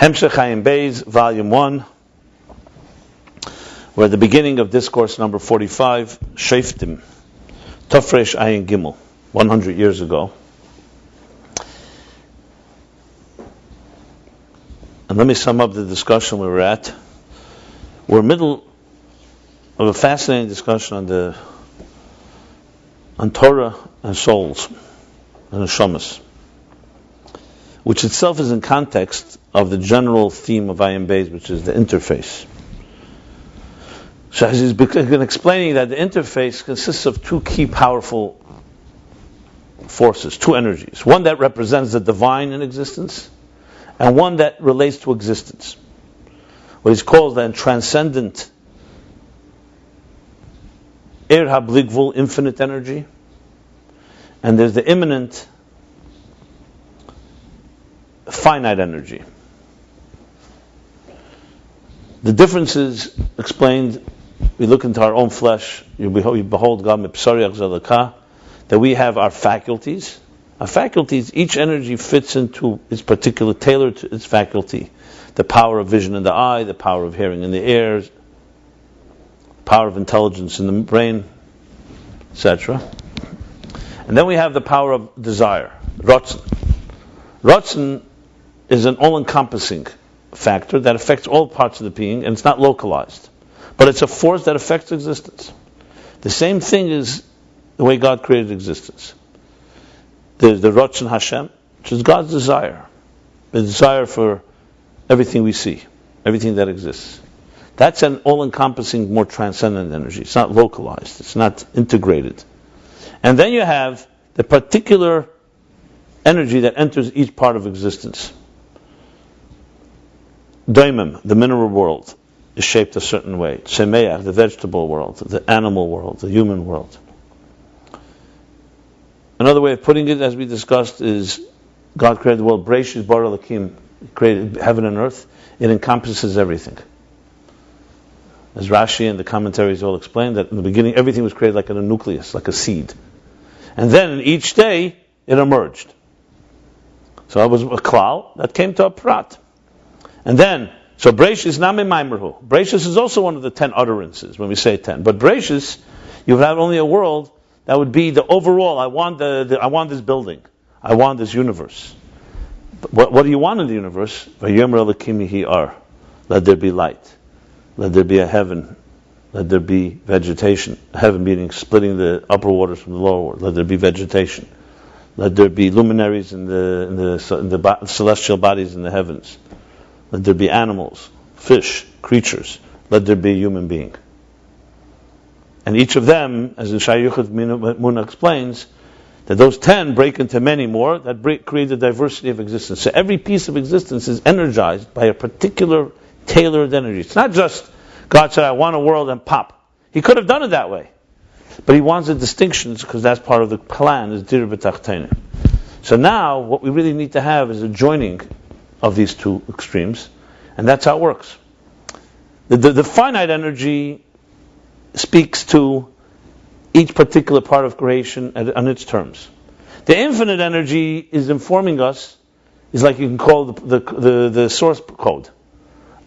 Hemshech Hayim Beis, Volume 1. We're at the beginning of discourse number 45, Sheftim, Tafresh Ayin Gimel, 100 years ago. And let me sum up the discussion we were at. We're in the middle of a fascinating discussion on Torah and souls and Neshamas, which itself is in context of the general theme of Ayin Beis, which is the interface. So as he's been explaining that the interface consists of two key powerful forces, two energies. One that represents the divine in existence, and one that relates to existence. What is called the transcendent Ir HaBligvul, infinite energy, and there's the immanent finite energy. The difference is explained. We look into our own flesh. You behold God mipsariach zalakah, that we have our faculties. Our faculties, each energy fits into its particular, tailored to its faculty. The power of vision in the eye, the power of hearing in the ears, power of intelligence in the brain, etc. And then we have the power of desire, Ratzon. Ratzon is an all-encompassing factor that affects all parts of the being, and it's not localized. But it's a force that affects existence. The same thing is the way God created existence. There's the Ratzon Hashem, which is God's desire. The desire for everything we see, everything that exists. That's an all-encompassing, more transcendent energy. It's not localized. It's not integrated. And then you have the particular energy that enters each part of existence. Daimim, the mineral world, is shaped a certain way. Shemeach, the vegetable world, the animal world, the human world. Another way of putting it, as we discussed, is God created the world. Bereshis bara Elokim, created heaven and earth. It encompasses everything. As Rashi and the commentaries all explain, that in the beginning everything was created like in a nucleus, like a seed. And then in each day it emerged. So it was a klal that came to a prat. And then, so Bereshis nami maimerhu. Bereshis is also one of the 10 utterances when we say 10. But Bereshis, you would have only a world that would be the overall. I want this building. I want this universe. But what do you want in the universe? Vayomer Elokim yehi ar. Let there be light. Let there be a heaven. Let there be vegetation. Heaven meaning splitting the upper waters from the lower waters. Let there be vegetation. Let there be luminaries in the celestial bodies in the heavens. Let there be animals, fish, creatures. Let there be a human being. And each of them, as the Shai Yuchad Muna explains, that those 10 break into many more that create the diversity of existence. So every piece of existence is energized by a particular tailored energy. It's not just God said, I want a world and pop. He could have done it that way. But He wants the distinctions because that's part of the plan, is dir b'tachteinim. So now what we really need to have is a joining of these two extremes, and that's how it works. The finite energy speaks to each particular part of creation on its terms. The infinite energy is informing us, is like you can call the source code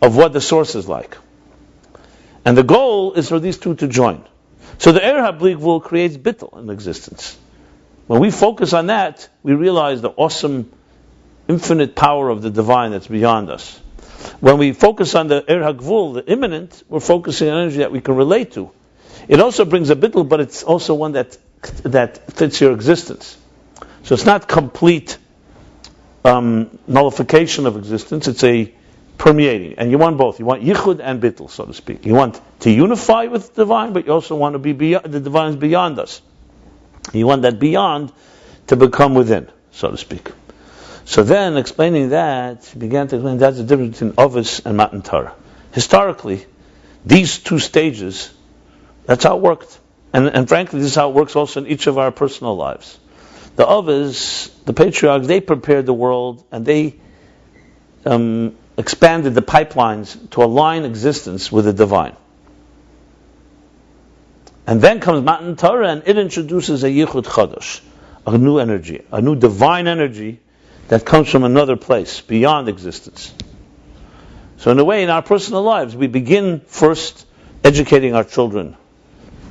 of what the source is like. And the goal is for these two to join. So the Ir HaBligvul creates bittul in existence. When we focus on that, we realize the awesome infinite power of the divine that's beyond us. When we focus on the Ir HaGvul, the immanent, we're focusing on energy that we can relate to. It also brings a bittul, but it's also one that fits your existence. So it's not complete nullification of existence, it's a permeating. And you want both. You want yichud and bittul, so to speak. You want to unify with the divine, but you also want to be beyond, the divine is beyond us. You want that beyond to become within, so to speak. So then, explaining that, he began to explain that's the difference between Ovis and Matan Torah. Historically, these two stages, that's how it worked. And frankly, this is how it works also in each of our personal lives. The Ovis, the patriarchs, they prepared the world and they expanded the pipelines to align existence with the divine. And then comes Matan Torah and it introduces a Yichud Chadash, a new energy, a new divine energy that comes from another place, beyond existence. So in a way, in our personal lives, we begin first educating our children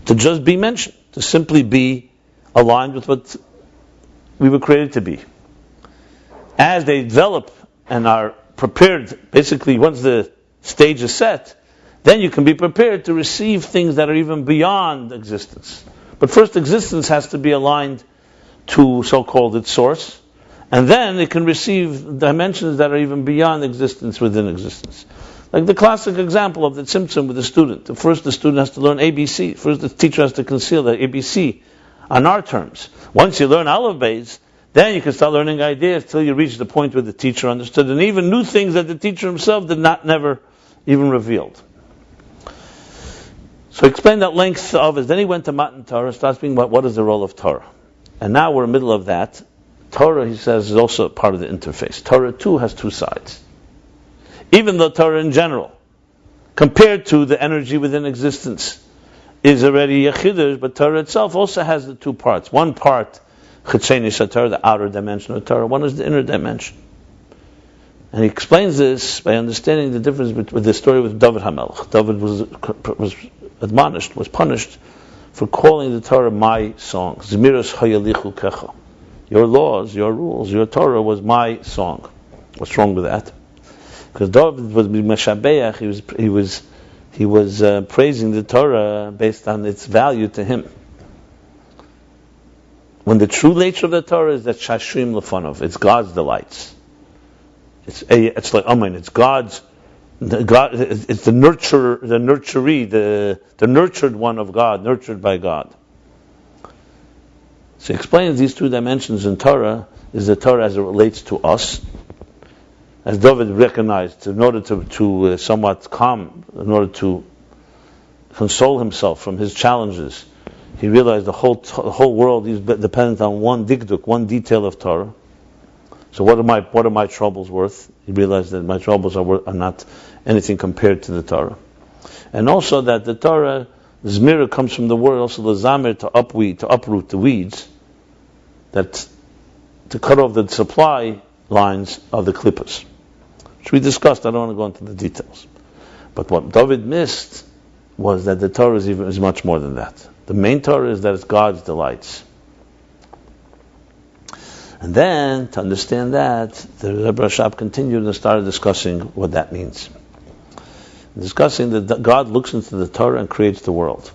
to just be mentioned, to simply be aligned with what we were created to be. As they develop and are prepared, basically once the stage is set, then you can be prepared to receive things that are even beyond existence. But first, existence has to be aligned to so-called its source, and then it can receive dimensions that are even beyond existence within existence. Like the classic example of the Tzimtzum with the student. First, the student has to learn ABC. First, the teacher has to conceal the ABC on our terms. Once you learn Aleph Beis, then you can start learning ideas till you reach the point where the teacher understood, and even new things that the teacher himself did not never even revealed. So he explained that length of it. Then he went to Matan Torah, starts being about what is the role of Torah. And now we're in the middle of that. Torah, he says, is also part of the interface. Torah too has two sides. Even though Torah in general, compared to the energy within existence, is already a chiddush, but Torah itself also has the two parts. One part, Chitzeni Torah, the outer dimension of Torah. One is the inner dimension. And he explains this by understanding the difference with the story with David HaMelech. David was admonished, was punished for calling the Torah my song. Zmiros hayalichu kecha. Your laws, your rules, your Torah was my song. What's wrong with that? Because David was Meshabeach, he was praising the Torah based on its value to him. When the true nature of the Torah is that Shashrim Lefanov, it's God's delights. It's like Amen. It's God's. It's the nurturee, the nurtured one of God, nurtured by God. So he explains these two dimensions in Torah is the Torah as it relates to us, as David recognized, in order to somewhat calm, in order to console himself from his challenges. He realized the whole world is dependent on one dikduk, one detail of Torah. So what are my troubles worth? He realized that my troubles are not anything compared to the Torah. And also that the Torah, Zmira comes from the word also Lazamir, to uproot the weeds, that to cut off the supply lines of the klippas, which we discussed. I don't want to go into the details. But what David missed was that the Torah is much more than that. The main Torah is that it's God's delights. And then, to understand that, the Rebbe Rashab continued and started discussing what that means. Discussing that God looks into the Torah and creates the world.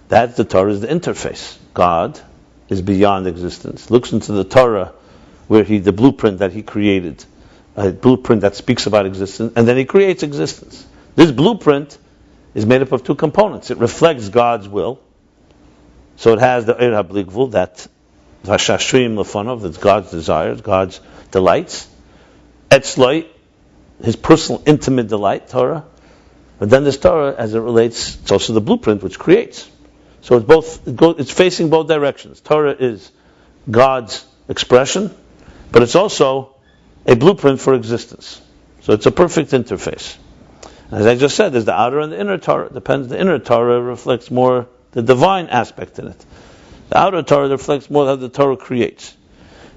That the Torah is the interface. God is beyond existence. Looks into the Torah, where the blueprint that he created, a blueprint that speaks about existence, and then he creates existence. This blueprint is made up of two components. It reflects God's will. So it has the Eir HaBlikvul, that Hashashrim Lefanov, that's God's desires, God's delights. Etzloi, his personal, intimate delight, Torah. But then this Torah, as it relates, it's also the blueprint which creates. So it's facing both directions. Torah is God's expression, but it's also a blueprint for existence. So it's a perfect interface. As I just said, there's the outer and the inner Torah. The inner Torah reflects more the divine aspect in it. The outer Torah reflects more how the Torah creates.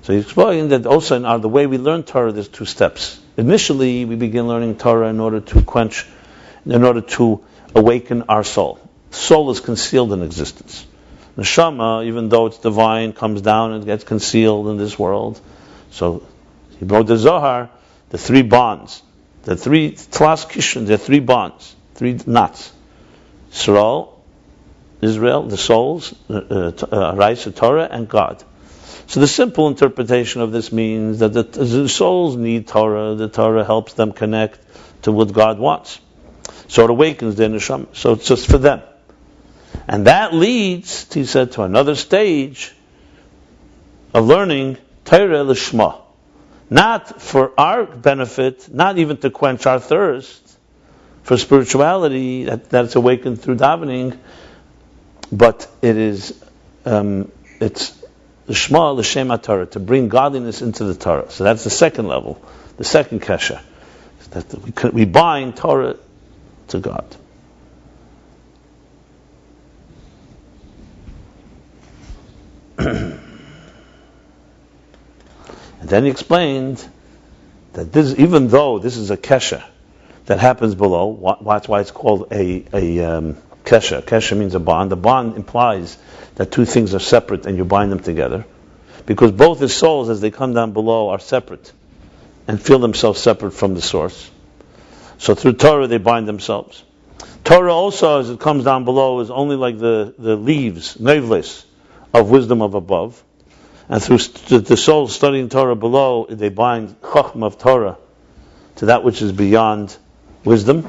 So he's explaining that also in the way we learn Torah, there's two steps. Initially, we begin learning Torah in order to awaken our soul. Soul is concealed in existence. Neshama, even though it's divine, comes down and gets concealed in this world. So he wrote the Zohar, the three bonds, the three tlas kishon, the three bonds, three knots. Israel, the souls, Raisa, Torah, and God. So the simple interpretation of this means that the souls need Torah. The Torah helps them connect to what God wants. So it awakens their neshama. So it's just for them. And that leads, he said, to another stage of learning Torah Lishma. Not for our benefit, not even to quench our thirst for spirituality that's awakened through davening, but it is it's Lishma L'Shem HaTorah, to bring godliness into the Torah. So that's the second level, the second kesha, that we bind Torah to God. And then he explained that even though this is a kesha, that happens below. That's why it's called a kesha. Kesha means a bond. The bond implies that two things are separate and you bind them together. Because both the souls, as they come down below, are separate and feel themselves separate from the source. So through Torah, they bind themselves. Torah also, as it comes down below, is only like the leaves, nevles, of wisdom of above. And through the souls studying Torah below, they bind Chochmah of Torah to that which is beyond wisdom.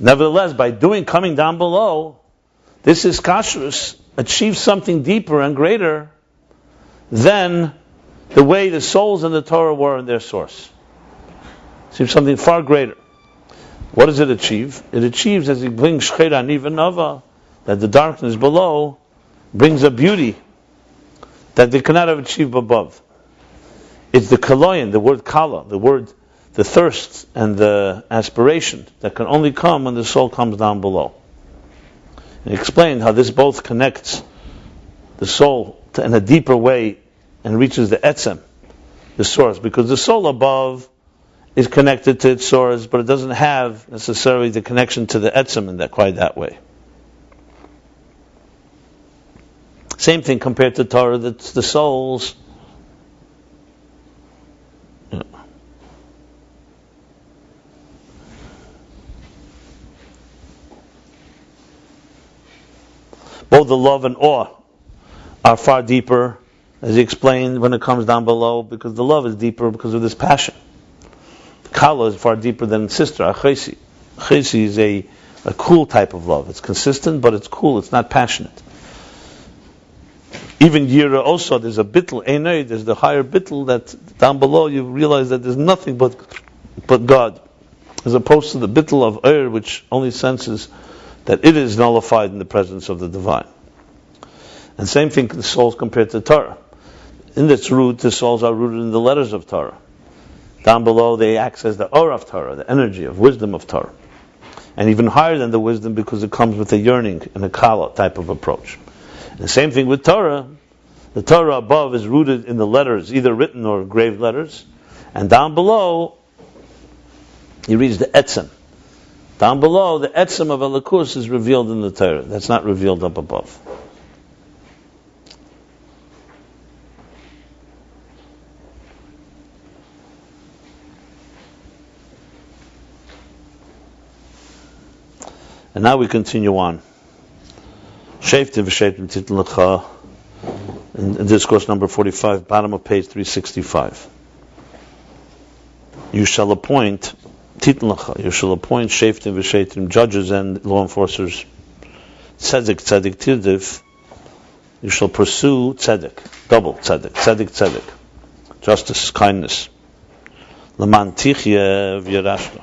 Nevertheless, by coming down below, this is kashrus, achieves something deeper and greater than the way the souls in the Torah were in their source. Achieves something far greater. What does it achieve? It achieves, as it brings Shchera Niva Nava, that the darkness below brings a beauty that they cannot have achieved above. It's the kaloyin, the word kala, the thirst and the aspiration that can only come when the soul comes down below. And he explained how this both connects the soul in a deeper way and reaches the etzem, the source, because the soul above is connected to its source, but it doesn't have necessarily the connection to the etzem in quite that way. Same thing compared to Torah, that's the souls. Both the love and awe are far deeper, as he explained, when it comes down below, because the love is deeper because of this passion. Kala is far deeper than sister, achesi. Achesi is a cool type of love. It's consistent, but it's cool, it's not passionate. Even Yira also, there's a bittul, Einay, there's the higher bittul that down below you realize that there's nothing but God. As opposed to the bittul of Eir, which only senses that it is nullified in the presence of the divine. And same thing the souls compared to Torah. In its root, the souls are rooted in the letters of Torah. Down below they access the aura of Torah, the energy of wisdom of Torah. And even higher than the wisdom because it comes with a yearning and a kala type of approach. And the same thing with Torah. The Torah above is rooted in the letters, either written or engraved letters. And down below, you reach the etzem. Down below, the etzem of Elokus is revealed in the Torah. That's not revealed up above. And now we continue on. Sheftim v'sheftim titn lecha, in discourse number 45, bottom of page 365. You shall appoint titn lecha. You shall appoint sheftim v'sheftim, judges and law enforcers. Tzedek tirdiv. You shall pursue tzedek, double tzedek, justice, kindness. Leman tichye v'yarashta.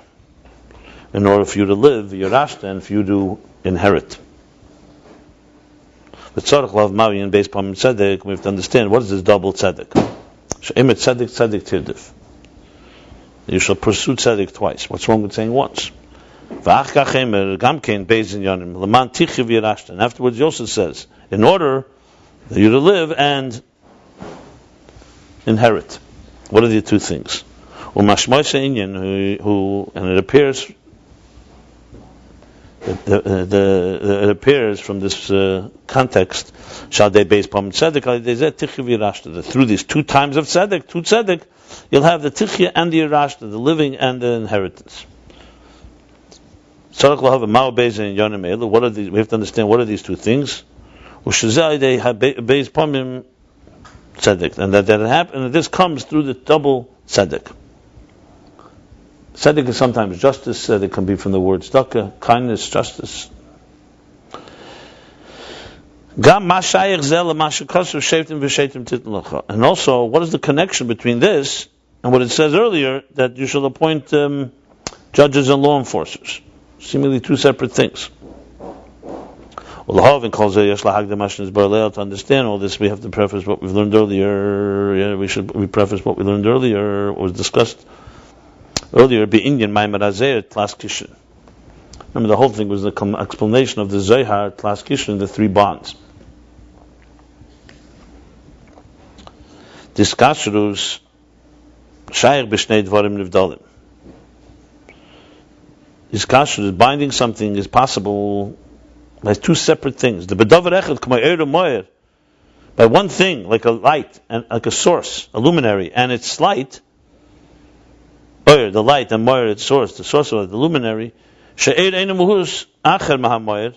In order for you to live, v'yarashta, and for you to inherit. But tzarech lav mavi and based upon tzedek, we have to understand what is this double tzedek. She'emet tzedek tirdiv. You shall pursue tzedek twice. What's wrong with saying once? V'ach kachemer gamkein beis inyanim leman tichye v'yarashta. And afterwards, Yosef says, in order for you to live and inherit. What are the two things? Umashmoise inyan, who and it appears. It appears from this context, shall they base upon tzedek, through these two times of tzedek, you'll have the tichya and the yarashta, the living and the inheritance. What are these? We have to understand what are these two things. And that happens, and this comes through the double tzedek. Tzedek is sometimes justice. Tzedek can be from the word tzedakah, kindness, justice. And also, what is the connection between this and what it says earlier, that you shall appoint judges and law enforcers? Seemingly two separate things. To understand all this, we have to preface what we've learned earlier. We preface what we learned earlier, what was discussed earlier, Be'inyan Maimar Azer Tlas Kishin. Remember, the whole thing was the explanation of the Zohar, Tlas Kishin, the three bonds. This Kashrus Shaykh B'Shnei Dvarim Nivdalim. Hiskashus, binding something, is possible by two separate things. The bedavar echad k'may eira moyer, by one thing, like a light and like a source, a luminary, and its light, oyer, the light, and moyer, its source, the source of the luminary, she'er eina muhus acher mahamoyer,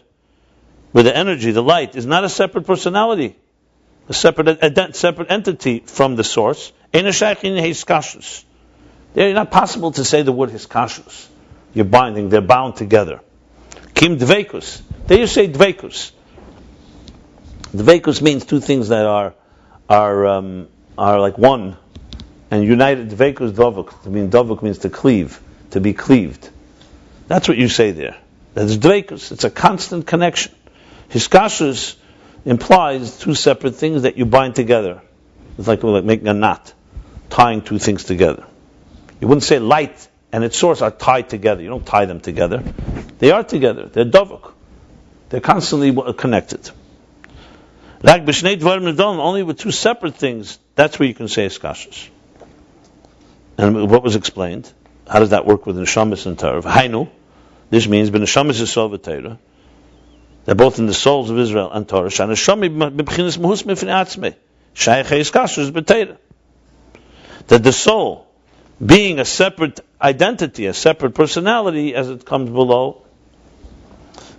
where the energy, the light, is not a separate personality, a separate entity from the source. Eina shaykhin hiskashus. It's not possible to say the word hiskashus. You're binding; they're bound together. Kim dveikus. There you say dveikus. Dveikus means two things that are like one and united. Dveikus dovuk. I mean, dovuk means to cleave, to be cleaved. That's what you say there. That's dveikus. It's a constant connection. Hiskashus implies two separate things that you bind together. It's like making a knot, tying two things together. You wouldn't say light and its source are tied together. You don't tie them together. They are together. They're dovuk. They're constantly connected. Only with two separate things, that's where you can say hiskashus. And what was explained? How does that work with neshamas and Torah? Hainu. This means b'neshamas Yisrael v'Torah. They're both in the souls of Israel and Torah. That the soul, being a separate identity, a separate personality, as it comes below,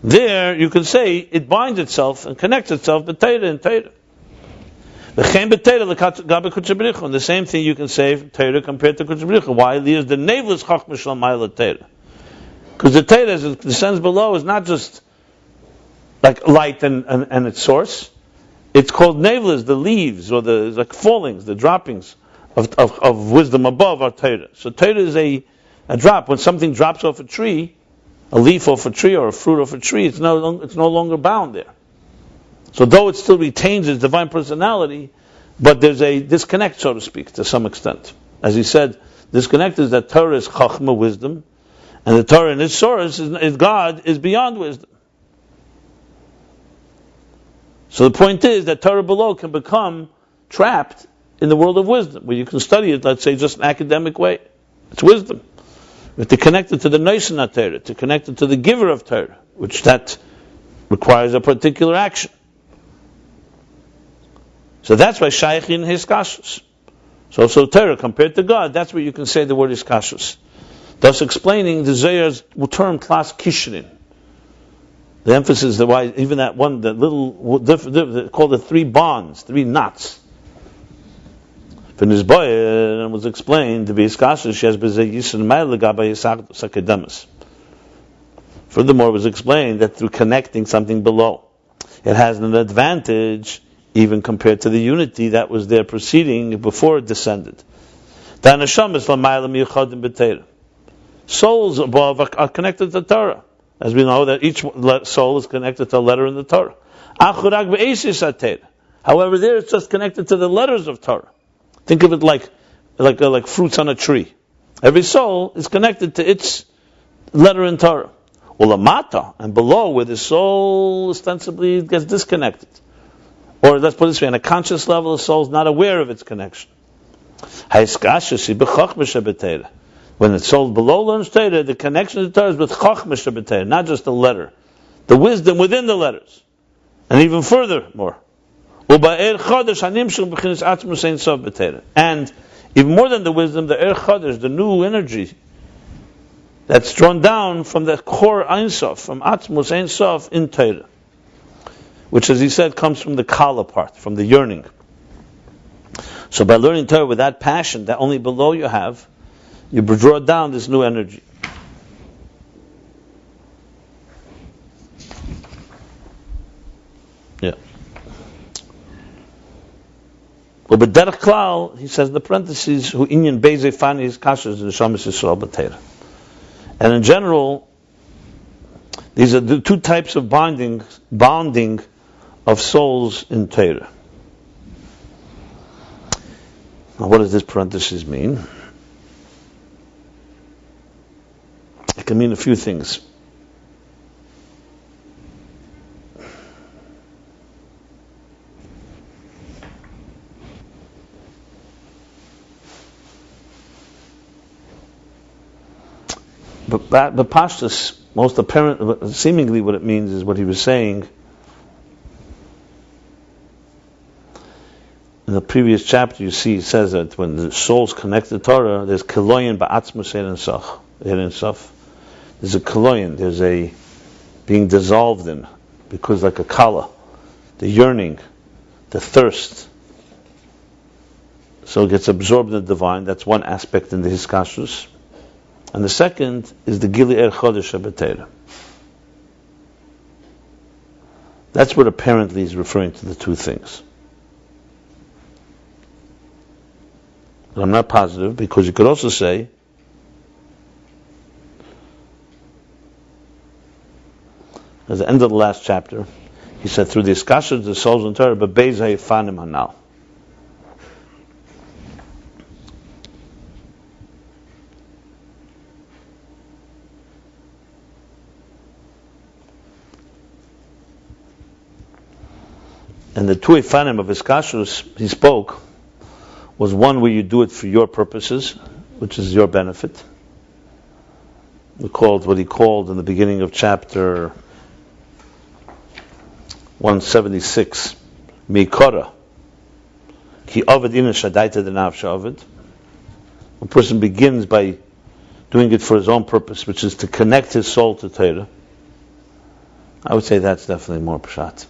there you can say it binds itself and connects itself b'Torah and Torah. And the same thing you can say Torah compared to Kodesh Baruch Hu. Why? There's the naveless chachma shel ma'ala Torah. Because the Torah, as it descends below, is not just like light and its source. It's called naveless, the leaves or the like fallings, the droppings of wisdom above our Torah. So Torah is a drop. When something drops off a tree, a leaf off a tree or a fruit off a tree, it's no longer bound there. So though it still retains its divine personality, but there's a disconnect, so to speak, to some extent. As he said, disconnect is that Torah is chachma, wisdom, and the Torah in its source is God, is beyond wisdom. So the point is that Torah below can become trapped in the world of wisdom, where you can study it, let's say, just an academic way. It's wisdom. We have to connect it to the Noisen Torah, to connect it to the giver of Torah, which that requires a particular action. So that's why Shaykhin Hiskashus. So Torah compared to God, that's where you can say the word Hiskashus. Thus explaining the Zohar's term Klas Kishrin. The emphasis that why even that one, that little, called the three bonds, three knots. From his boy, and was explained to be Hiskashus, she has bezeh yisrael ma'al legabay sakedemus. Furthermore, it was explained that through connecting something below, it has an advantage even compared to the unity that was there preceding before it descended. Souls above are connected to Torah, as we know that each soul is connected to a letter in the Torah. However, there it's just connected to the letters of Torah. Think of it like fruits on a tree. Every soul is connected to its letter in Torah. Ulamata, and below, where the soul ostensibly gets disconnected. Or let's put it this way, on a conscious level, the soul is not aware of its connection. When the soul below learns Torah, the connection to Torah is with Chachma Shabbatayr, not just the letter. The wisdom within the letters. And even further more. And even more than the wisdom, the Er Chodesh, the new energy, that's drawn down from the core Ein Sof, from Atzmus Ein Sof in Torah. Which, as he said, comes from the Kala part, from the yearning. So by learning Torah with that passion that only below you have, you draw down this new energy. Yeah. Well, but Derech Klal, he says in the parentheses, who inyan beze fani his kashas in Shamas Yisrael b'Torah. And in general, these are the two types of bonding of souls in Torah. Now, what does this parenthesis mean? It can mean a few things. But Pashtus, most apparent, seemingly what it means is what he was saying in the previous chapter. You see, it says that when the soul's connected to Torah, there's kiloyin ba'atzmus ein sof. There's a kiloyin, there's a being dissolved in, because like a kala, the yearning, the thirst. So it gets absorbed in the divine. That's one aspect in the hiskashrus. And the second is the Gili Er Chodesh HaBetera. That's what apparently is referring to the two things. But I'm not positive, because you could also say at the end of the last chapter, he said, through the Iskashas, the souls in Torah, but Beis HaYifanim Hanal. And the two Ifanim of Iskashus he spoke was one where you do it for your purposes, which is your benefit. What he called in the beginning of chapter 176, Mikora. Ki Ovid ina shadaita denavsha Ovid. A person begins by doing it for his own purpose, which is to connect his soul to Torah. I would say that's definitely more pshat.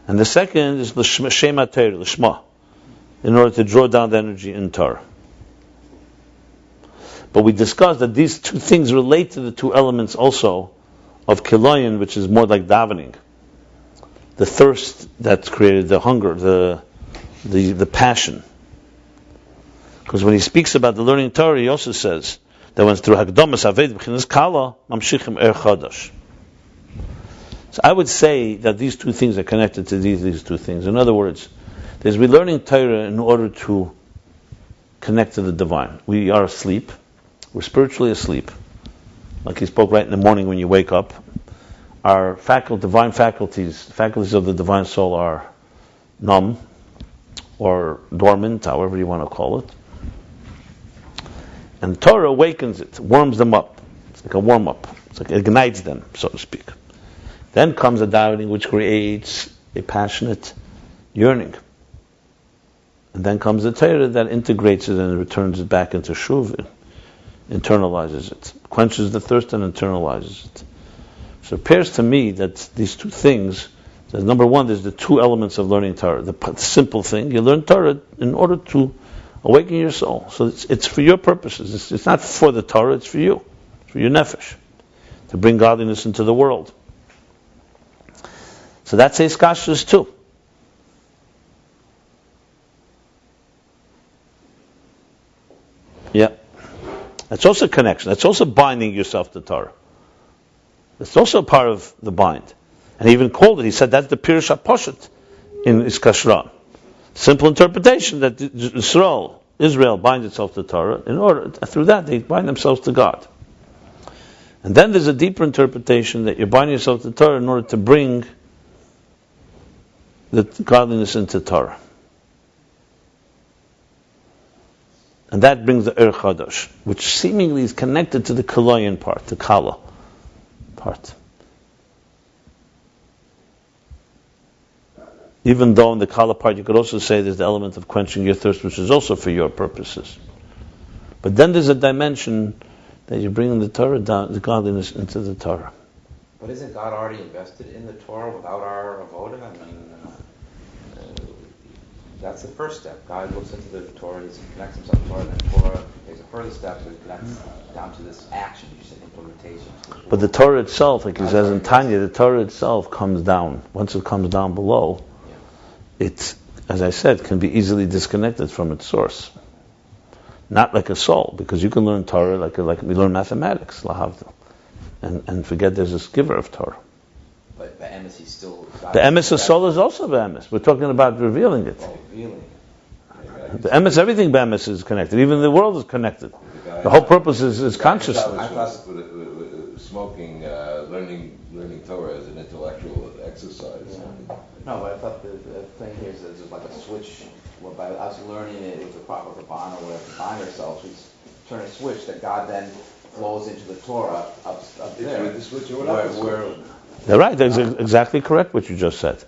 And the second is Shema Torah, L'shma, in order to draw down the energy in Torah. But we discussed that these two things relate to the two elements also of Kiloyin, which is more like davening. The thirst that's created, the hunger, the passion. Because when he speaks about the learning Torah, he also says that when it's through Hakdamas Aved B'chinas Kala, Mamshichim Er Chadash. So I would say that these two things are connected to these two things. In other words, we're learning Torah in order to connect to the divine. We are asleep. We're spiritually asleep. Like he spoke right in the morning when you wake up. Our divine faculties, the faculties of the divine soul are numb or dormant, however you want to call it. And Torah awakens it, warms them up. It's like a warm-up. It's like it ignites them, so to speak. Then comes a davening which creates a passionate yearning. And then comes the Torah that integrates it and returns it back into Shuv, internalizes it, quenches the thirst and internalizes it. So it appears to me that these two things, number one, there's the two elements of learning Torah. The simple thing, you learn Torah in order to awaken your soul. So it's for your purposes. It's not for the Torah, it's for you. It's for your nefesh. To bring godliness into the world. So that's Iskashus too. Yeah. That's also connection. That's also binding yourself to Torah. It's also part of the bind. And he even called it, he said that's the Pirush HaPoshet in Iskashra. Simple interpretation that Israel binds itself to Torah, through that they bind themselves to God. And then there's a deeper interpretation that you're binding yourself to Torah in order to bring the godliness into Torah. And that brings the Er Chadash, which seemingly is connected to the Kalayan part, the Kala part. Even though in the Kala part you could also say there's the element of quenching your thirst, which is also for your purposes. But then there's a dimension that you're bringing the Torah down, the godliness into the Torah. But isn't God already invested in the Torah without our avoda? I mean, that's the first step. God looks into the Torah, he connects himself to Torah, and then Torah takes a further step to connect down to this action, you said, implementation. But the Torah itself, like he says in Tanya, the Torah itself comes down. Once it comes down below, it, as I said, can be easily disconnected from its source. Not like a soul, because you can learn Torah like we learn mathematics, lahavdil, and forget there's this giver of Torah. But the emes is still... The emes of soul is also the emes. We're talking about revealing it. Oh, revealing. The emes, everything by emes is connected. Even the world is connected. The whole purpose is consciousness. I thought smoking, learning Torah as an intellectual exercise. Yeah. No, but I thought the thing here is there's like a switch. Well, by us learning it, it was a proper kabbalah or whatever, to bind ourselves, we turn a switch that God then flows into the Torah up there. With the switch or without the switch. Where They're right. That's exactly correct what you just said.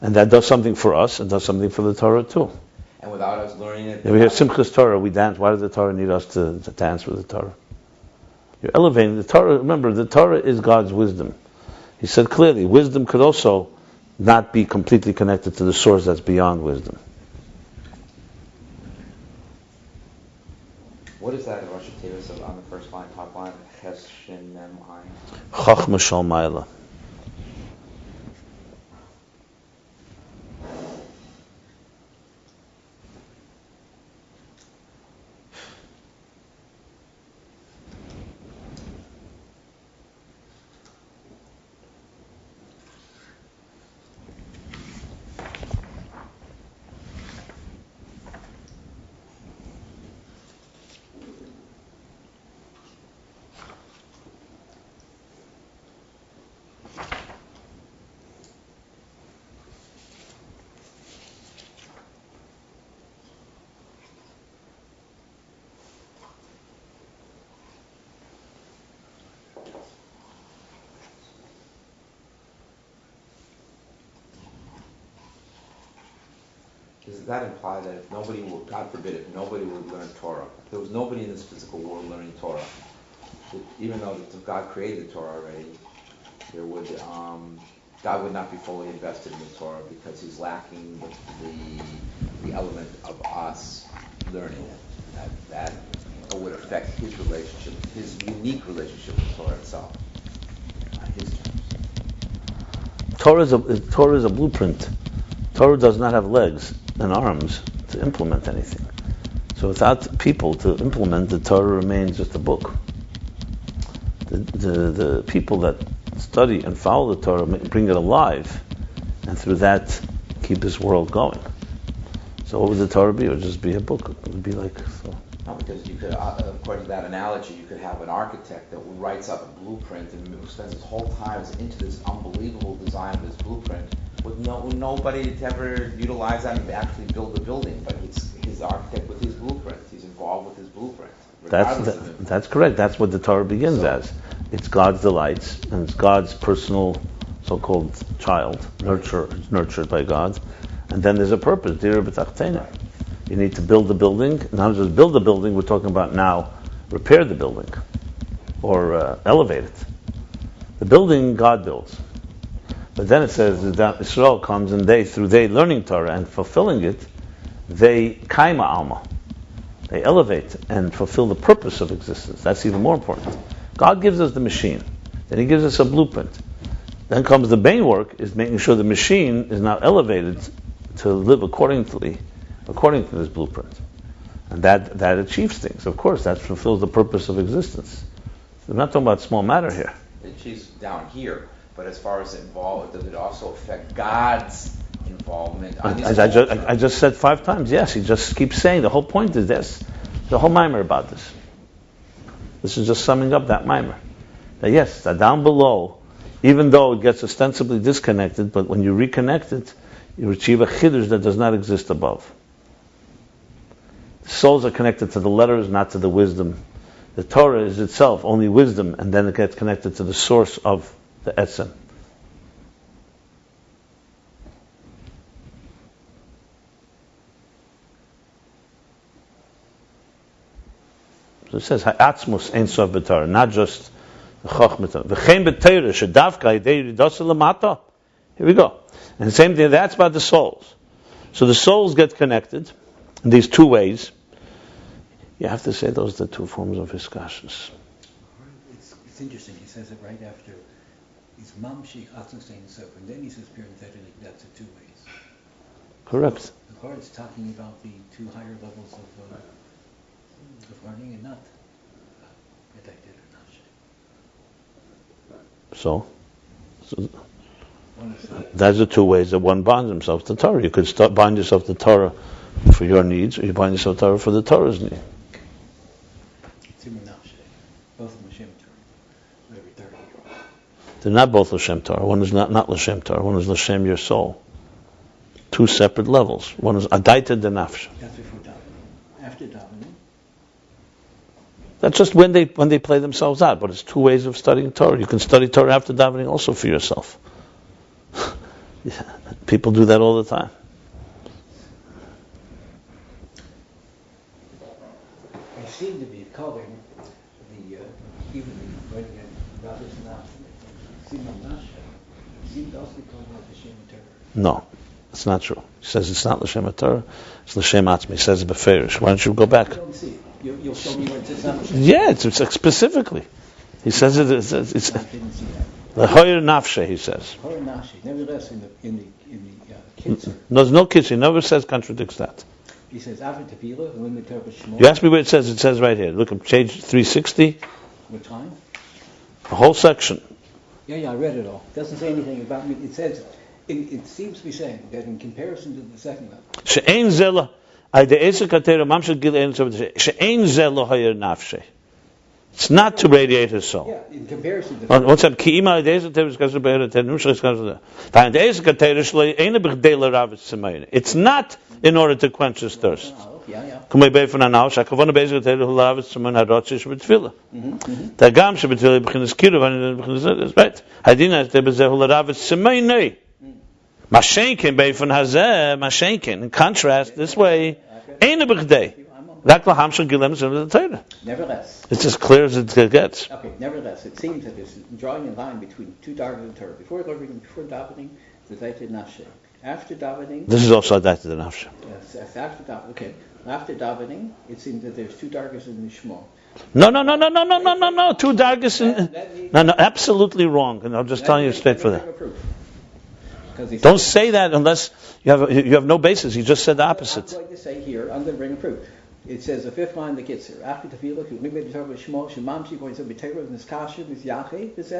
And that does something for us and does something for the Torah too. and without us learning it, If we have Simchas Torah, we dance. Why does the Torah need us to dance with the Torah? You're elevating the Torah. Remember, the Torah is God's wisdom. He said clearly, wisdom could also not be completely connected to the source that's beyond wisdom. what is that in Rosh Hashanah on the first line, top line? Ches Shin Mem Ayin. Chachma Shal Ma'ala. Does that imply that if nobody would, God forbid, if nobody would learn Torah, if there was nobody in this physical world learning Torah, that even though God created the Torah already, there would God would not be fully invested in the Torah because He's lacking the element of us learning it. That would affect His relationship, His unique relationship with Torah itself, on His terms. Torah is a blueprint. Torah does not have legs and arms to implement anything. So without people to implement, the Torah remains just a book. The people that study and follow the Torah bring it alive, and through that keep this world going. So what would the Torah be? It would just be a book. It would be like so. No, because you could, according to that analogy, you could have an architect that writes up a blueprint and spends his whole time into this unbelievable design of this blueprint with nobody to ever utilize that and actually build the building. But it's his architect with his blueprint. He's involved with his blueprint. That's correct. That's what the Torah begins as. It's God's delights, and it's God's personal, so-called child, nurtured by God. And then there's a purpose, Dira B'Tachtena. You need to build the building. Not just build the building, we're talking about now repair the building or elevate it. The building God builds. But then it says that Israel comes and through learning Torah and fulfilling it, they kaima alma. They elevate and fulfill the purpose of existence. That's even more important. God gives us the machine. Then He gives us a blueprint. Then comes the main work, is making sure the machine is now elevated to live according to this blueprint. And that achieves things. Of course, that fulfills the purpose of existence. We're not talking about small matter here. It achieves down here, but as far as involved, does it also affect God's involvement? I just said 5 times, yes. He just keeps saying, the whole point is this. The whole mimer about this. This is just summing up that mimer. That yes, that down below, even though it gets ostensibly disconnected, but when you reconnect it, you achieve a chiddush that does not exist above. The souls are connected to the letters, not to the wisdom. The Torah is itself only wisdom, and then it gets connected to the source of the etzem. So it says, "Ha'atzmus ein sof b'Torah," not just the chochmah. V'chein b'Torah shedavka yidei yidasa lamata. Here we go. And the same thing. That's about the souls. So the souls get connected in these 2 ways. You have to say those are the 2 forms of hiskashus. It's interesting. He says it right after. He's mamshich atzmus ein sof, and then he says parenthetically that's the 2 ways. Correct. The Lord is talking about the 2 higher levels of learning and not connected or not. So that's the 2 ways that one binds himself to Torah. You could bind yourself to Torah for your needs, or you bind yourself to Torah for the Torah's need. Both of them Hashem Torah. Every 30 years. They're not both L'Shem Torah. One is not L'Shem Torah. One is L'Shem your soul. 2 separate levels. One is Adaita de Nafsha. That's before davening. After davening. That's just when they play themselves out. But it's two ways of studying Torah. You can study Torah after davening also for yourself. Yeah, people do that all the time. I seem to be calling the even the when Rabbis not Simon Nasha seem to also be calling out the Shem Torah. No, it's not true. He says it's not L'Shem Torah, it's L'Shem Atzmi. He says it beferish. Why don't you go back? I don't see it. You'll show me where it says not L'Shem. Yeah, it's specifically. He says it. It's I didn't see that. L'Hoyer Nafshe. He says. Horror Nashi. Nevertheless, in the Kitzur, No, there's no kids. He never says contradicts that. he says after Tefillah, when the Torah Shmor. You ask me where it says. It says right here. Look at page 360. What time? The whole section. Yeah, I read it all. It doesn't say anything about me. It says, it seems to be saying that in comparison to the second level. She'ein zela. It's not to radiate his soul. Yeah, in comparison to What's that? Ki ima it's not in order to quench his thirst. Yeah. Right. In contrast, this way, nevertheless, it's as clear as it gets. okay, nevertheless, it seems that it's drawing a line between two dark and Torah. Before davening, the Zayt Nafshe. After davening, This is also a Daita de Nafshe. yes, after davening, okay. After davening, it seems that there's two darkers in the Shmo. No. Two dargis in. No, absolutely wrong. And I'm just telling you straight for that. Don't say that unless you have no basis. You just said the opposite. I'm going to say here, I'm going to bring a proof. It says the fifth line that gets here. After Tefillah, you limit the Torah with Shmo, Shemamshi, going to be Torah, and this Kasher, this Yachid, this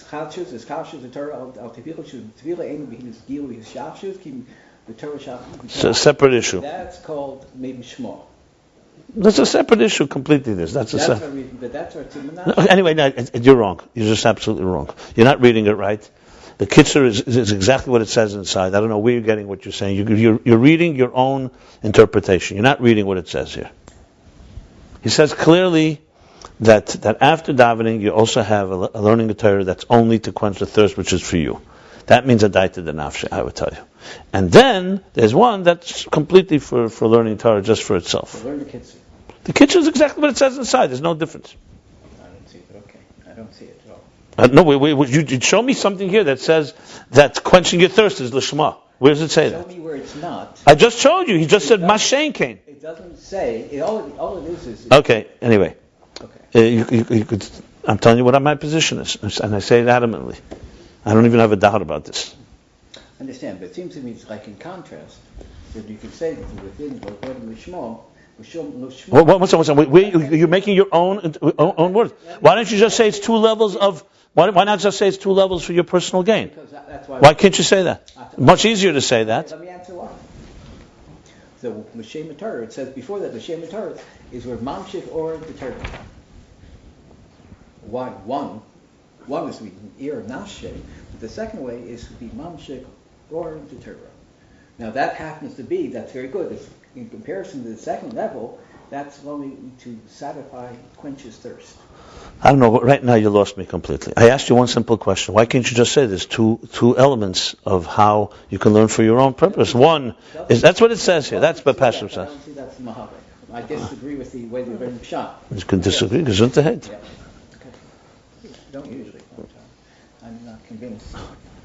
Chachshus, this Kasher, the Torah, Al Tefillah, Tefillah, Ein, Behin, Gil, Behin, Shachshus, Kim, the Torah, Shachshus. It's a separate issue. That's called maybe Shmo. That's a separate issue completely. That's a separate. But that's our Tzimah. No, anyway, no, you're wrong. You're just absolutely wrong. You're not reading it right. The Kitzur is exactly what it says inside. I don't know where you're getting what you're saying. You're reading your own interpretation. You're not reading what it says here. He says clearly that after davening you also have a learning a Torah that's only to quench the thirst, which is for you. That means a daita de nafshe, I would tell you. And then there's one that's completely for learning Torah just for itself. Learn the Kitzur. The Kitzur is exactly what it says inside. There's no difference. I don't see it, but okay. I don't see it at all. No, you show me something here that says that quenching your thirst is l'shma. Where does it say that? Show me where it's not. I just showed you. He just said mashenkein. It doesn't say. All it is. Okay. Anyway, Okay. you could. I'm telling you what my position is, and I say it adamantly. I don't even have a doubt about this. I understand, but it seems to me it's like in contrast that you could say that within the Shmo. You're making your own words. Why don't you just say it's two levels of? Why not just say it's two levels for your personal gain? Why can't you say that? Much easier to say that. Let me answer why. So L'Shem Torah, it says before that L'Shem Torah is where Mamshik or the Torah. Why one is to be Ir Nafshe, but the second way is to be Mamshik or the Torah. Now that happens to be, that's very good. It's, in comparison to the second level, that's only to quench his thirst. I don't know. Right now, you lost me completely. I asked you one simple question. Why can't you just say there's two elements of how you can learn for your own purpose? One is that's what it says here. That's what Pastor says. I don't see that's Mahavik. I disagree with the way they learn Pshat. You can disagree. Gesundheit. Yeah. Okay. Don't usually. I'm not convinced.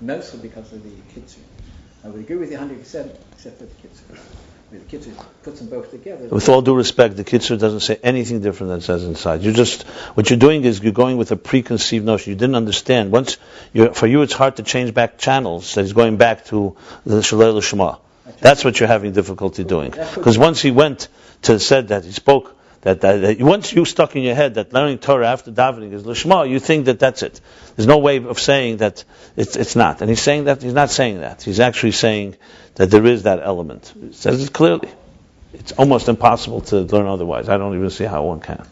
Mostly because of the Kitzur. I would agree with you 100% except for the Kitzur. The Kitzur puts them both together. With all due respect, the Kitzur doesn't say anything different than it says inside. What you're doing is you're going with a preconceived notion. You didn't understand. For you, it's hard to change back channels. That he's going back to the Shalei L'Shema. That's what you're having difficulty doing. Because once he said that, he spoke, that once you stuck in your head that learning Torah after davening is L'Shema, you think that that's it. There's no way of saying that it's not. And he's saying that, he's not saying that. He's actually saying that there is that element. He says it clearly. It's almost impossible to learn otherwise. I don't even see how one can.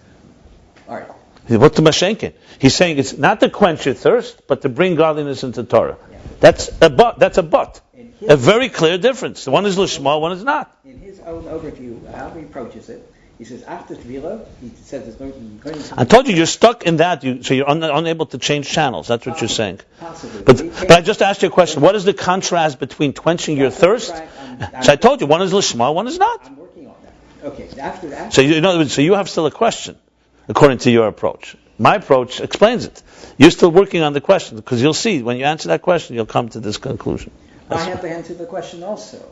All right. What to Mashenkin? He's saying it's not to quench your thirst, but to bring godliness into Torah. Yeah. That's a but. A very clear difference. One is L'Shema, one is not. In his own overview, how he approaches it, He says after Tefillah, he says there's going to... I told you you're stuck in that, so you're unable to change channels. That's what you're saying. Possibly. But I just asked you a question. What is the contrast between quenching your thirst? So I told you, one is lishma, one is not. I'm working on that. Okay, after that... So you have still a question, according to your approach. My approach explains it. You're still working on the question, because you'll see, when you answer that question, you'll come to this conclusion. I have to answer the question also.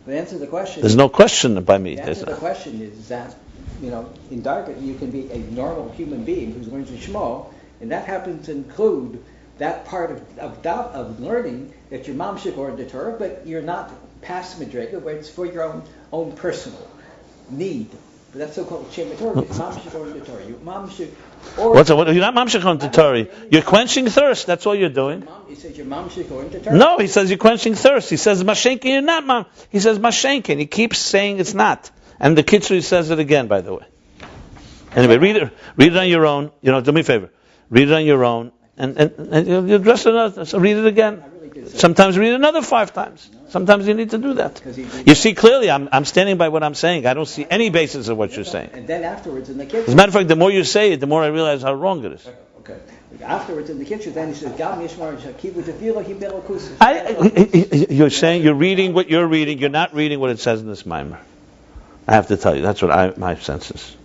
The answer to the question... There's no question by me. The answer to the question is that, in Darga, you can be a normal human being who's going to Shmo, and that happens to include that part of learning that your mom should learn the Torah, but you're not past Madrega, where it's for your own personal need. But that's so-called Shem Torah. Your mom should learn the Torah. Your mom should... You're not mamshech to Torah. You're quenching thirst. That's all you're doing. He says your mom should go into Torah. No, he says you're quenching thirst. He says mashenkin, you're not mom. He says mashenkin. He keeps saying it's not. And the Kitzur says it again, by the way. Anyway, read it on your own. Do me a favor. Read it on your own, and you address it. So read it again. Sometimes read another 5 times. Sometimes you need to do that. You see clearly, I'm standing by what I'm saying. I don't see any basis of what you're saying. And then afterwards in the kitchen... As a matter of fact, the more you say it, the more I realize how wrong it is. Okay. Afterwards in the kitchen, then he says, Gam Yishmar Shakivu Tefillah Hibel Akusa. You're saying, you're reading what you're reading. You're not reading what it says in this mimer. I have to tell you. That's what my sense is.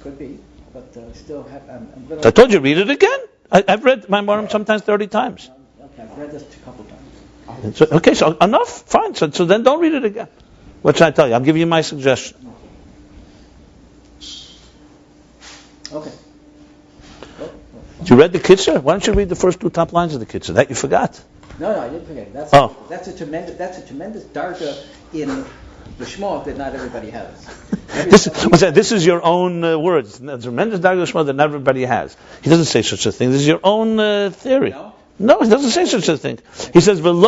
Could be. But still have... I'm going I told you, read it again. I've read my Marim sometimes 30 times. Okay, I've read this a couple times. Okay, so enough, fine. So then don't read it again. What should I tell you? I'm giving you my suggestion. Okay. You read the Kitzur? Why don't you read the first 2 top lines of the Kitzur? That you forgot. No, I didn't forget. That's a tremendous darga in the Shema that not everybody has. This is your own words. A tremendous darga Shema that not everybody has. He doesn't say such a thing. This is your own theory. No, he doesn't say such a thing. He says, just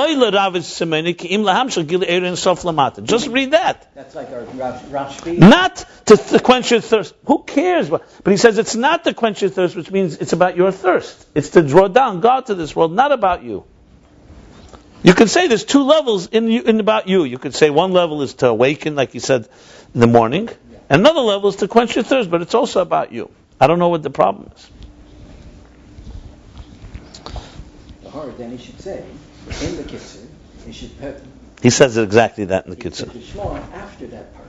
read that. That's like our Rashbi. Not to quench your thirst. Who cares? But he says it's not to quench your thirst, which means it's about your thirst. It's to draw down God to this world, not about you. You could say there's 2 levels in about you. You could say one level is to awaken, like you said, in the morning. And another level is to quench your thirst, but it's also about you. I don't know what the problem is. Then he should say, in the Kitzur, he should put... He says exactly that in the Kitzur. The Shema after that part.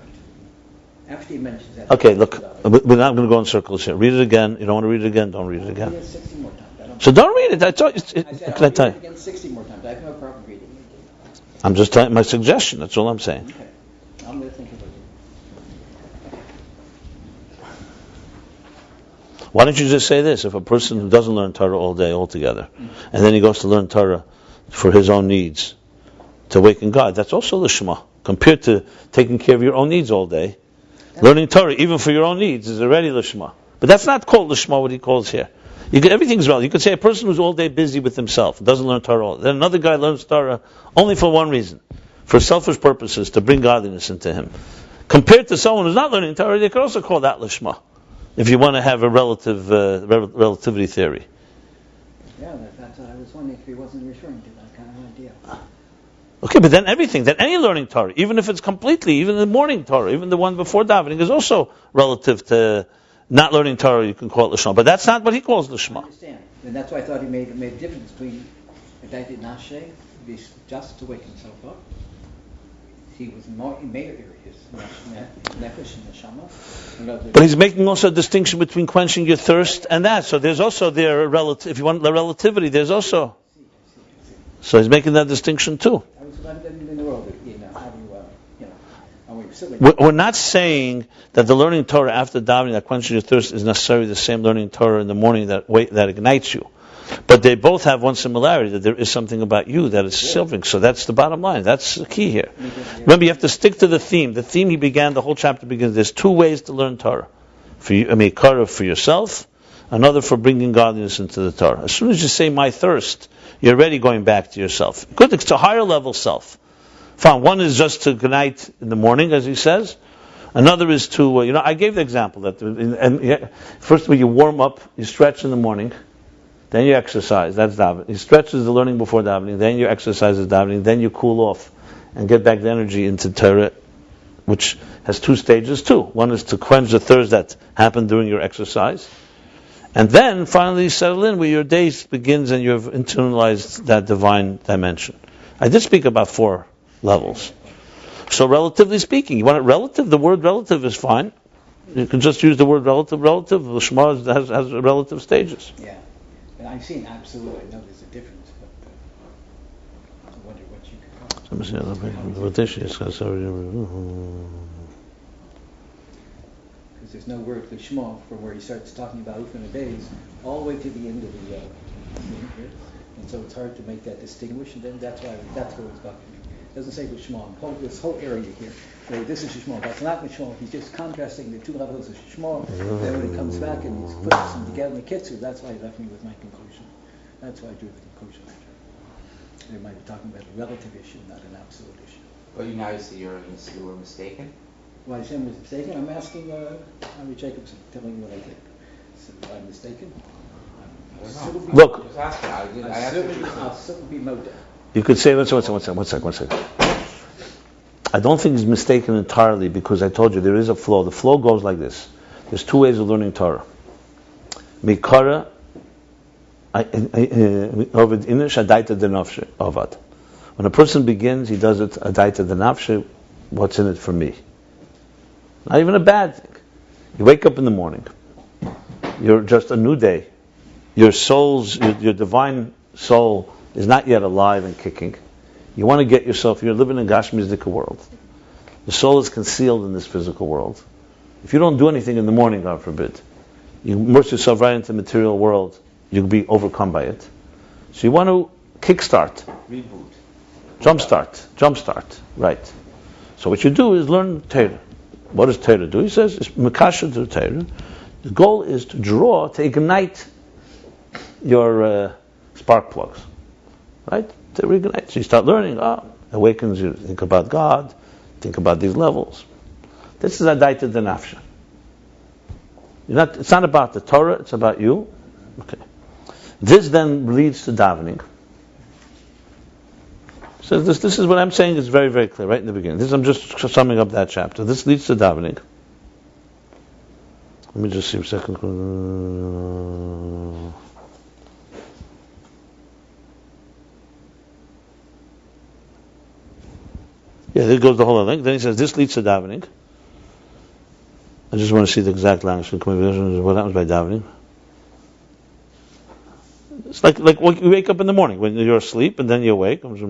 After he mentions that. Okay, look, we're not going to go in circles here. Read it again. You don't want to read it again? Don't read it again. 60 more times. So don't read it. I told you. Can I tell you? Again 60 more times. I have no problem reading it. I'm just telling my suggestion. That's all I'm saying. Okay. I'm going to think about it. Why don't you just say this? If a person who doesn't learn Torah all day altogether, and then he goes to learn Torah for his own needs, to awaken God, that's also the Shema. Compared to taking care of your own needs all day, learning Torah, even for your own needs, is already the Shema. But that's not called the Shema, what he calls here. Everything's relevant. You could say a person who's all day busy with himself, doesn't learn Torah all day. Then another guy learns Torah only for one reason, for selfish purposes, to bring godliness into him. Compared to someone who's not learning Torah, they could also call that Lishma, if you want to have a relativity theory. Yeah, that's what I was wondering if he wasn't referring to that kind of idea. Okay, but then any learning Torah, even if it's completely, even the morning Torah, even the one before davening, is also relative to not learning Torah. You can call it Lishma, but that's not what he calls Lishma. I understand, and that's why I thought he made a difference between if I did not shave, just to wake himself up. He was more his nefesh and neshama. But he's making also a distinction between quenching your thirst and that. So there's also there if you want the relativity, there's also. So he's making that distinction too. I was wondering in the world, how do you, We're not saying that the learning Torah after davening that quenches your thirst is necessarily the same learning Torah in the morning that ignites you. But they both have one similarity, that there is something about you that is serving. So that's the bottom line. That's the key here. Remember, you have to stick to the theme. The theme he began, the whole chapter begins, there's 2 ways to learn Torah. Torah for yourself, another for bringing godliness into the Torah. As soon as you say, my thirst, you're already going back to yourself. Good, it's a higher level self. Fine, one is just to ignite in the morning, as he says. Another is to, I gave the example that, first of all, you warm up, you stretch in the morning, then you exercise, that's davening. You stretch is the learning before davening, then you exercise is davening, then you cool off and get back the energy into Torah which has two stages too. One is to quench the thirst that happened during your exercise, and then finally settle in where your day begins and you've internalized that divine dimension. I did speak about 4 levels. So relatively speaking, you want it relative? The word relative is fine. You can just use the word relative. The Shema has relative stages. Yeah, and I've seen absolute. I know there's a difference, but I wonder what you could call it. Because there's no word for Shema from where he starts talking about Ufana days all the way to the end of the thing here. And so it's hard to make that distinguish, and then that's where it's got to be. It doesn't say with Shema. This whole area here, this is Shema, that's not Shema. He's just contrasting the 2 levels of Shema. Then when he comes back and he puts them together in the Kitzur, that's why he left me with my conclusion. That's why I drew the conclusion. They might be talking about a relative issue, not an absolute issue. Well, now you see you were mistaken. Why Hashem was mistaken? I'm asking Ari Jacobson, telling you what I think. So, I'm mistaken? Look. I'll certainly be moda. You could say, one second. I don't think he's mistaken entirely, because I told you there is a flow. The flow goes like this. There's 2 ways of learning Torah. Mikara, when a person begins, he does it adaita denafshe. What's in it for me? Not even a bad thing. You wake up in the morning. You're just a new day. Your divine soul is not yet alive and kicking. You want to get yourself, you're living in Gashmizdika world. The soul is concealed in this physical world. If you don't do anything in the morning, God forbid, you immerse yourself right into the material world, you'll be overcome by it. So you want to kickstart. Reboot. Jumpstart. Right. So what you do is learn Torah. What does Torah do? He says, it's Makasha to Torah. The goal is to ignite your spark plugs. Right? To reignite. So you start learning, awakens you, think about God, think about these levels. This is Adaita Denafsha. It's not about the Torah, it's about you. Okay. This then leads to davening. So this is what I'm saying is very, very clear right in the beginning. I'm just summing up that chapter. This leads to davening. Let me just see a second. Yeah, there goes the whole thing. Then he says, this leads to davening. I just want to see the exact language. What happens by davening? It's like you wake up in the morning when you're asleep and then you awake. And you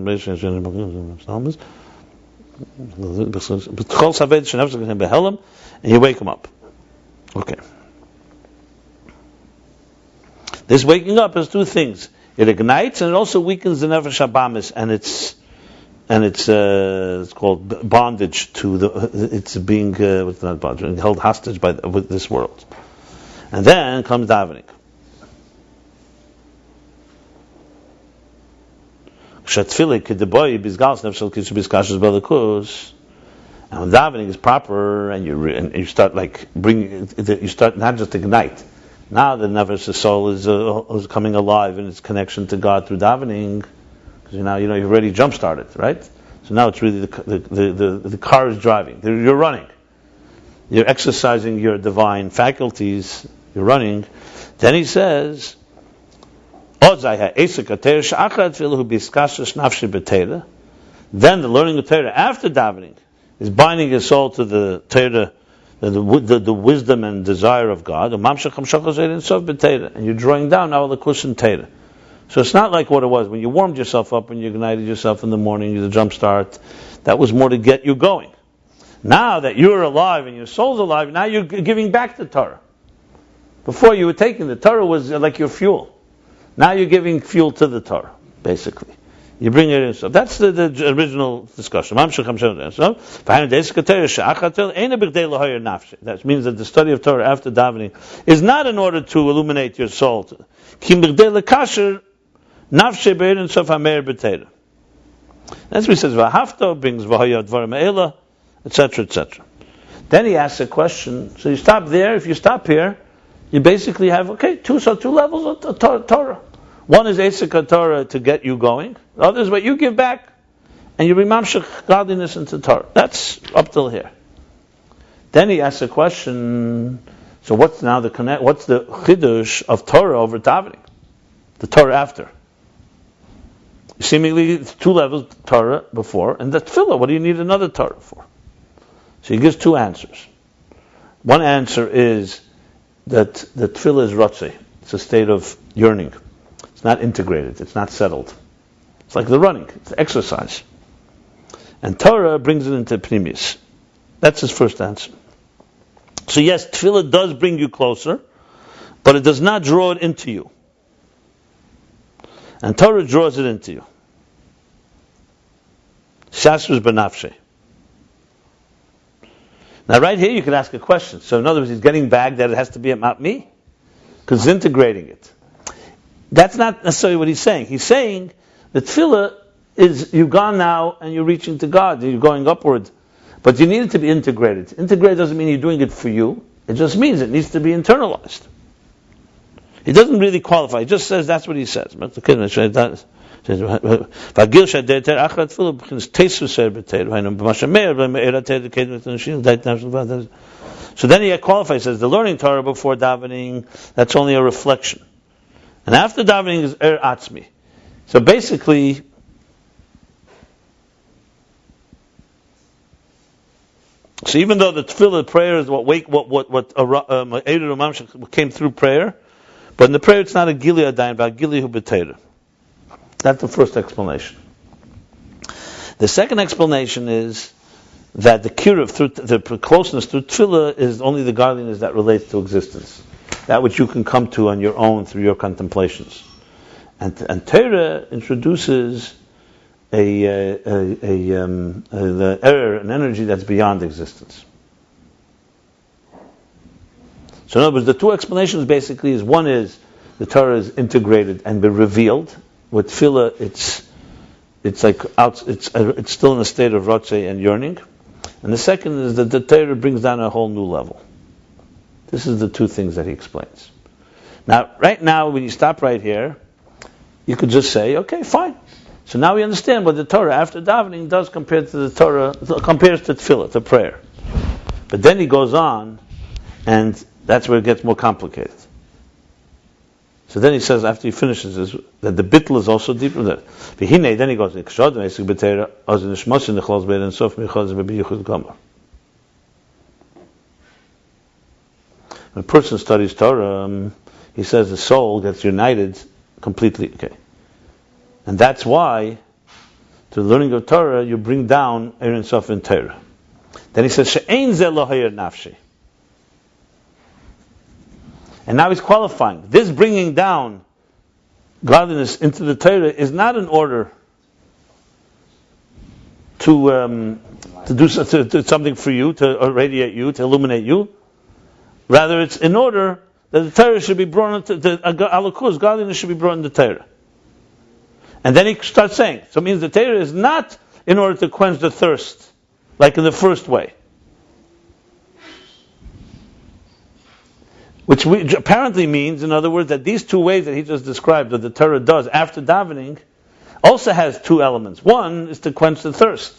wake him up. Okay. This waking up has 2 things. It ignites and it also weakens the nefesh habamis, and it's called bondage to it's being held hostage with this world. And then comes davening. And when davening is proper, and you start you start not just ignite. Now the nefesh, the soul is coming alive in its connection to God through davening, because you've already jump started, right? So now it's really the car is driving. You're running. You're exercising your divine faculties. You're running. Then he says, then the learning of Torah after davening is binding your soul to the Torah, the wisdom and desire of God, and you're drawing down all the cushion Torah. So it's not like what it was when you warmed yourself up, when you ignited yourself in the morning, the jump start. That was more to get you going. Now that you're alive and your soul's alive, now you're giving back the Torah. Before you were taking the Torah was like your fuel. Now you're giving fuel to the Torah, basically. You bring it in. So that's the original discussion. That means that the study of Torah after davening is not in order to illuminate your soul. That's what he says. V'hafto brings v'haya dvarim eila, etc., etc. Then he asks a question. So you stop there. If you stop here, you basically have two levels of Torah. One is Esek Torah to get you going. The other is what you give back, and you bring mamshech godliness into Torah. That's up till here. Then he asks a question. So what's now the connect? What's the chidush of Torah over davening? The Torah after. Seemingly, it's two levels: Torah before and the tefillah. What do you need another Torah for? So he gives two answers. One answer is that the tefillah is ratzeh. It's a state of yearning. It's not integrated. It's not settled. It's like the running. It's exercise. And Torah brings it into pnimius. That's his first answer. So yes, tefillah does bring you closer, but it does not draw it into you. And Torah draws it into you. Shasrus benafshe. Now right here you could ask a question. So in other words, he's getting back that it has to be about me, because he's integrating it. That's not necessarily what he's saying. He's saying that tefillah is, you've gone now and you're reaching to God, and you're going upward. But you need it to be integrated. Integrated doesn't mean you're doing it for you. It just means it needs to be internalized. He doesn't really qualify. He just says that's what he says. So then he qualifies, says the learning Torah before davening, that's only a reflection. And after davening is atzmi. So basically, so even though the tefillah prayer is what came through prayer, but in the prayer it's not a gili adayin, but a gili hu b'teira. That's the first explanation. The second explanation is that the kiruv, through the closeness through tefillah, is only the godliness that relates to existence, that which you can come to on your own through your contemplations. And Torah introduces the error, an energy that's beyond existence. So in other words, the two explanations basically is, one is the Torah is integrated and be revealed. With tefillah, it's like it's still in a state of ratzeh and yearning. And the second is that the Torah brings down a whole new level. This is the two things that he explains. Now, right now, when you stop right here, you could just say, okay, fine. So now we understand what the Torah after davening does compared to the Torah, compares to tefillah, to prayer. But then he goes on, and that's where it gets more complicated. So then he says, after he finishes this, that the bittul is also deeper than that. Then he goes, when a person studies Torah, he says the soul gets united completely. Okay. And that's why, to the learning of Torah, you bring down Ein Sof in Torah. Then he says, She'ein ze lo hayir nafshi. And now he's qualifying. This bringing down godliness into the Torah is not in order to do something for you, to irradiate you, to illuminate you. Rather, it's in order that the Torah should be brought into the alakus, godliness should be brought into the Torah. And then he starts saying, so it means the Torah is not in order to quench the thirst, like in the first way. Which apparently means, in other words, that these two ways that he just described, that the Torah does after davening, also has two elements. One is to quench the thirst.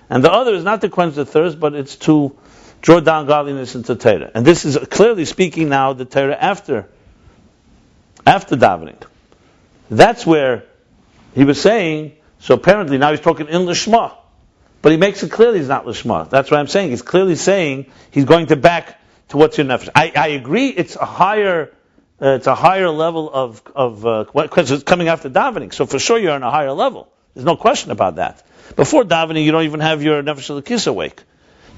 And the other is not to quench the thirst, but it's to draw down godliness into Torah. And this is clearly speaking now the Torah after davening. That's where he was saying, so apparently now he's talking in Lishma. But he makes it clear he's not Lishma. That's what I'm saying. He's clearly saying he's going to back to what's your nefesh. I agree. It's a higher level of because it's coming after davening. So for sure you're on a higher level. There's no question about that. Before davening, you don't even have your nefesh l'kis awake.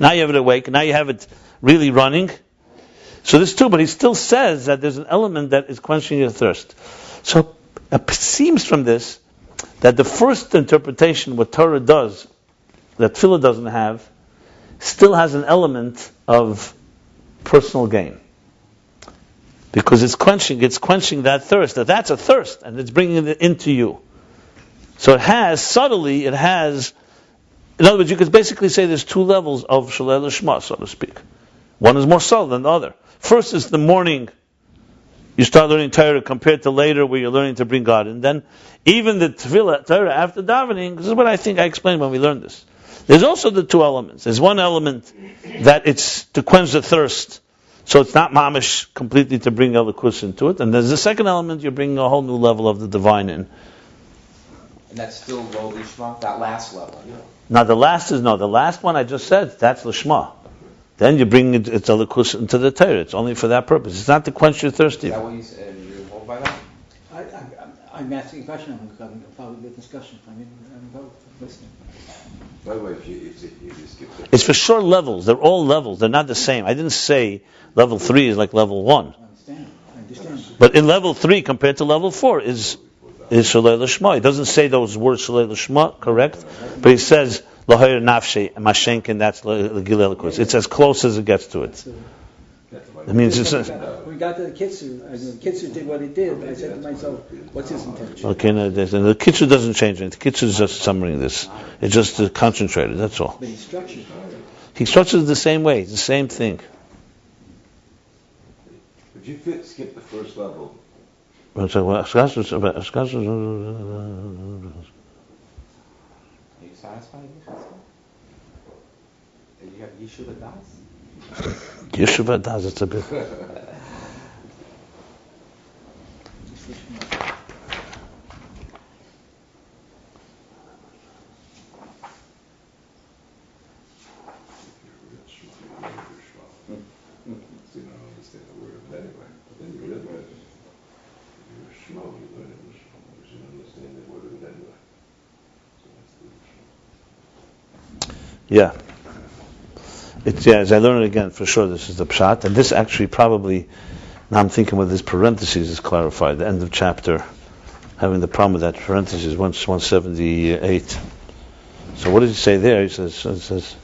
Now you have it awake. Now you have it really running. So this too, but he still says that there's an element that is quenching your thirst. So it seems from this that the first interpretation, what Torah does, that Tefillah doesn't have, still has an element of personal gain, because it's quenching that thirst. That's a thirst, and it's bringing it into you. So it has subtly. In other words, you could basically say there's two levels of Shalei Lishma, so to speak. One is more subtle than the other. First is the morning. You start learning Torah compared to later where you're learning to bring God. And then even the Tefillah, Torah after davening, this is what I think I explained when we learned this. There's also the two elements. There's one element that it's to quench the thirst, so it's not mamish completely to bring Elikus into it. And there's the second element, you're bringing a whole new level of the divine in. And that's still low lishma, that last level. Now the last one I just said, that's Lishma. Then you bring it's Elikus into the Torah. It's only for that purpose. It's not to quench your thirst. Is that what you hold by that? I'm asking a question. I'm following the discussion. I'm listening. By the way, if you skip the It's for sure levels. They're all levels. They're not the same. I didn't say level 3 is like level 1. I understand. But in level 3 compared to level 4 is Shalei Lishma. It doesn't say those words Shalei Lishma, correct? But he says Lahayr Nafshe, Mashenkin, that's Gilei Elikus. It's as close as it gets to it. It means it's... We got to the Kitzur. The Kitzur did what it did. I said to myself, what's his intention? Okay, no, and the Kitzur doesn't change anything. The Kitzur is just summarizing this. It's just concentrated, that's all. But he structures it. He structures it the same way. It's the same thing. If you skip the first level, Are you satisfied with this? Did you have Yeshuva Das? Yeshuva does it a bit. so you don't understand the word of it anyway. But then you realize you're a shmo, you learn it was shmo, because you don't understand the word of it anyway. So that's the shmo. Yeah. As I learn it again, for sure this is the pshat. And this actually probably, now I'm thinking with this parentheses is clarified, the end of chapter, having the problem with that parentheses, 178. So what does he say there? He says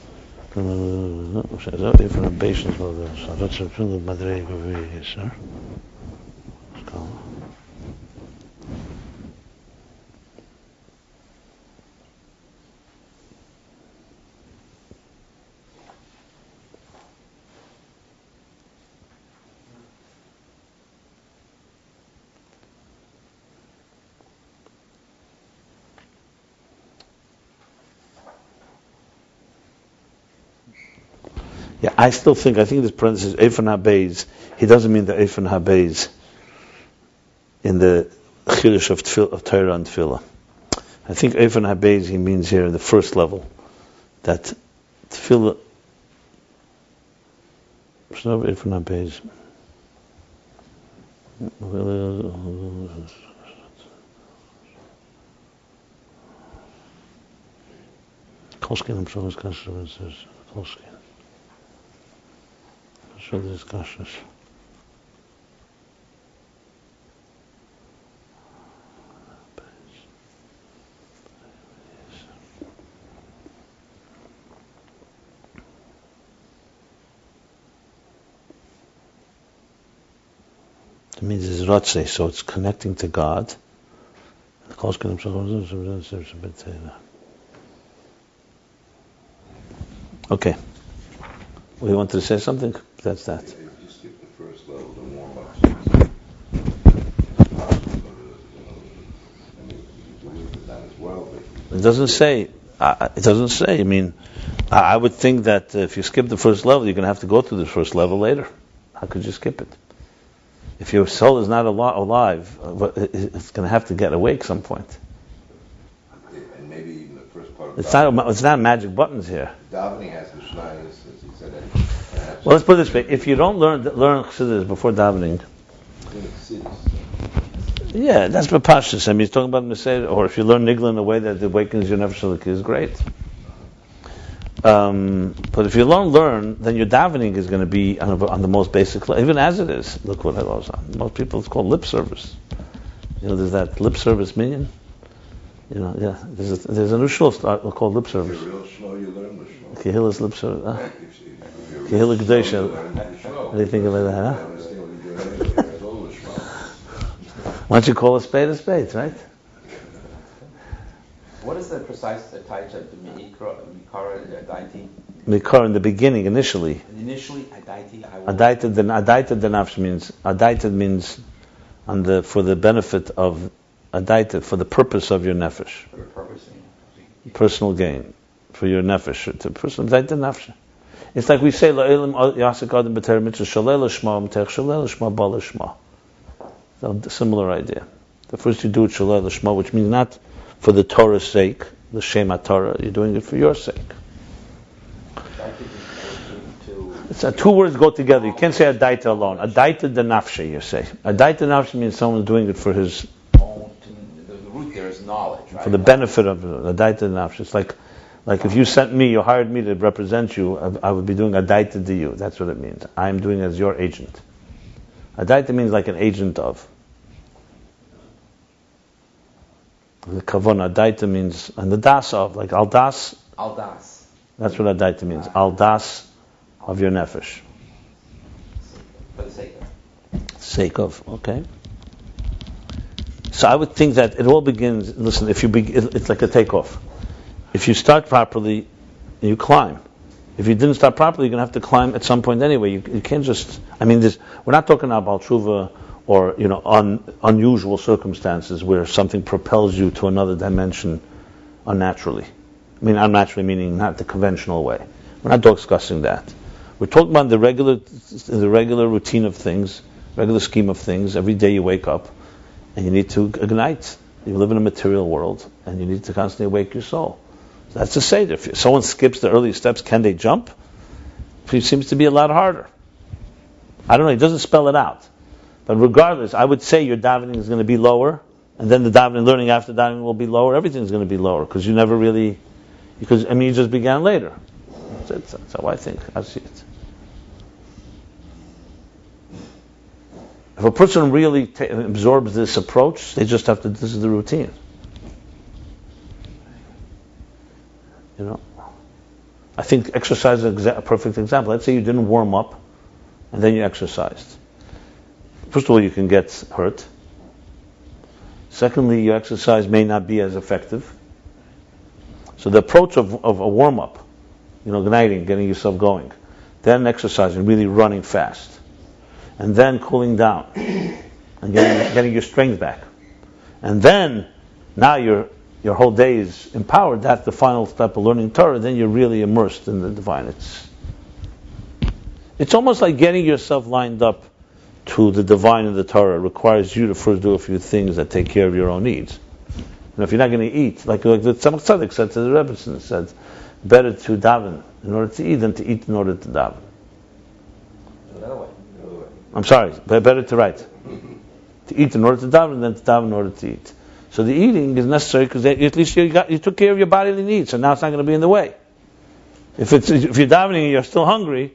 yeah, I think this parenthesis, Eifan HaBeis, he doesn't mean the Eifan HaBeis in the Chiddush of Torah and Tefillah. I think Eifan HaBeis he means here in the first level, that Tefillah, it's not Eifan HaBeis. Kolskin, I'm sure it's Kolskin. Show the discussions. It means it's Ratzeh, so it's connecting to God. Okay. We wanted to say something? That's that. If you skip the first level, the warm-ups, you believe it that as well, but It doesn't say. It doesn't say. I mean, I would think that if you skip the first level, you're going to have to go through the first level later. How could you skip it? If your soul is not alive, it's going to have to get awake some point. and maybe even the first part of It's not magic buttons here. davening has the shnayos, as he said. Well, let's put it this way: if you don't learn Chassidus before davening, yeah, that's Bapashas. I mean, he's talking about Messiah, or if you learn Nigla in a way that awakens your nefesh is great. But if you don't learn, then your davening is going to be on the most basic level, even as it is. Look what I was on. Most people, it's called lip service. There's that lip service minion. Yeah. There's a new shul called lip service. If you're real shmo, you learn the shmo. Kehillas lip service. Kehillah Kedusha. What do you think about that? Huh? Why don't you call a spade, right? What is the precise type of the Mikara Adaiti? Mikar in the beginning, initially. Initially, Adaiti. Adaited the nafsh means for the benefit of adaited, for the purpose of your nefesh. For the purpose. Personal gain. for your nefesh. To person the nefesh. It's like we say la'elim yasik adam b'ter mitzvah shalel shma m'tech shalel shma bal shma. So similar idea. The first you do it shalel shma, which means not for the Torah's sake, the Shema Torah. You're doing it for your sake. It's two words go together. You can't say adaita alone. Adaita de nafshe, you say. Adaita de nafshe means someone's doing it for his own. The root there is knowledge, right? For the benefit of it. Adaita de nafshe. It's like if you sent me, you hired me to represent you, I would be doing adaita to you. That's what it means. I'm doing it as your agent. Adaita means like an agent of. The kavon adaita means, and the das of, like aldas. Aldas. That's what adaita means. Aldas of your nefesh. For the sake of. Sake of, okay. So I would think that it all begins, listen, it's like a takeoff. If you start properly, you climb. If you didn't start properly, you're going to have to climb at some point anyway. You can't just, we're not talking about tshuva or, unusual circumstances where something propels you to another dimension unnaturally. Unnaturally meaning not the conventional way. We're not discussing that. We're talking about the regular routine of things, regular scheme of things. Every day you wake up and you need to ignite. You live in a material world and you need to constantly awake your soul. So that's the seder. If someone skips the early steps, can they jump? It seems to be a lot harder. I don't know, it doesn't spell it out. But regardless, I would say your davening is going to be lower, and then the davening, learning after davening will be lower. Everything's going to be lower because you never really, you just began later. That's how I think. I see it. If a person really absorbs this approach, they just have to, this is the routine. I think exercise is a perfect example. Let's say you didn't warm up, and then you exercised. First of all, you can get hurt. Secondly, your exercise may not be as effective. So the approach of a warm-up, igniting, getting yourself going, then exercising, really running fast, and then cooling down, and getting your strength back. And then, now your whole day is empowered. That's the final step of learning Torah. Then you're really immersed in the divine. It's almost like getting yourself lined up to the divine in the Torah requires you to first do a few things that take care of your own needs. If you're not going to eat, like the Tzemach Tzedek said to the Rebbetzin, said, better to daven in order to eat than to eat in order to daven. Another way. I'm sorry, better to write. To eat in order to daven than to daven in order to eat. So the eating is necessary because at least you took care of your bodily needs, so now it's not going to be in the way. If you're davening and you're still hungry,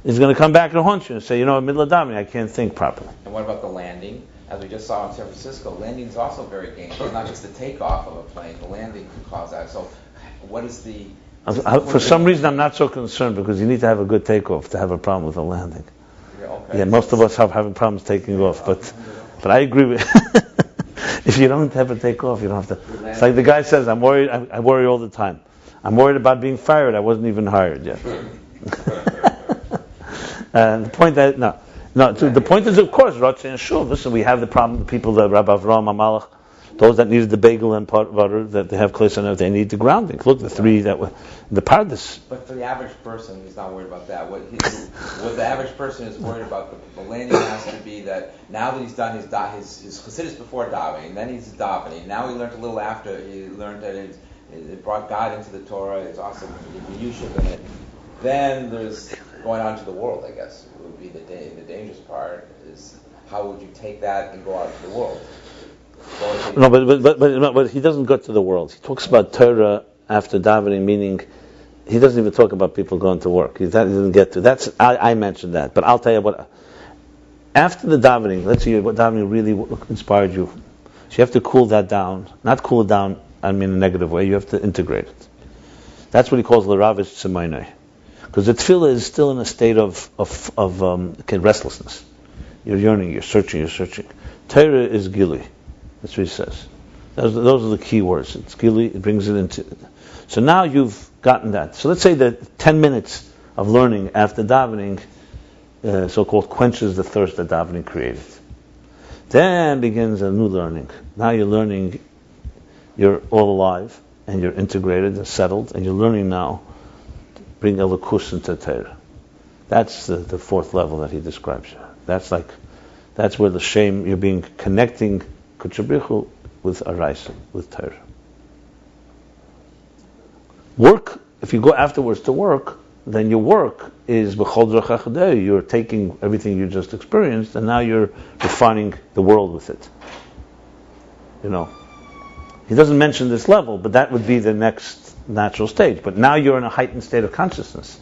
it's going to come back and haunt you and say, in the middle of davening, I can't think properly. And what about the landing? As we just saw in San Francisco, landing is also very dangerous. It's not just the takeoff of a plane. The landing can cause that. So what is the... For some reason, I'm not so concerned because you need to have a good takeoff to have a problem with a landing. Yeah, most of us have having problems taking off, but I agree with... If you don't have a takeoff, you don't have to... It's like the guy says, I'm worried, I worry all the time. I'm worried about being fired. I wasn't even hired yet. And the point the point is, of course, Ratzeh and Shuv. Listen, we have the problem, the people that Rabbi Avraham HaMalach, those that needed the bagel and butter, that they have close enough, they need the grounding. Look, the three that were the Pardes. But for the average person, he's not worried about that. What the average person is worried about, the landing has to be that now that he's done his chassidus before davening, then he's davening. Now he learned a little after. He learned that it brought God into the Torah. It's awesome. The Yushib in it. Then there's going on to the world, I guess, would be the dangerous part, is how would you take that and go out to the world? No, but he doesn't go to the world. He talks about Torah after davening, meaning he doesn't even talk about people going to work. He doesn't get to. I mentioned that, but I'll tell you what. After the davening, let's see what davening really inspired you. So you have to cool that down. Not cool it down, in a negative way. You have to integrate it. That's what he calls l'ravish tzemainai. Because the tefillah is still in a state of restlessness. You're yearning, you're searching. Torah is gili. That's what he says. Those are the key words. It's gili, it brings it into... So now you've gotten that. So let's say that 10 minutes of learning after davening, so-called quenches the thirst that davening created. Then begins a new learning. Now you're learning, you're all alive. and you're integrated and settled, and you're learning now to bring Elokus into Torah. That's the fourth level that he describes here. That's where the shame, you're being connecting Kuchabrichu with Araisa, with Torah. Work, if you go afterwards to work, then your work is B'chol Derech HaChadei. You're taking everything you just experienced, and now you're refining the world with it. He doesn't mention this level, but that would be the next natural stage. But now you're in a heightened state of consciousness.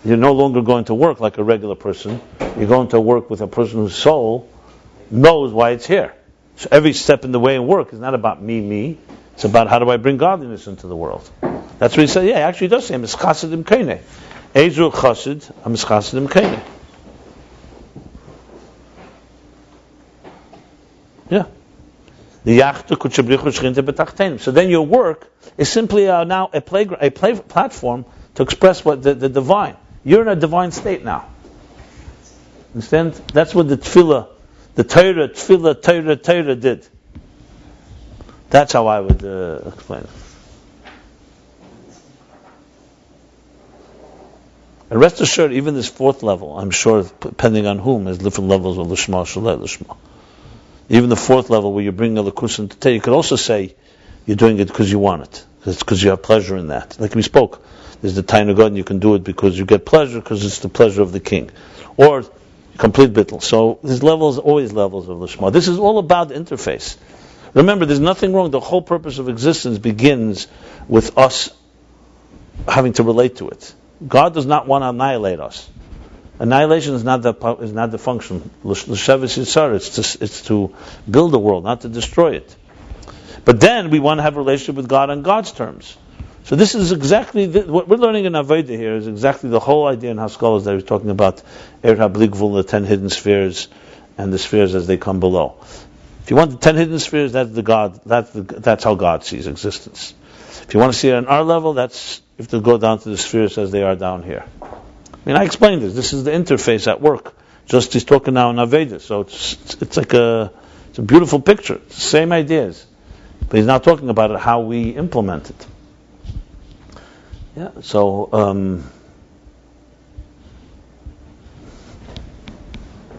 You're no longer going to work like a regular person. You're going to work with a person whose soul knows why it's here. So every step in the way in work is not about me. It's about how do I bring godliness into the world. That's what he said. Yeah, actually he does say, Mischasedim Kene. Ezru Chasid, Mischasedim Kene. Yeah. So then your work is simply now a platform to express what the divine. You're in a divine state now. Understand? That's what the tefillah, the Torah did. That's how I would explain it. And rest assured, even this fourth level, I'm sure, depending on whom, has different levels of Lishma, Shalei, Lishma. Even the fourth level where you bring the Lakus into Torah, you could also say you're doing it because you want it. It's because you have pleasure in that. Like we spoke, there's the Taina God, and you can do it because you get pleasure, because it's the pleasure of the king. Or complete bittul. So there's always levels of Lishma. This is all about the interface. Remember, there's nothing wrong. The whole purpose of existence begins with us having to relate to it. God does not want to annihilate us. Annihilation is not the function. L'sheves yitzar, it's to build a world, not to destroy it. But then we want to have a relationship with God on God's terms. So this is exactly what we're learning in Avodah here is exactly the whole idea in Haskalah that he's talking about Er HaBligvul, the 10 hidden spheres, and the spheres as they come below. If you want the 10 hidden spheres, that's how God sees existence. If you want to see it on our level, you have to go down to the spheres as they are down here. I explained this. This is the interface at work. Just he's talking now in Aveda, so it's like it's a beautiful picture. It's the same ideas, but he's now talking about it, how we implement it. Yeah. So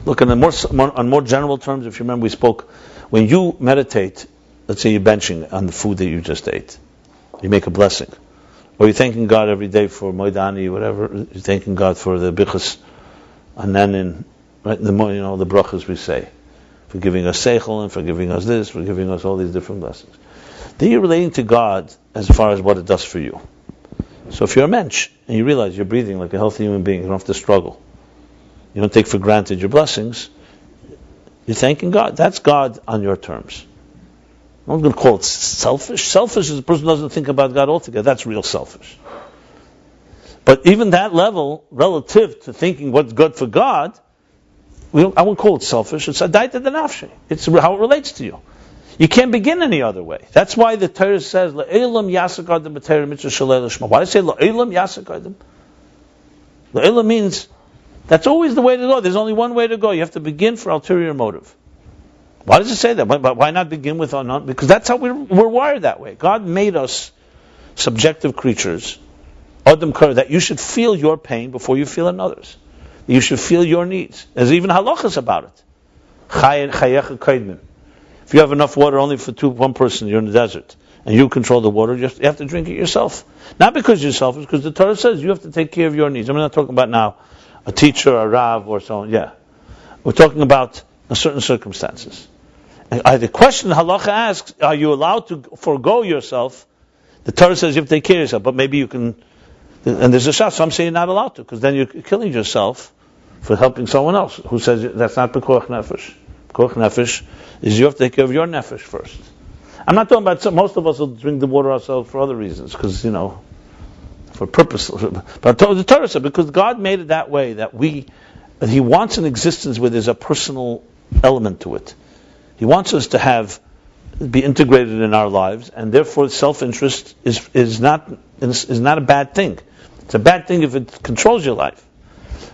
look, on more general terms, if you remember, we spoke when you meditate. Let's say you're benching on the food that you just ate. You make a blessing. Or you're thanking God every day for Moedani, whatever. You're thanking God for the Bichas Ananin, right? The brachas we say. For giving us Seichel, and for giving us this, for giving us all these different blessings. Then you're relating to God as far as what it does for you. So if you're a mensch, and you realize you're breathing like a healthy human being, you don't have to struggle. You don't take for granted your blessings. You're thanking God. That's God on your terms. I'm not going to call it selfish. Selfish is a person who doesn't think about God altogether. That's real selfish. But even that level, relative to thinking what's good for God, I wouldn't call it selfish. It's adaita denafshi. It's how it relates to you. You can't begin any other way. That's why the Torah says, Le'elam yasakadim b'Torah mitzvah shalei l'shma. Why does it say Le'elam yasakadim? Le'elam means that's always the way to go. There's only one way to go. You have to begin for ulterior motive. Why does it say that? Why not begin with unknown? Because that's how we're wired that way. God made us subjective creatures, Adam Kar, that you should feel your pain before you feel another's. You should feel your needs. There's even halachas about it. If you have enough water only for one person, you're in the desert, and you control the water, you have to drink it yourself. Not because you're selfish, because the Torah says you have to take care of your needs. I'm not talking about now a teacher, a rav, or so on. Yeah. We're talking about certain circumstances. And the question halacha asks, are you allowed to forego yourself? The Torah says you have to take care of yourself, but maybe you can, and there's a shot, some say you're not allowed to, because then you're killing yourself for helping someone else, who says that's not pekuach nefesh. Pekuach nefesh is you have to take care of your nefesh first. I'm not talking about, most of us will drink the water ourselves for other reasons, because, for purpose. But the Torah said, because God made it that way, that He wants an existence where there's a personal element to it. He wants us to be integrated in our lives, and therefore self-interest is not a bad thing. It's a bad thing if it controls your life.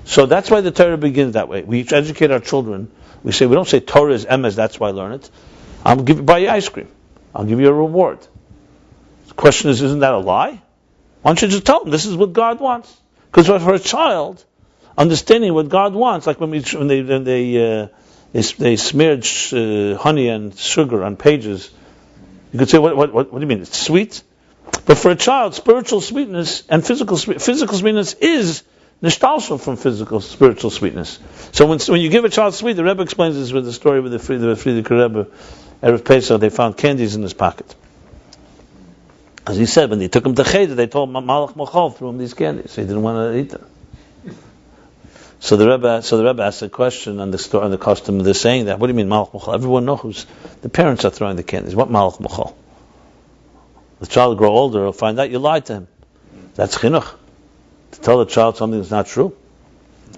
So that's why the Torah begins that way. We educate our children. We don't say Torah is emes, that's why I learn it. I'll buy you ice cream. I'll give you a reward. The question is, isn't that a lie? Why don't you just tell them this is what God wants? Because for a child, understanding what God wants, like when they smeared honey and sugar on pages, you could say, what do you mean? It's sweet? But for a child, spiritual sweetness and physical sweetness is nishtalshel from spiritual sweetness. So when you give a child sweet, the Rebbe explains this with the story with the Frierdiker Rebbe, Erev Pesach, they found candies in his pocket. As he said, when they took him to Cheder, they told him Malach Mochal threw him these candies. He didn't want to eat them. So the Rebbe asked a question on the custom of the saying that. What do you mean Malach Mochal? Everyone knows the parents are throwing the candies. What Malach Mochal? The child will grow older, he'll find out you lied to him. That's chinuch. To tell the child something that's not true.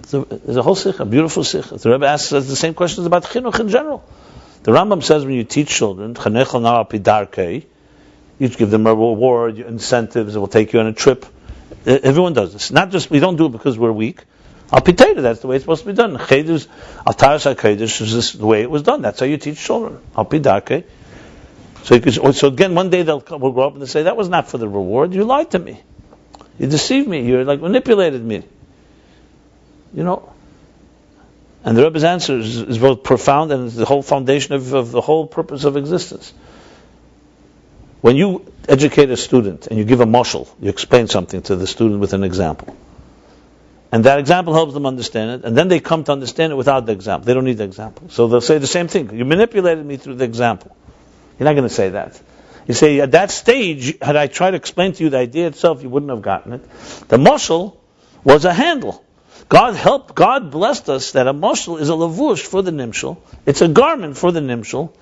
There's a whole sikh, a beautiful sikh. The Rebbe asks us the same questions about chinuch in general. The Rambam says when you teach children, chanechel na al pi darkei, you give them a reward, incentives, it will take you on a trip. Everyone does this. Not just, we don't do it because we're weak. Al pi teda, that's the way it's supposed to be done. Chedus, al taras ha-kedush is the way it was done. That's how you teach children. Al pi darkei. So again, one day will grow up and they'll say, that was not for the reward, you lied to me. You deceived me, you manipulated me. And the Rebbe's answer is both profound and is the whole foundation of the whole purpose of existence. When you educate a student and you give a mashal, you explain something to the student with an example. And that example helps them understand it, and then they come to understand it without the example. They don't need the example. So they'll say the same thing. You manipulated me through the example. You're not going to say that. You say, at that stage, had I tried to explain to you the idea itself, you wouldn't have gotten it. The mashal was a handle. God blessed us that a mashal is a lavush for the nimshal. It's a garment for the nimshal,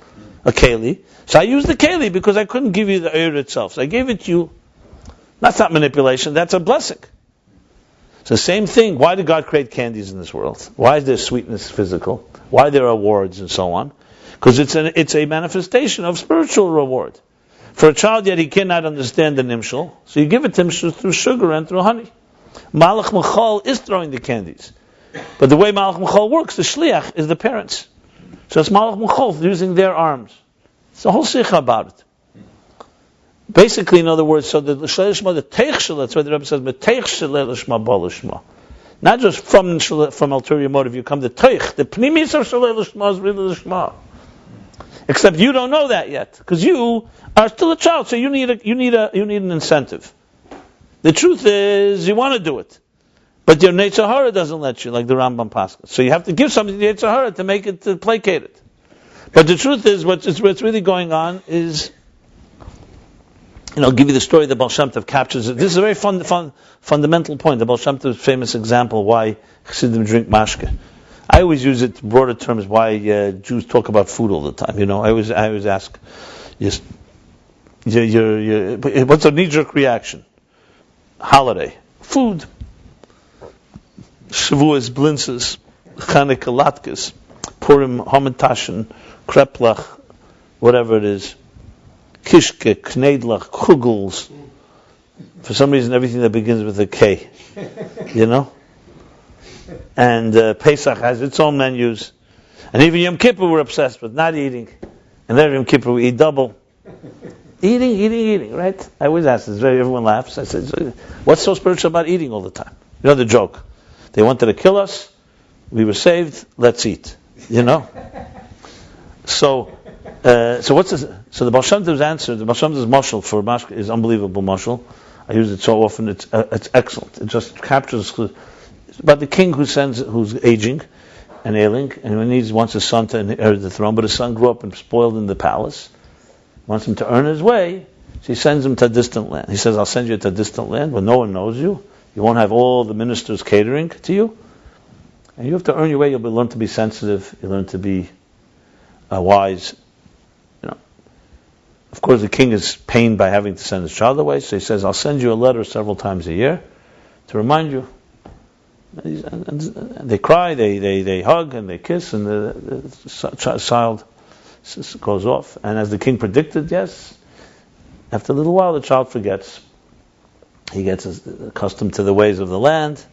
a keli. So I used the keli because I couldn't give you the eir itself. So I gave it to you. That's not manipulation, that's a blessing. It's the same thing. Why did God create candies in this world? Why is there sweetness physical? Why are there awards and so on? Because it's a manifestation of spiritual reward. For a child, yet he cannot understand the nimshal, so you give it to him through sugar and through honey. Malach Michal is throwing the candies. But the way Malach Michal works, the shliach is the parents. So it's Malach Michal using their arms. It's a whole sikha about it. Basically, in other words, so the Shlei the Teich Shel, that's why the Rebbe says, Teich Shel Lishma Bolishma. Not just from ulterior motive, you come to Teich. The Pnimis of Shlei Lishma is really Lishma. Except you don't know that yet, because you are still a child, so you need an incentive. The truth is, you want to do it, but your Yetzer Hara doesn't let you, like the Rambam Pascha. So you have to give something to Yetzer Hara to make it to placate it. But the truth is, what's really going on is, I'll give you the story that Baal Shem Tov captures it. This is a very fundamental point. The Baal Shem Tov's famous example why Chassidim drink mashke. I always use it in broader terms why Jews talk about food all the time. I always ask, what's a knee-jerk reaction? Holiday, food, Shavuos, blintzes, Chanukah, latkes, Purim, Hamantashen, kreplach, whatever it is, kishke, knedlach, kugels. For some reason, everything that begins with a K, And Pesach has its own menus. And even Yom Kippur we're obsessed with not eating. And then Yom Kippur we eat double. Eating, right? I always ask this, everyone laughs. I said, what's so spiritual about eating all the time? The joke. They wanted to kill us, we were saved, let's eat. So what's this? So the Baal Shem Tov's answer, the Baal Shem Tov's mashal for mashke is unbelievable mashal. I use it so often, it's excellent. It just captures about the king who's aging and ailing, and when he wants his son to inherit the throne, but his son grew up and spoiled in the palace, wants him to earn his way, so he sends him to a distant land. He says, I'll send you to a distant land where no one knows you. You won't have all the ministers catering to you. And you have to earn your way. You'll learn to be sensitive. You'll learn to be wise. Of course, the king is pained by having to send his child away, so he says, I'll send you a letter several times a year to remind you. And they cry, they hug, and they kiss, and the child goes off. And as the king predicted, yes, after a little while the child forgets. He gets accustomed to the ways of the land.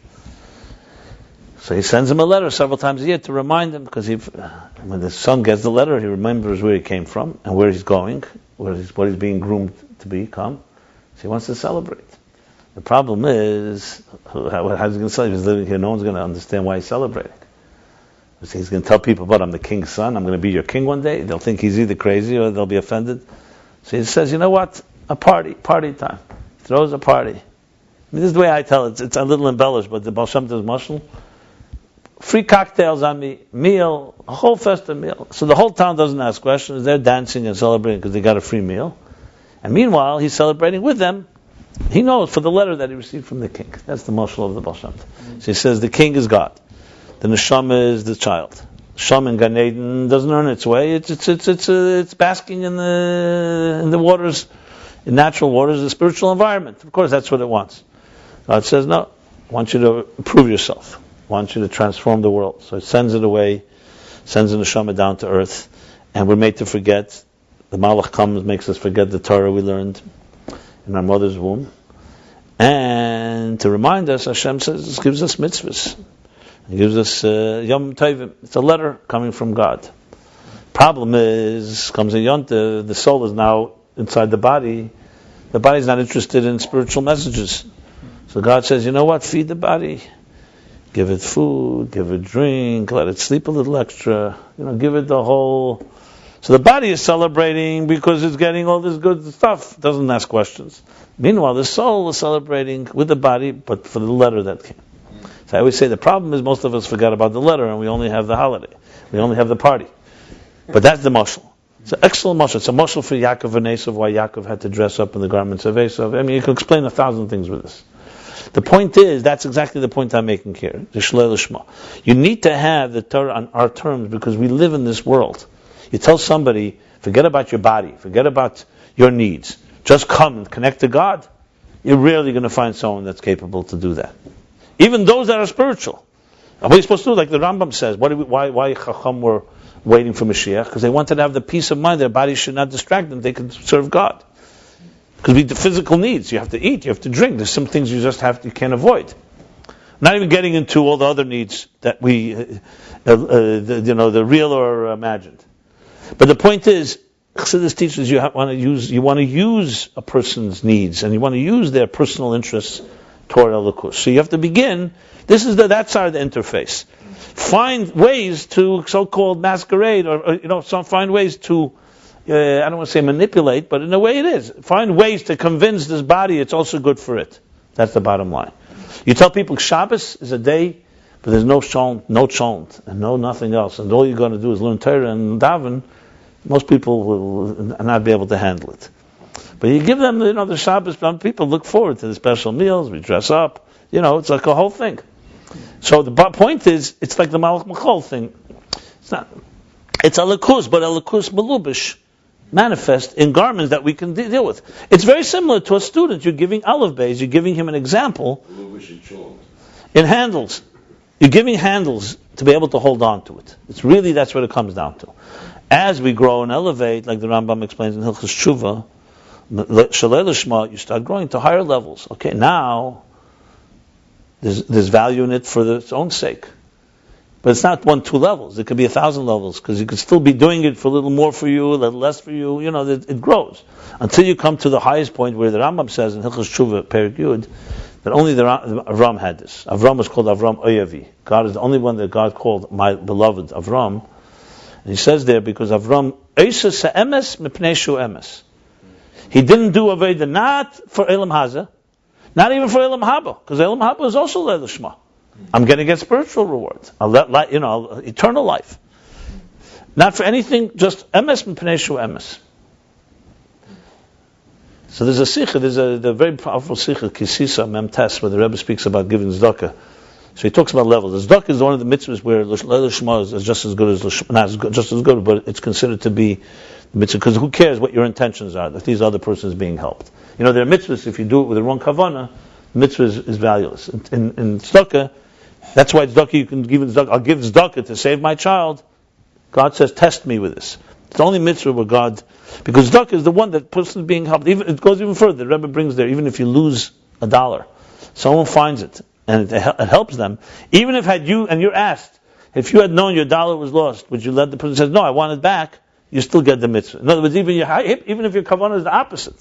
So he sends him a letter several times a year to remind him, because when the son gets the letter, he remembers where he came from and where he's going, what he's being groomed to become. he wants to celebrate. The problem is, how's he going to celebrate? He's living here, no one's going to understand why he's celebrating. He's going to tell people, but I'm the king's son, I'm going to be your king one day. They'll think he's either crazy or they'll be offended. So he says, you know what? A party time. He throws a party. I mean, this is the way I tell it. It's a little embellished, but the Baal Shem Tov is mashal. Free cocktails on me, meal, a whole festive meal. So the whole town doesn't ask questions. They're dancing and celebrating because they got a free meal. And meanwhile, he's celebrating with them. He knows for the letter that he received from the king. That's the mashal of the Baal Shem Tov. So he says the king is God. The neshama is the child. Sham in Gan Eden doesn't earn its way. It's basking in the waters, in natural waters, the spiritual environment. Of course, that's what it wants. God says, no, I want you to prove yourself. I want you to transform the world. So it sends it away, sends the neshama down to earth, and we're made to forget. The Malach comes, makes us forget the Torah we learned in our mother's womb. And to remind us, Hashem says, gives us mitzvahs. He gives us Yom Tovim. It's a letter coming from God. Problem is, comes a Yonta, the soul is now inside the body. The body's not interested in spiritual messages. So God says, you know what? Feed the body. Give it food, give it drink, let it sleep a little extra. Give it the whole... So the body is celebrating because it's getting all this good stuff. It doesn't ask questions. Meanwhile, the soul is celebrating with the body, but for the letter that came. So I always say the problem is most of us forgot about the letter and we only have the holiday. We only have the party. But that's the mashal. It's an excellent mashal. It's a mashal for Yaakov and Esav, why Yaakov had to dress up in the garments of Esav. I mean, you can explain 1,000 things with this. The point is, that's exactly the point I'm making here. The Shlei Lishma. You need to have the Torah on our terms because we live in this world. You tell somebody, forget about your body, forget about your needs. Just come and connect to God. You're rarely going to find someone that's capable to do that. Even those that are spiritual. And what are you supposed to do? Like the Rambam says, why Chacham were waiting for Mashiach? Because they wanted to have the peace of mind. Their bodies should not distract them. They could serve God. Because we the physical needs. You have to eat. You have to drink. There's some things you can't avoid. Not even getting into all the other needs that we, the real or imagined. But the point is, Chassidus teaches you want to use a person's needs and you want to use their personal interests toward Elokus. So you have to begin. That's our interface. Find ways to so-called masquerade, or find ways to. I don't want to say manipulate, but in a way it is. Find ways to convince this body it's also good for it. That's the bottom line. You tell people Shabbos is a day, but there's no chont, and no nothing else, and all you're going to do is learn Torah and daven. Most people will not be able to handle it. But you give them, the Shabbos, people look forward to the special meals, we dress up, it's like a whole thing. So the point is, it's like the Malach Machol thing. It's Elikus, but Elikus Melubish, manifest in garments that we can deal with. It's very similar to a student. You're giving Aleph Beis, you're giving him an example in handles. You're giving handles to be able to hold on to it. That's what it comes down to. As we grow and elevate, like the Rambam explains in Hilchos Tshuva, Shalei Lishma, you start growing to higher levels. Okay, now there's value in it for its own sake. But it's not 1-2 levels. It could be 1,000 levels, because you could still be doing it for a little more for you, a little less for you. It grows until you come to the highest point where the Rambam says in Hilchos Tshuva, Perek Yud, that only Avram had this. Avram was called Avram Oyavi. God is the only one that God called my beloved Avram. And he says there because Avram Eisa Se'emes Mipnei Shu Emes. He didn't do Aveda not for Elam Haza, not even for Elam Haba, because Elam Haba is also Leil Shema. I'm going to get spiritual rewards, eternal life. Not for anything, just Emes Mipnei Shu Emes. So there's a sikha, there's a very powerful sikha, Kisisa Memtes, where the Rebbe speaks about giving tzedakah. So he talks about levels. The tzedakah is one of the mitzvahs where Leil Shema is just as good as not just as good, but it's considered to be the mitzvah, because who cares what your intentions are if these other persons being helped? There are mitzvahs, if you do it with the wrong kavanah, the mitzvah is valueless. In tzedakah, that's why tzedakah, you can give tzedakah. I'll give tzedakah to save my child. God says, test me with this. It's the only mitzvah where God, because tzedakah is the one that person is being helped. It goes even further. The Rebbe brings there, even if you lose $1, someone finds it and it helps them. Even if you're asked, if you had known your $1 was lost, would you let the person say, no, I want it back? You still get the mitzvah. In other words, even if your kavanah is the opposite.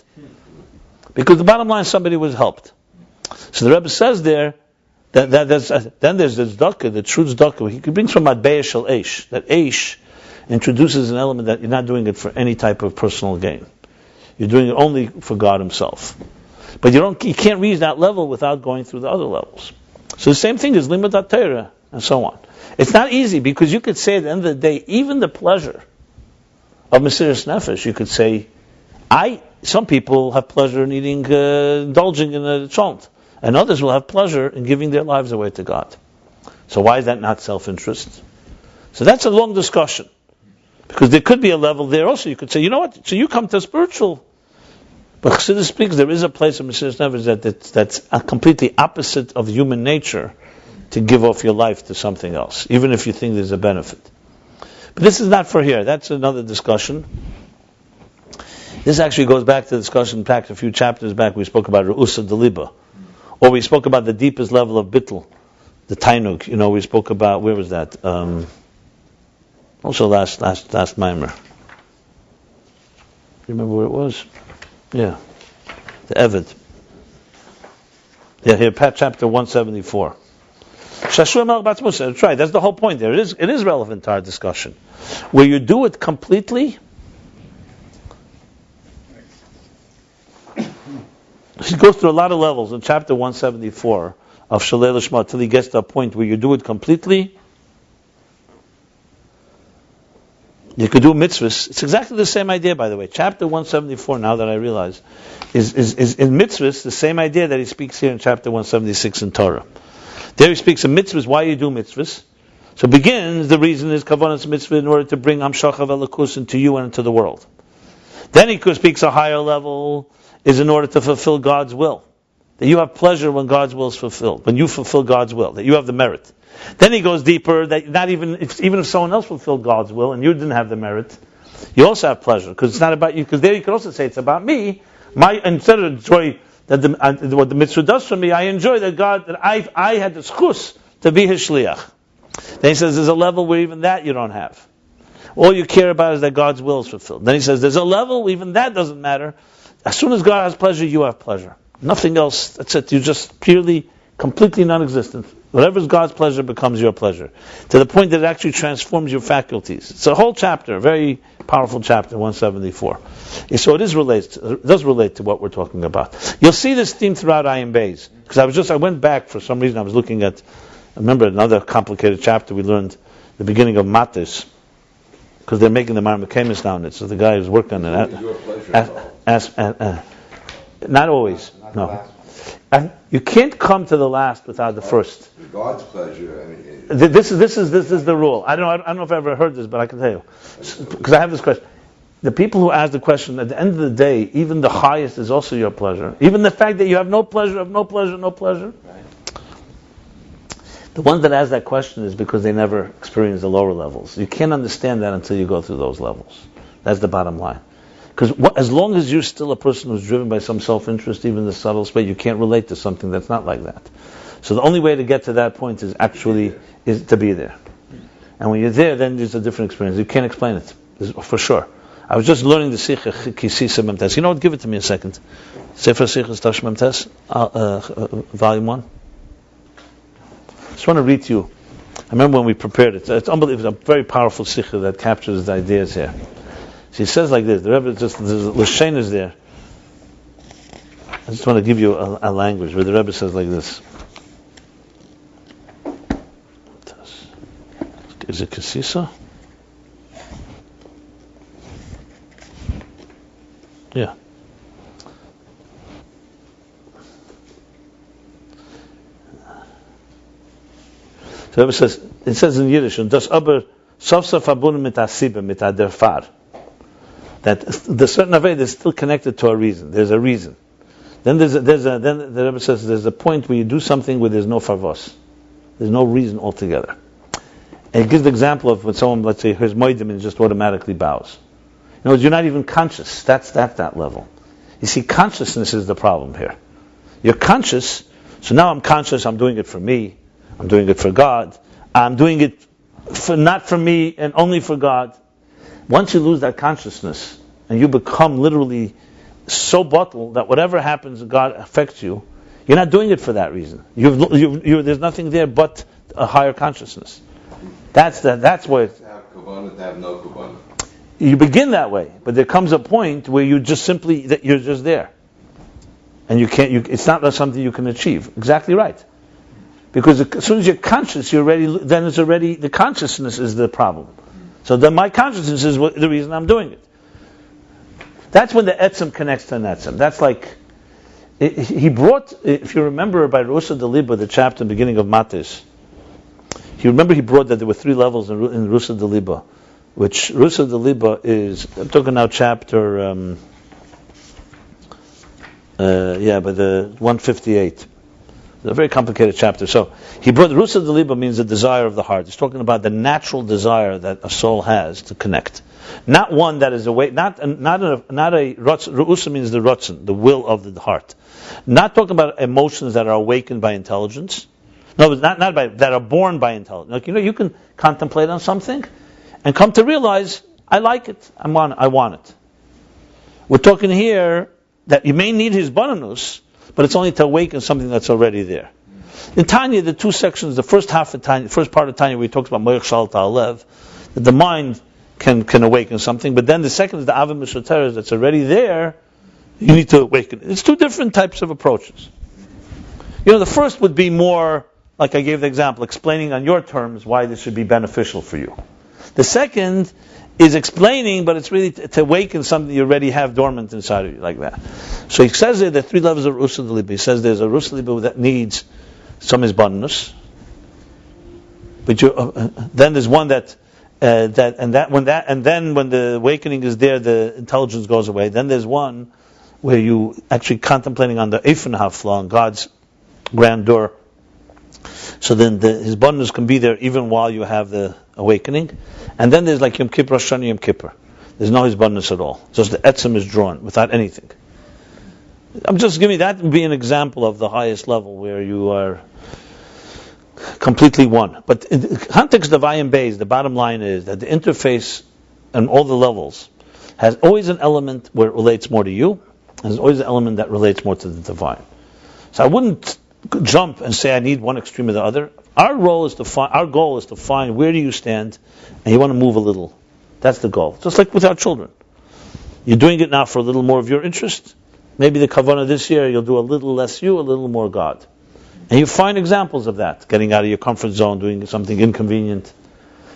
Because the bottom line, somebody was helped. So the Rebbe says there, then there's the tzedakah, the true tzedakah. He brings from Matbeya Shel Eish. That Eish introduces an element that you're not doing it for any type of personal gain. You're doing it only for God Himself. But you can't reach that level without going through the other levels. So the same thing is Limud HaTorah and so on. It's not easy because you could say at the end of the day, even the pleasure of Mesiras Nefesh, you could say, some people have pleasure in indulging in a cholent, and others will have pleasure in giving their lives away to God. So why is that not self-interest? So that's a long discussion. Because there could be a level there also. You could say, you know what? So you come to spiritual. But Chassidus speaks, there is a place of Mesiras Nefesh that's a completely opposite of human nature to give off your life to something else, even if you think there's a benefit. But this is not for here. That's another discussion. This actually goes back to the discussion back a few chapters back. We spoke about Re'usa Deliba. Or we spoke about the deepest level of Bittul, the Tainuk. We spoke about, where was that? Also last Maimer. You remember where it was? Yeah. The Eved. Yeah, here, chapter 174. Shashua Melech Batzmus, that's right, that's the whole point there. It is relevant to our discussion. Where you do it completely, he goes through a lot of levels in chapter 174 of Shalei Lishma till he gets to a point where you do it completely. You could do mitzvahs. It's exactly the same idea, by the way. Chapter 174, now that I realize, is in mitzvahs the same idea that he speaks here in chapter 176 in Torah. There he speaks of mitzvahs, why you do mitzvahs. So begins, the reason is Kavanas mitzvah in order to bring Hamshach of Elokus into you and into the world. Then he speaks a higher level, is in order to fulfill God's will. That you have pleasure when God's will is fulfilled, when you fulfill God's will, that you have the merit. Then he goes deeper, that not even if someone else fulfilled God's will and you didn't have the merit, you also have pleasure, because it's not about you. Because there you could also say it's about me. Instead of enjoy what the mitzvah does for me, I enjoy that I had the schus to be His shliach. Then he says there's a level where even that you don't have. All you care about is that God's will is fulfilled. Then he says there's a level even that doesn't matter. As soon as God has pleasure, you have pleasure. Nothing else. That's it. You're just purely, completely non-existent. Whatever is God's pleasure becomes your pleasure. To the point that it actually transforms your faculties. It's a whole chapter, a very powerful chapter, 174. So it does relate to what we're talking about. You'll see this theme throughout Ayin Beis. Because I went back for some reason, I was looking at, remember another complicated chapter we learned, the beginning of Matis. Because they're making the Marmakemis now on it. So the guy who's working on it. Not always, no. And you can't come to the last without the first. God's pleasure. I mean, this is the rule. I don't know if I ever heard this, but I can tell you because I have this question. The people who ask the question, at the end of the day, even the highest is also your pleasure. Even the fact that you have no pleasure. Right. The ones that ask that question is because they never experience the lower levels. You can't understand that until you go through those levels. That's the bottom line. Because as long as you're still a person who's driven by some self-interest, even the subtle space, you can't relate to something that's not like that. So the only way to get to that point is to be there. And when you're there, then there's a different experience. You can't explain it, for sure. I was just learning the Sikha Kisisa Memtes. You know what? Give it to me a second. Sefer Sikha Tash Memtes, volume 1. I just want to read to you. I remember when we prepared it. It's unbelievable. It's a very powerful Sikha that captures the ideas here. She says like this, the Rebbe the Lashem is there. I just want to give you a language where the Rebbe says like this. Is it Kasisa? Yeah. So the Rebbe says, it says in Yiddish, und das aber sofsa verbunden mit Asibe, mit Aderfar. That the certain Aved is still connected to a reason. There's a reason. Then then the Rebbe says there's a point where you do something where there's no farvos. There's no reason altogether. And it gives the example of when someone, let's say, hears moedim and just automatically bows. In other words, you're not even conscious. That's that level. You see, consciousness is the problem here. You're conscious, so now I'm conscious, I'm doing it for me, I'm doing it for God, I'm doing it not for me and only for God. Once you lose that consciousness and you become literally so bottled that whatever happens, God affects you. You're not doing it for that reason. There's nothing there but a higher consciousness. That's where To have kavanah, to have no kavanah. you begin that way, but there comes a point where you just simply that you're just there, and you can't. It's not something you can achieve. Exactly right, because as soon as you're conscious, then it's already the consciousness is the problem. So then my consciousness is the reason I'm doing it. That's when the etzem connects to netzem. That's like he brought. If you remember by Rusa Deliba, the chapter in the beginning of Matis, he brought that there were 3 levels in Rusa Deliba. Which Rusa Deliba is, I'm talking now chapter, but the 158. It's a very complicated chapter. So he brought Rusa Deliba means the desire of the heart. He's talking about the natural desire that a soul has to connect, not one that is awake. Not a Rusa means the rotzen, the will of the heart. Not talking about emotions that are awakened by intelligence. No, not by that are born by intelligence. Like you can contemplate on something and come to realize, I like it, I want it. We're talking here that you may need his bonus, but it's only to awaken something that's already there. In Tanya, the 2 sections, the first part of Tanya, where he talks about Moich Shal Ta'alev, that the mind can awaken something, but then the second is the Avim Mishoteres that's already there, you need to awaken. It's 2 different types of approaches. The first would be more, like I gave the example, explaining on your terms why this should be beneficial for you. The second is explaining, but it's really to awaken something you already have dormant inside of you, like that. So he says there are 3 levels of Rusa Deliba. He says there's a Rusa Deliba that needs some isbannus, but then there's one when the awakening is there, the intelligence goes away. Then there's one where you actually contemplating on the Eifen Hafla, on God's grandeur. So then his bonus can be there even while you have the awakening. And then there's like Yom Kippur, Rosh Hashanah, Yom Kippur. There's no his bonus at all. Just the etzem is drawn without anything. I'm just giving that to be an example of the highest level where you are completely one. But in the context of Ayin Beis, the bottom line is that the interface and all the levels has always an element where it relates more to you, and there's always an element that relates more to the divine. So I wouldn't jump and say I need one extreme or the other. Our goal is to find where do you stand, and you want to move a little. That's the goal. Just like with our children, you're doing it now for a little more of your interest. Maybe the kavanah this year you'll do a little less you, a little more God, and you find examples of that. Getting out of your comfort zone, doing something inconvenient.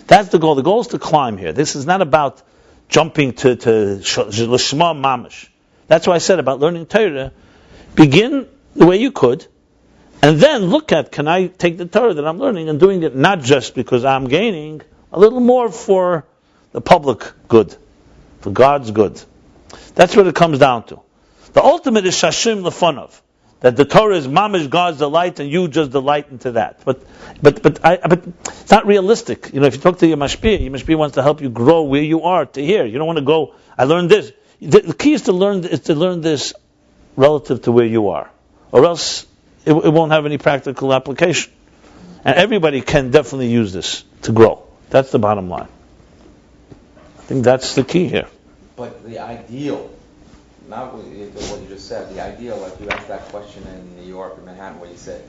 That's the goal. The goal is to climb here. This is not about jumping to lishma mamish. That's why I said about learning Torah. Begin the way you could. And then look at, can I take the Torah that I'm learning and doing it not just because I'm gaining, a little more for the public good, for God's good. That's what it comes down to. The ultimate is Shashim Lefonov, that the Torah is mamish God's delight and you just delight into that. But it's not realistic. If you talk to your mashpia wants to help you grow where you are to here. You don't want to go, I learned this. The key is to learn this relative to where you are, or else it won't have any practical application. And everybody can definitely use this to grow. That's the bottom line. I think that's the key here. But the ideal, not what you just said, the ideal, like you asked that question in New York, in Manhattan, where you said...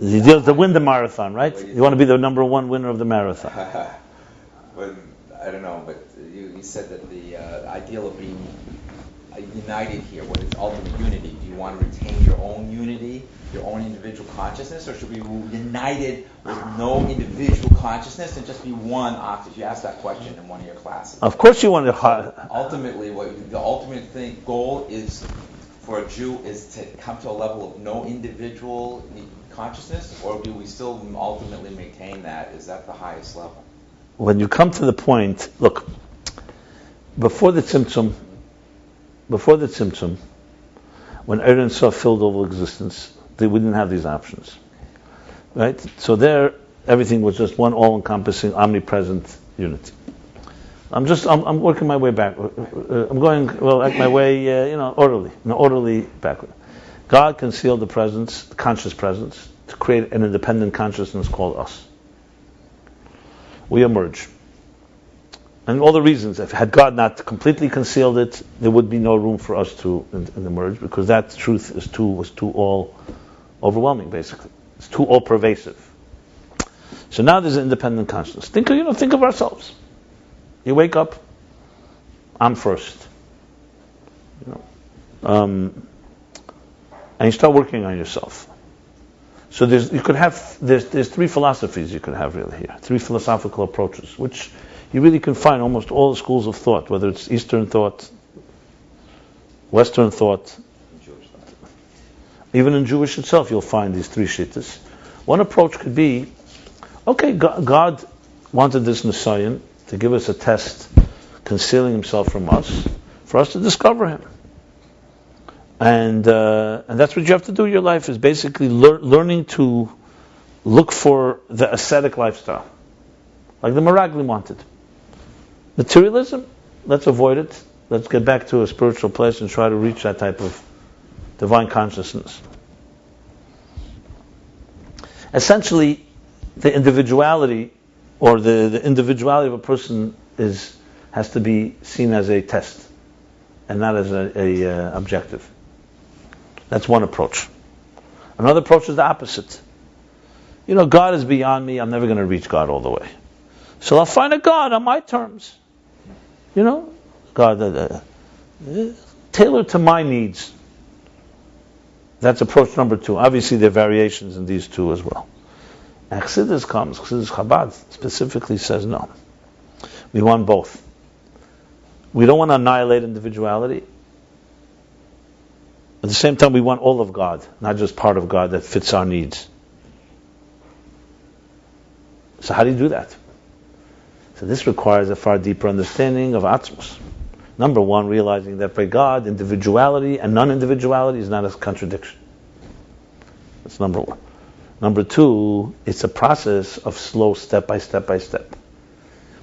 The ideal is to win the marathon, right? You want to be the number 1 winner of the marathon. But I don't know, but you said that the ideal of being united here, what is ultimate unity? Do you want to retain your own unity, your own individual consciousness, or should we be united with no individual consciousness and just be one octave? You asked that question in one of your classes. Of course you want to... Ultimately, the ultimate goal is for a Jew is to come to a level of no individual consciousness, or do we still ultimately maintain that? Is that the highest level? When you come to the point, look, before the Tzimtzum, when Ein Sof filled all existence, we didn't have these options, right? So there, everything was just one all-encompassing, omnipresent unity. I'm working my way back. I'm going my way, orderly backward. God concealed the presence, the conscious presence, to create an independent consciousness called us. We emerge. And all the reasons. If had God not completely concealed it, there would be no room for us to emerge, because that truth was too all overwhelming, basically. It's too all pervasive. So now there's an independent consciousness. Think of ourselves. You wake up, I'm first. And you start working on yourself. So there's three philosophies you could have really here, three philosophical approaches, which you really can find almost all the schools of thought, whether it's Eastern thought, Western thought, even in Jewish itself, you'll find these three shittas. One approach could be, okay, God wanted this Nisayan to give us a test, concealing himself from us, for us to discover him. And that's what you have to do in your life, is basically learning to look for the ascetic lifestyle, like the Meraglim wanted. Materialism, let's avoid it. Let's get back to a spiritual place and try to reach that type of divine consciousness. Essentially, the individuality, or the individuality of a person has to be seen as a test and not as a objective. That's one approach. Another approach is the opposite. God is beyond me. I'm never going to reach God all the way. So I'll find a God on my terms. God tailored to my needs. That's approach number two. Obviously, there are variations in these two as well. And Chassidus Chabad specifically says no. We want both. We don't want to annihilate individuality. At the same time, we want all of God, not just part of God that fits our needs. So how do you do that? So this requires a far deeper understanding of Atzmos. Number one, realizing that by God, individuality and non-individuality is not a contradiction. That's number one. Number two, it's a process of slow step by step by step.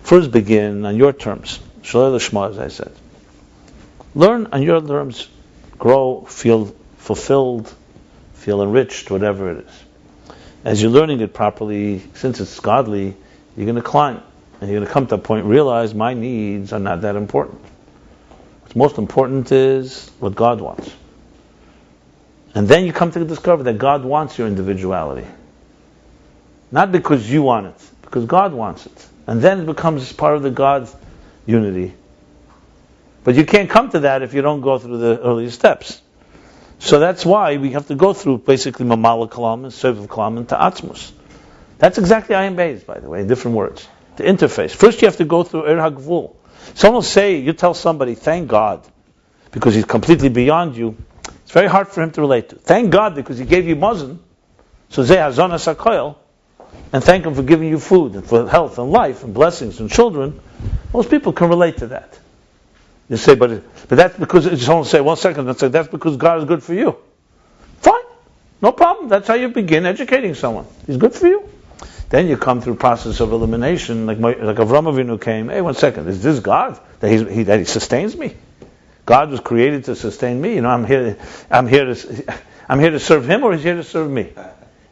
First begin on your terms. Shalei Lishma, as I said. Learn on your terms. Grow, feel fulfilled, feel enriched, whatever it is. As you're learning it properly, since it's godly, you're going to climb. And you're going to come to a point, realize my needs are not that important. What's most important is what God wants. And then you come to discover that God wants your individuality. Not because you want it, because God wants it. And then it becomes part of the God unity. But you can't come to that if you don't go through the earlier steps. So that's why we have to go through basically Mamala Kalam and Seviv Kalam and Ta'atzmus. That's exactly Ayin Beis, by the way, in different words. The interface. First you have to go through Er HaGvul. Someone will say, you tell somebody, thank God, because he's completely beyond you. It's very hard for him to relate to. Thank God because he gave you mazon, so Zeh Hazon HaSakoyel, and thank him for giving you food and for health and life and blessings and children. Most people can relate to that. You say, but that's because, someone will say, 1 second, let's say, that's because God is good for you. Fine, no problem. That's how you begin educating someone. He's good for you. Then you come through a process of elimination, like Avraham Avinu came. Hey, 1 second, is this God that he sustains me? God was created to sustain me. I'm here to serve Him, or He's here to serve me.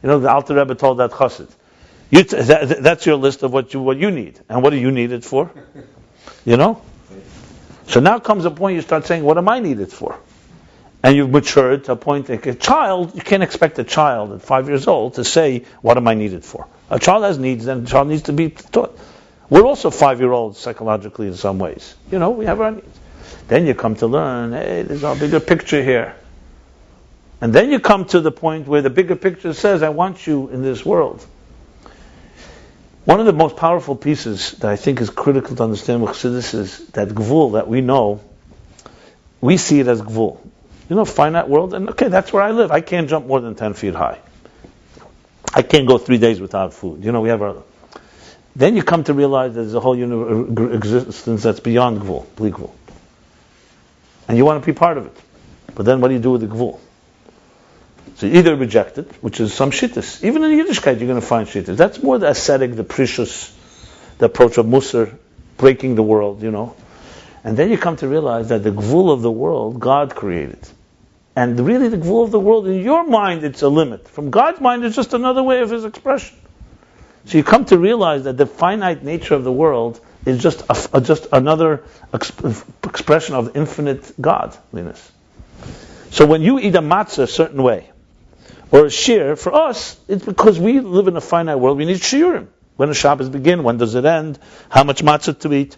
The Alter Rebbe told that chassid. That's your list of what you need, and what do you need it for? So now comes a point you start saying, what am I needed for? And you've matured to a point like a child, you can't expect a child at 5 years old to say, what am I needed for? A child has needs, and a child needs to be taught. We're also 5-year-olds psychologically in some ways. We have our needs. Then you come to learn, hey, there's a bigger picture here. And then you come to the point where the bigger picture says, I want you in this world. One of the most powerful pieces that I think is critical to understand with Chassidus is that Gvul that we know, we see it as Gvul. Finite world, and okay, that's where I live. I can't jump more than 10 feet high. I can't go 3 days without food. We have our... Then you come to realize there's a whole existence that's beyond Gvul, Bli Gvul. And you want to be part of it. But then what do you do with the Gvul? So you either reject it, which is some shittas. Even in Yiddishkeit you're going to find shittas. That's more the ascetic, the precious, the approach of Musar, breaking the world, And then you come to realize that the Gvul of the world, God created. And really the Gvul of the world, in your mind, it's a limit. From God's mind, it's just another way of His expression. So you come to realize that the finite nature of the world is just another expression of infinite godliness. So when you eat a matzah a certain way, or a shir, for us, it's because we live in a finite world, we need shiurim. When does Shabbos begin? When does it end? How much matzah to eat?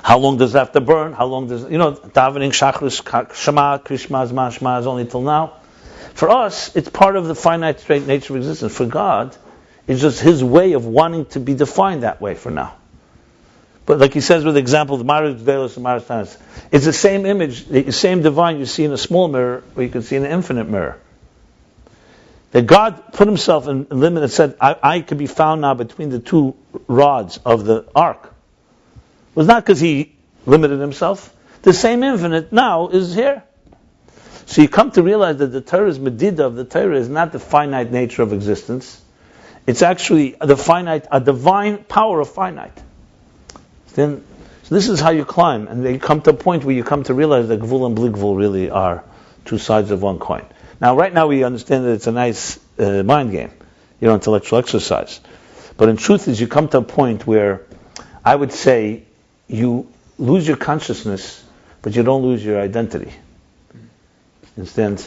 How long does it have to burn? How long does, davening, shachris, shema, krishma, zman, shema is only till now. For us, it's part of the finite straight nature of existence. For God, it's just His way of wanting to be defined that way for now. But like He says with the example of Maris Gdelos and Maris Tanis, it's the same image, the same divine you see in a small mirror, or you can see in an infinite mirror. That God put Himself in limit and said, I could be found now between the two rods of the ark. It was not because He limited Himself. The same infinite now is here. So you come to realize that the Torah's medida of the Torah is not the finite nature of existence. It's actually a divine power of finite. So this is how you climb, and you come to a point where you come to realize that Gvul and Bli Gvul really are two sides of one coin. Now, right now we understand that it's a nice mind game, intellectual exercise. But in truth is you come to a point where I would say you lose your consciousness, but you don't lose your identity. Understand?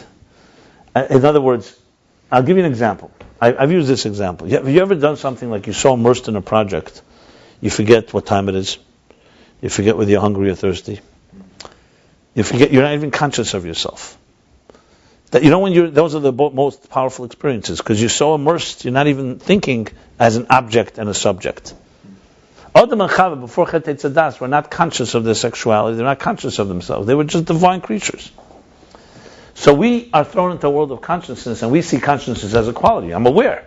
In other words, I'll give you an example. I've used this example. Have you ever done something like you're so immersed in a project, you forget what time it is, you forget whether you're hungry or thirsty, you forget, you're not even conscious of yourself. That those are the most powerful experiences, because you're so immersed, you're not even thinking as an object and a subject. Adam and Chava before Chet Eitzadas were not conscious of their sexuality, they're not conscious of themselves, they were just divine creatures. So we are thrown into a world of consciousness, and we see consciousness as a quality. I'm aware.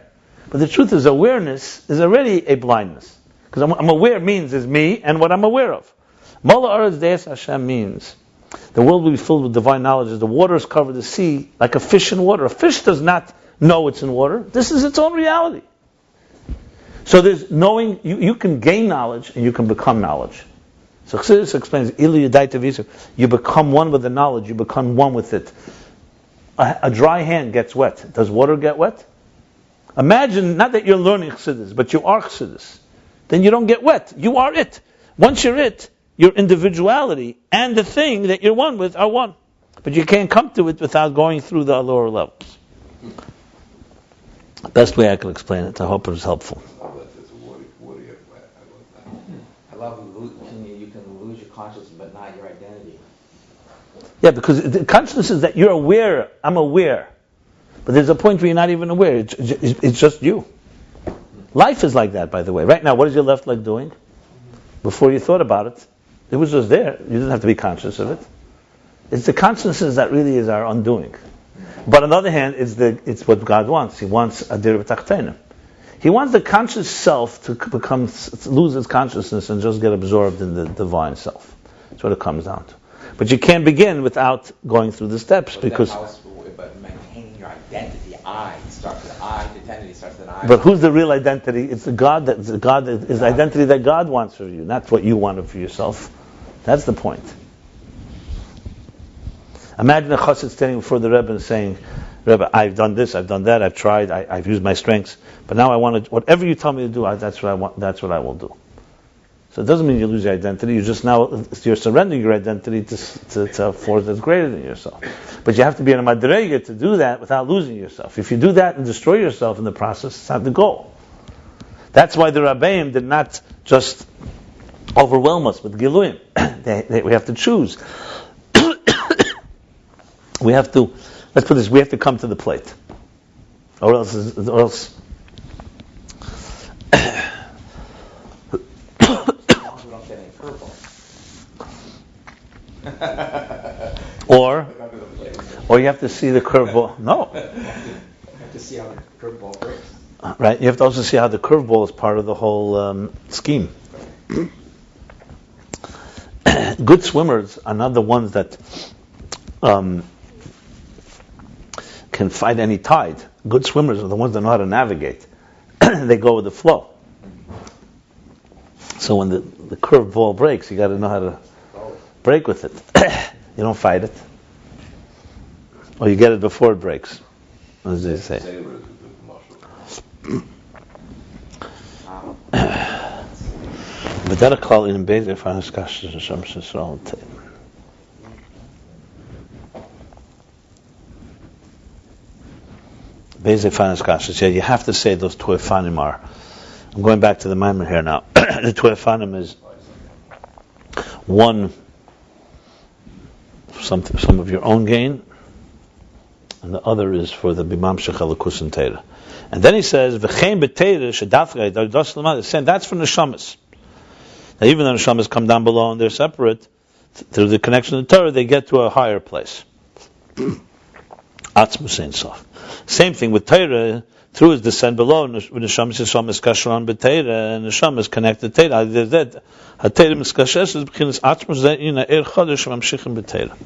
But the truth is, awareness is already a blindness. Because I'm aware means is me and what I'm aware of. Mola Aretz Deis Hashem means the world will be filled with divine knowledge as the waters cover the sea like a fish in water. A fish does not know it's in water. This is its own reality. So there's knowing, you can gain knowledge and you can become knowledge. So Chassidus explains, you become one with the knowledge, you become one with it. A dry hand gets wet. Does water get wet? Imagine, not that you're learning Chassidus, but you are Chassidus. Then you don't get wet. You are it. Once you're it, your individuality and the thing that you're one with are one. But you can't come to it without going through the lower levels. Best way I can explain it. I hope it was helpful. I love you can lose your consciousness but not your identity. Yeah, because the consciousness is that you're aware, I'm aware. But there's a point where you're not even aware. It's just you. Life is like that, by the way. Right now, what is your left leg doing? Before you thought about it, it was just there. You didn't have to be conscious of it. It's the consciousness that really is our undoing. But on the other hand, it's what God wants. He wants adir v'tachtenim. He wants the conscious self to lose its consciousness and just get absorbed in the divine self. That's what it comes down to. But you can't begin without going through the steps But maintaining your identity, identity starts with I. But who's the real identity? It's the God that is the identity that God wants for you, not what you wanted for yourself. That's the point. Imagine a chassid standing before the Rebbe and saying, Rebbe, I've done this, I've done that, I've tried, I've used my strengths, but now I want to, whatever you tell me to do, that's what I want, that's what I will do. So it doesn't mean you lose your identity, you're surrendering your identity to a force that's greater than yourself. But you have to be in a madrega to do that without losing yourself. If you do that and destroy yourself in the process, it's not the goal. That's why the Rabbeim did not just overwhelm us with Giluyim. We have to choose. We have to, let's put this, we have to come to the plate. Or else or you have to see the curveball. No. You have to see how the curveball breaks. Right? You have to also see how the curveball is part of the whole scheme. Good swimmers are not the ones that can fight any tide. Good swimmers are the ones that know how to navigate. They go with the flow. So when the curveball breaks, you got to know how to break with it. You don't fight it. Or you get it before it breaks, as they say. בדרך כלל in בית לפרנס קשת השם שישראל Beze Fanas Kasha said you have to say those Tuefanim are. I'm going back to the Maimon here now. The Tuefanim is one, some of your own gain, and the other is for the Bimam Shechalakus and Teira. And then he says, V'chein b'teira shedafrei dardos l'mad. It's saying that's for neshamas. Now even though neshamas come down below and they're separate, through the connection of the Torah, they get to a higher place. Atzmus Ein Sof. Same thing with Torah, through his descent below, when neshamas is kasharon b'teira, and neshamas connected to Torah. That ha-teira miskashes is b'chinas atzmus ze'ina er chodesh mamshichim b'teira.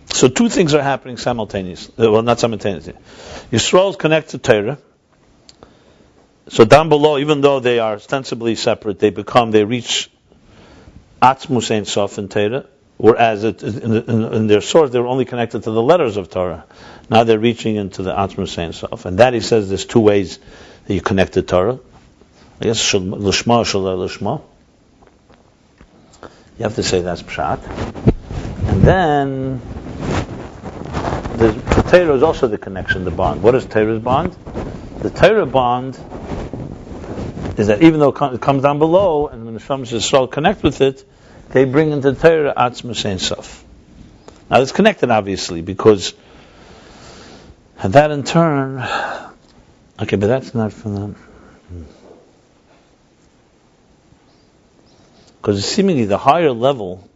So two things are happening simultaneously. Well, not simultaneously. Yisrael is connected to Torah. So down below, even though they are ostensibly separate, they reach Atzmus Ein Sof in Torah, whereas in their source they were only connected to the letters of Torah. Now they're reaching into the Atzmus Ein Sof. And that, he says, there's two ways that you connect to Torah. I guess Lishma or Lishma. You have to say that's Pshat. And then the Torah is also the connection, the bond. What is Torah's bond? The Torah bond is that even though it comes down below, and when the Shamash Yisrael connect with it, they bring into Torah Atzmus Ein Sof. Now it's connected, obviously, because and that in turn, okay, but that's not from them. Because seemingly the higher level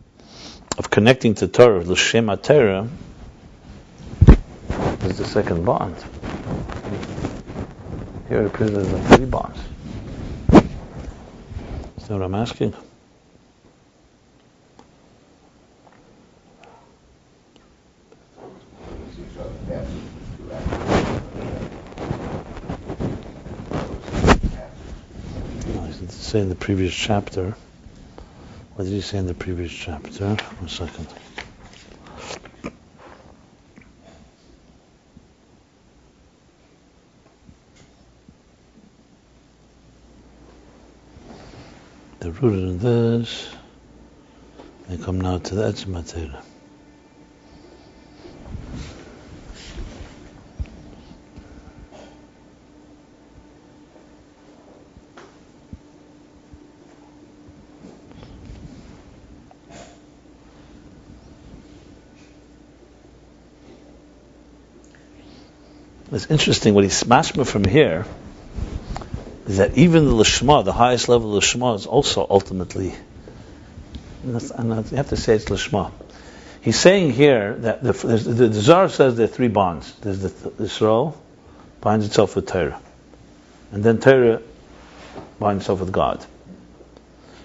of connecting to Torah, L'Shem HaTorah, is the second bond. Here it appears there's like three bonds. Is that what I'm asking? He did say in the previous chapter. What did he say in the previous chapter? 1 second. They're rooted in this. They come now to the Etzem HaTorah. It's interesting what he's mashma from here is that even the Lishma, the highest level of Lishma, is also ultimately, you have to say it's Lishma. He's saying here that the Zohar says there are three bonds. There's the Yisrael binds itself with Torah, and then Torah binds itself with God.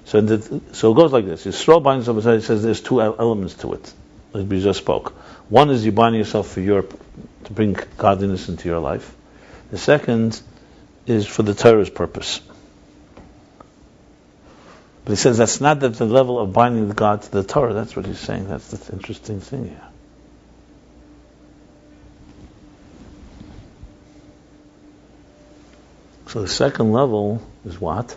So it goes like this: Yisrael binds itself with Torah. He says there's two elements to it, like we just spoke. One is you bind yourself to bring godliness into your life. The second is for the Torah's purpose. But he says that's not at the level of binding God to the Torah. That's what he's saying. That's the interesting thing here. So the second level is what?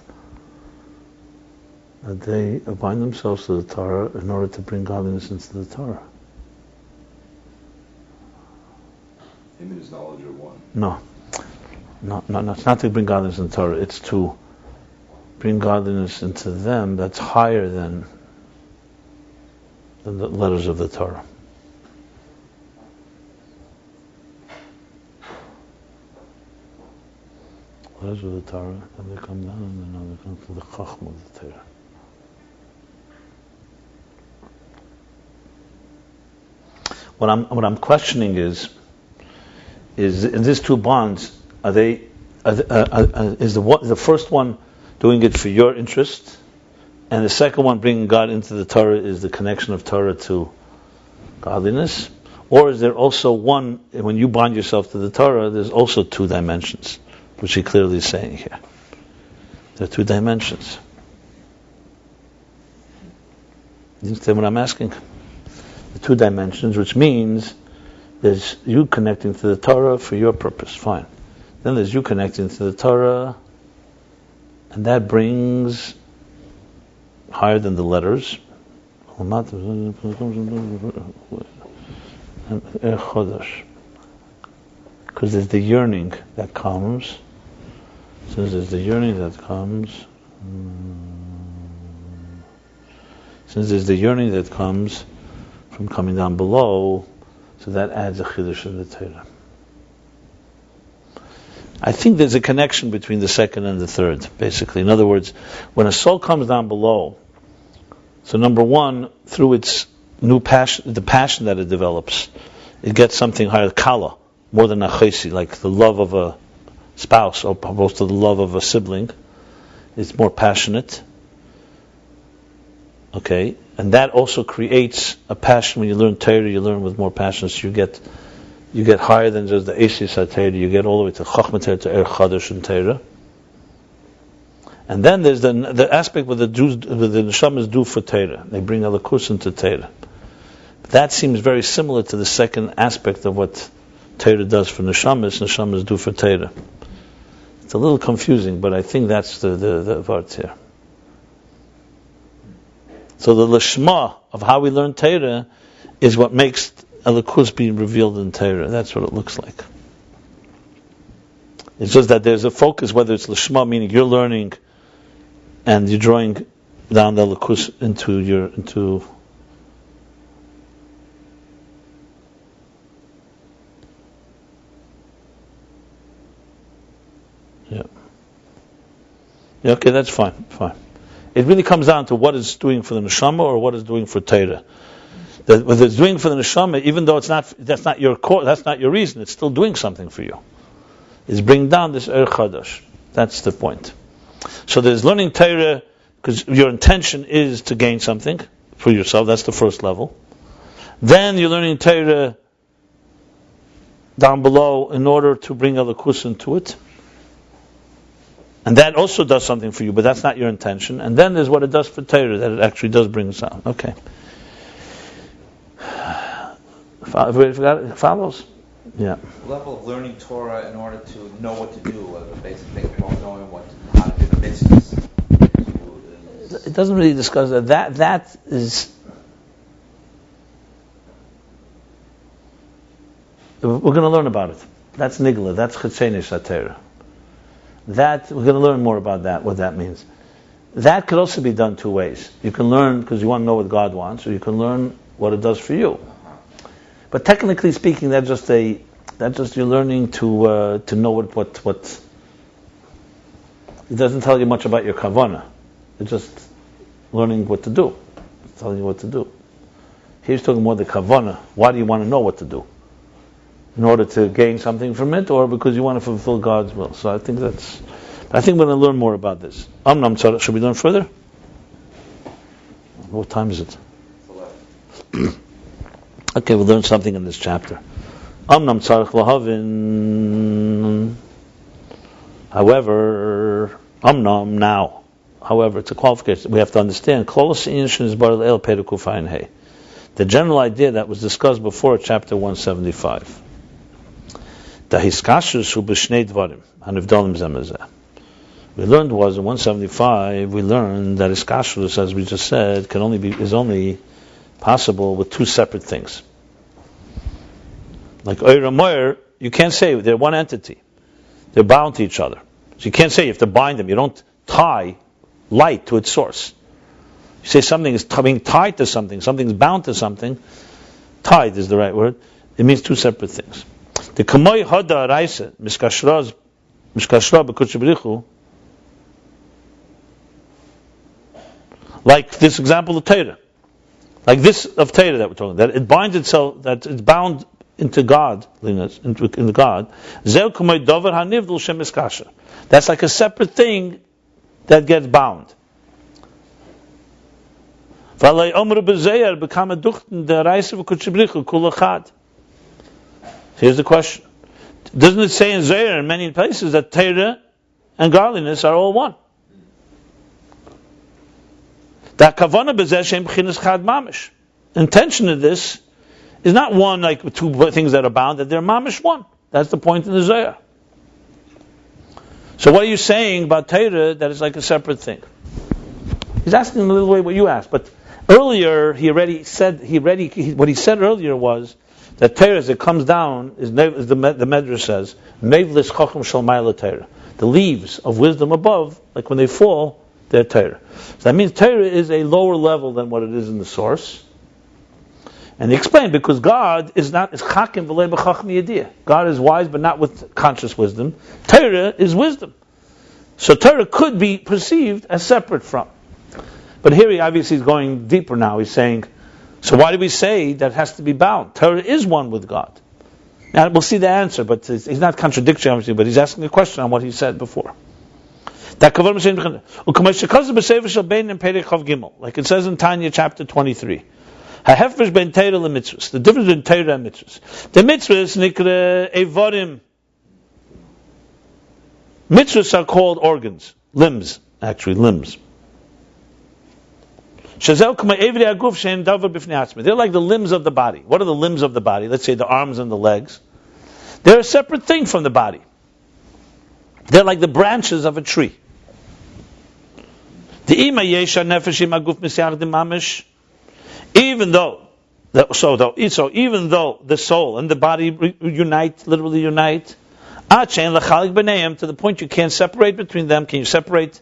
That they bind themselves to the Torah in order to bring godliness into the Torah. Him and his knowledge are one. No. It's not to bring godliness into the Torah. It's to bring godliness into them that's higher than the letters of the Torah. Letters of the Torah, and they come down, and then they come to the Chachma of the Torah. What I'm questioning is in these two bonds, is the first one doing it for your interest, and the second one bringing God into the Torah is the connection of Torah to godliness? Or is there also one, when you bind yourself to the Torah, there's also two dimensions, which he clearly is saying here. There are two dimensions. You understand what I'm asking? The two dimensions, which means there's you connecting to the Torah for your purpose, fine. Then there's you connecting to the Torah, and that brings higher than the letters. Because there's the yearning that comes. So there's the yearning that comes. Since there's the yearning that comes from coming down below, so that adds a chiddush in the Torah. I think there's a connection between the second and the third, basically. In other words, when a soul comes down below, so number one, through its new passion, the passion that it develops, it gets something higher, kala, more than a chesi, like the love of a spouse, or opposed to the love of a sibling. It's more passionate. Okay, and that also creates a passion. When you learn Torah, you learn with more passion, so you get higher than just the Esis HaTorah. You get all the way to Chachma Torah, to Er Chadash and Torah. And then there's the aspect where the neshamas do for Torah. They bring Elokus into Torah. That seems very similar to the second aspect of what Torah does for neshamas do for Torah. It's a little confusing, but I think that's the part here. So the lishma of how we learn Torah is what makes Elokus being revealed in Torah. That's what it looks like. It's just that there's a focus, whether it's lishma, meaning you're learning and you're drawing down the Elokus into yeah. Okay, that's fine. It really comes down to what it's doing for the neshama or what it's doing for Torah. Whether it's doing for the neshama, even though that's not your core, that's not your reason, it's still doing something for you. It's bringing down this Er Chadash. That's the point. So there's learning Torah because your intention is to gain something for yourself. That's the first level. Then you're learning Torah down below in order to bring Elokus into it. And that also does something for you, but that's not your intention. And then there's what it does for Torah, that it actually does bring sound. Okay. Follows? Yeah. The level of learning Torah in order to know what to do, the basic thing about knowing how to do the mitzvahs. It doesn't really discuss that. That is... We're going to learn about it. That's nigla. That's chetzenish HaTorah. That we're going to learn more about that, what that means. That could also be done two ways. You can learn because you want to know what God wants, or you can learn what it does for you. But technically speaking, that's just you're learning to know what. It doesn't tell you much about your kavanah. It's just learning what to do. It's telling you what to do. He's talking more the kavanah. Why do you want to know what to do? In order to gain something from it, or because you want to fulfill God's will. So I think we're going to learn more about this. Amnam tzarech. Should we learn further? What time is it? 11. Okay, we'll learn something in this chapter. Amnam tzarech lahavin. However, now. However, it's a qualification. We have to understand. The general idea that was discussed before chapter 175. We learned was in 175. We learned that iskashrus, as we just said, is only possible with two separate things. Like oir and moir, you can't say they're one entity; they're bound to each other. So you can't say you have to bind them. You don't tie light to its source. You say something is being tied to something. Something's bound to something. Tied is the right word. It means two separate things. The kamoi hada raisa miskashra b'kutzbrichu, like this example of Torah, like this of Torah that we're talking, that it binds itself, that it's bound into God, into God. Zeu kamoi davar hanivdul shem miskashra. That's like a separate thing that gets bound. Here's the question. Doesn't it say in Zohar in many places that Torah and godliness are all one? Intention of this is not one like two things that are bound, that they're mamish one. That's the point in the Zohar. So what are you saying about Torah that is like a separate thing? He's asking in a little way what you asked, but earlier what he said earlier was that Torah, as it comes down, is the Medrash says, Nevlis Chacham Shel Ma'ala Torah. The leaves of wisdom above, like when they fall, they're Torah. So that means Torah is a lower level than what it is in the source. And he explained, because God is Chakim v'lei b'chacham yediyah. God is wise, but not with conscious wisdom. Torah is wisdom. So Torah could be perceived as separate from. But here he obviously is going deeper now. He's saying, so why do we say that it has to be bound? Torah is one with God. Now we'll see the answer, but he's not contradicting obviously, but he's asking a question on what he said before. Like it says in Tanya chapter 23. The difference between Torah and mitzvahs. The mitzvahs nikra evarim. Mitzvahs are called organs, limbs. They're like the limbs of the body. What are the limbs of the body? Let's say the arms and the legs. They're a separate thing from the body. They're like the branches of a tree. Even though the soul and the body literally unite, to the point you can't separate between them. Can you separate?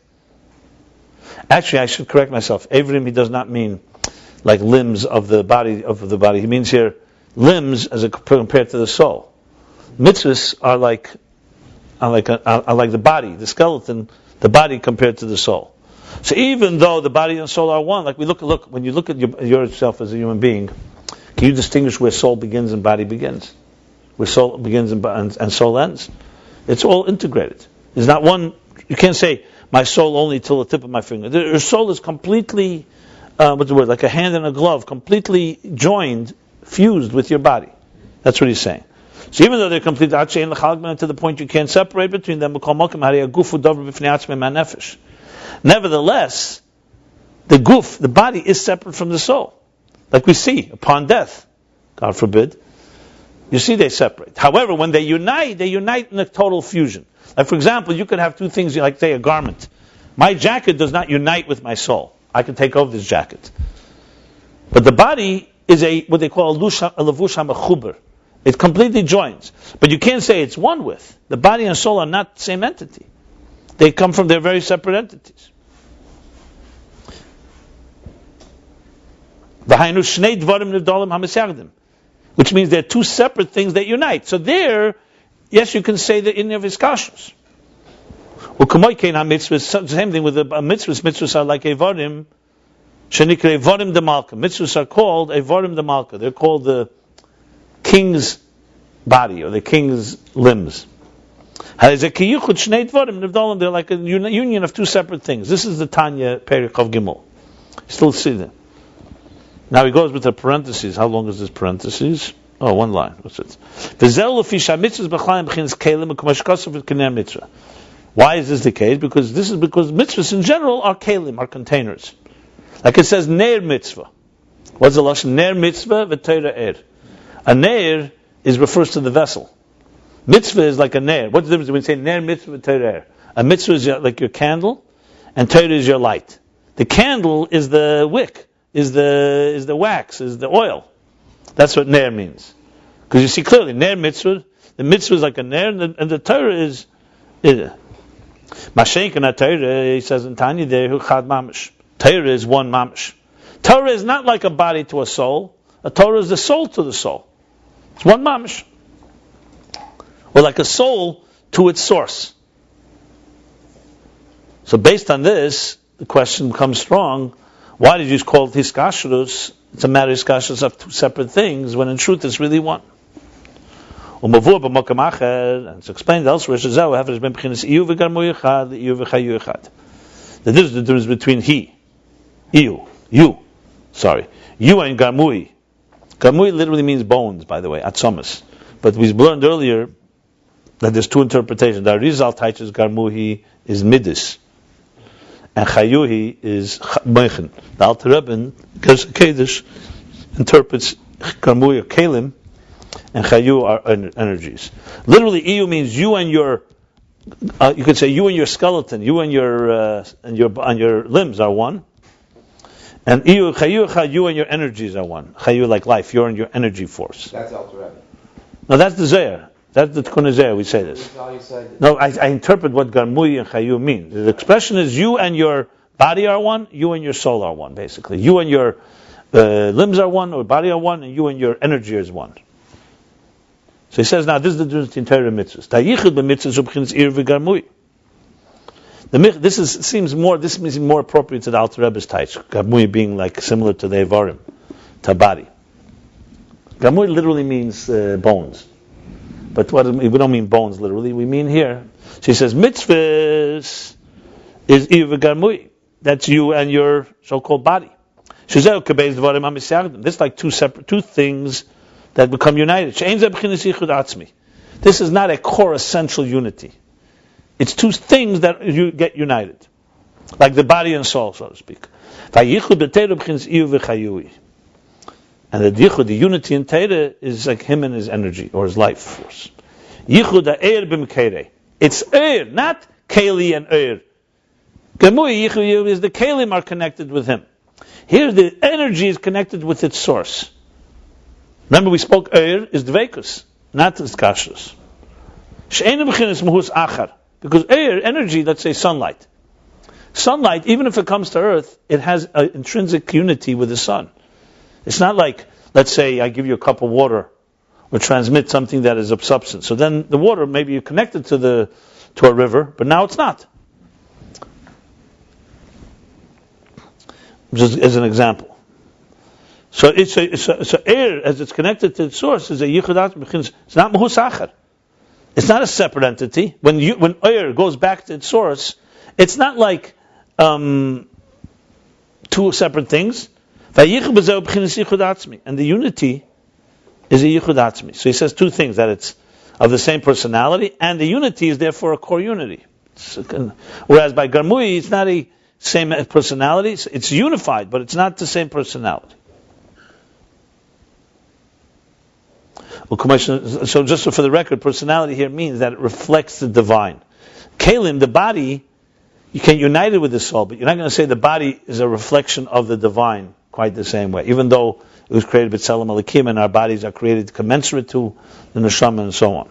Actually, I should correct myself. Evrim, he does not mean like limbs of the body. He means here limbs as compared to the soul. Mitzvahs are like the body, the skeleton, the body compared to the soul. So even though the body and soul are one, like when you look at yourself as a human being, can you distinguish where soul begins and body begins? Where soul begins and soul ends? It's all integrated. There's not one. You can't say my soul only till the tip of my finger. Your soul is completely, like a hand in a glove, completely joined, fused with your body. That's what he's saying. So even though they're complete, to the point you can't separate between them, nevertheless, the guf, the body, is separate from the soul. Like we see upon death, God forbid, you see they separate. However, when they unite in a total fusion. Like for example, you could have two things, like say a garment. My jacket does not unite with my soul. I can take off this jacket. But the body is what they call a levush hamechuber. It completely joins. But you can't say it's one with. The body and soul are not the same entity. They come from their very separate entities. Which means they're two separate things that unite. So there, yes, you can say that in your viskashus. Same thing with the mitzvahs. Mitzvahs are like evarim. Shenikre evarim de malka. Mitzvahs are called evarim de malka. They're called the king's body or the king's limbs. They're like a union of two separate things. This is the Tanya Perek of Gimel. Still see that. Now he goes with the parentheses. How long is this parentheses? Oh, one line. What's it? Why is this the case? Because mitzvahs in general are kelim, are containers. Like it says, ner mitzvah. What's the lashon? Ner mitzvah v'teira er. A ner refers to the vessel. Mitzvah is like a ner. What's the difference when we say ner mitzvah v'teira er? A mitzvah is like your candle, and teira is your light. The candle is the wick. Is the wax, is the oil. That's what ner means. Because you see clearly, ner mitzvah, the mitzvah is like a ner, and the Torah is Mashenk and Torah, he says in Tanya there, Chad mamish. Torah is one mamish. Torah is not like a body to a soul. A Torah is the soul to the soul. It's one mamish. Or like a soul to its source. So based on this, the question becomes strong. Why did you call it hiskashrus? It's a matter of hiskashrus of two separate things, when in truth it's really one. And it's explained elsewhere, the difference between you and garmui. Garmui literally means bones, by the way, atzomas. But we learned earlier that there's two interpretations. The Arizal teaches garmuhi is midis, and chayuhi is meichen. The Alter Rebbe, Kedesh, interprets garmui or kalim, and chayu are energies. Literally, iyu means you and your you could say you and your skeleton, you and your limbs are one. And you and your energies are one. Chayu like life, you're in your energy force. That's Alter Rebbe. No, that's the Zohar. That's the Tikkun Zohar, we say this. That's all you said. No, I interpret what Garmui and Chayu mean. The expression is you and your body are one, you and your soul are one, basically. You and your limbs are one, or body are one, and you and your energy is one. So he says, now this is the difference between Torah and mitzvahs. Tayichud b'mitzvahs ub'chinas ir v'garmui. This seems more appropriate to the Alter Rebbe's taich. Garmui being like similar to the Evarim, to body. Garmui literally means bones. But we don't mean bones literally, we mean here. So he says, mitzvahs is ir v'garmui. That's you and your so-called body. This is like two things that become united. This is not a core essential unity. It's two things that you get united. Like the body and soul, so to speak. And the yichud, the unity in Torah, is like him and his energy, or his life force. It's not Keli and Gemui Yichu is the Kalim are connected with him. Here the energy is connected with its source. Remember we spoke is Dveikus, not Kashrus. Because energy, let's say sunlight. Sunlight, even if it comes to earth, it has an intrinsic unity with the sun. It's not like, let's say I give you a cup of water or transmit something that is of substance. So then the water, maybe you're connected to a river, but now it's not. Just as an example. So air, as it's connected to its source, is a yichud. It's not mahusachar. It's not a separate entity. When air goes back to its source, it's not like two separate things. And the unity is a yichud atzmi. So he says two things, that it's of the same personality, and the unity is therefore a core unity. Whereas by Garmui, it's not a same personality. It's unified, but it's not the same personality. So just for the record, personality here means that it reflects the divine. Kalim, the body, you can unite it with the soul, but you're not going to say the body is a reflection of the divine quite the same way, even though it was created with B'Tselem Elokim and our bodies are created commensurate to the Neshama and so on.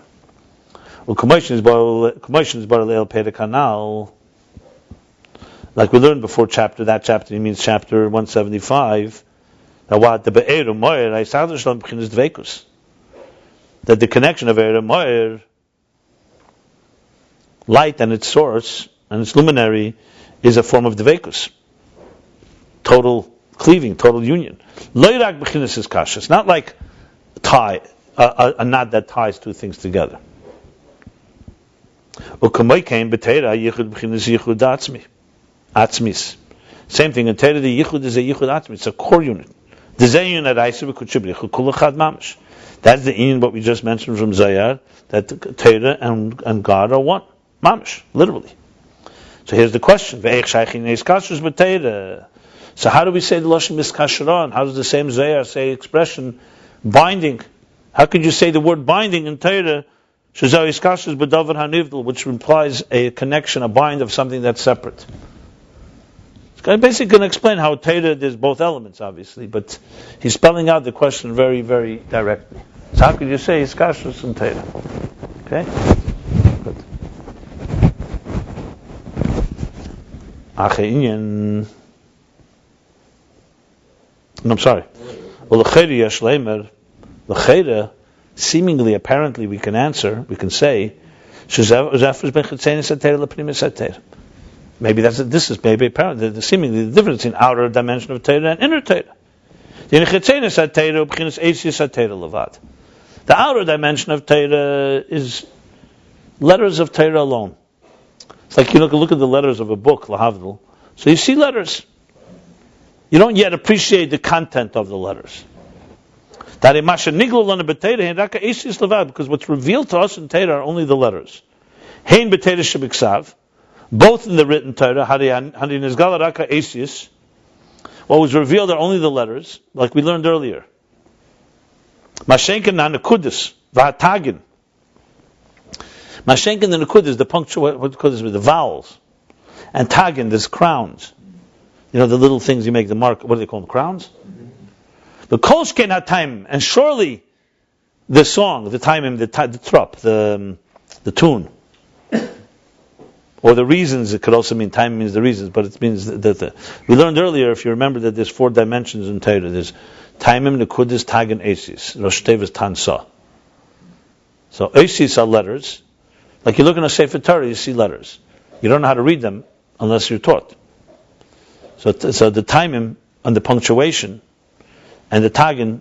Like we learned before that chapter, it means chapter 175, that the connection of Eir Moir, light and its source, and its luminary, is a form of Dveikus. Total cleaving, total union. It's not like tie, a knot that ties two things together. Atzmis. Same thing, in Torah the yichud is a yichud atzmi, it's a core unit. That's the union what we just mentioned from Zayar, that Torah and God are one. Mamish, literally. So here's the question. So how do we say the Lashon Miskasharon? How does the same Zayar say expression binding? How could you say the word binding in Torah, which implies a connection, a bind of something that's separate? I'm basically going to explain how Torah, there's both elements, obviously, but he's spelling out the question very, very directly. So how could you say it's kashrus and Torah? Okay? Good. I'm sorry. Well, l'chera, seemingly, apparently, we can say, maybe this is apparent. Seemingly the difference in outer dimension of Torah and inner Torah. The outer dimension of Torah is letters of Torah alone. It's like you look at the letters of a book, lahavdil. So you see letters. You don't yet appreciate the content of the letters. Because what's revealed to us in Torah are only the letters. Both in the written Torah, what was revealed are only the letters, like we learned earlier. Mashenkin and Nakud is the punctuation, what is the vowels. And Tagin, there's crowns. You know, the little things you make the mark, what do they call them, crowns? The Kolshken HaTaimim, and surely the song, the Taimim, the trup, the tune, or the reasons, it could also mean time means the reasons, but it means that we learned earlier, if you remember, that there's 4 dimensions in Torah. There's Taimim, Nekudis, Tag, and Esis. Rosh Tevis, Tansa. So Esis are letters. Like you look in a Sefer Torah, you see letters. You don't know how to read them unless you're taught. So the Taimim and the punctuation and the Tagin,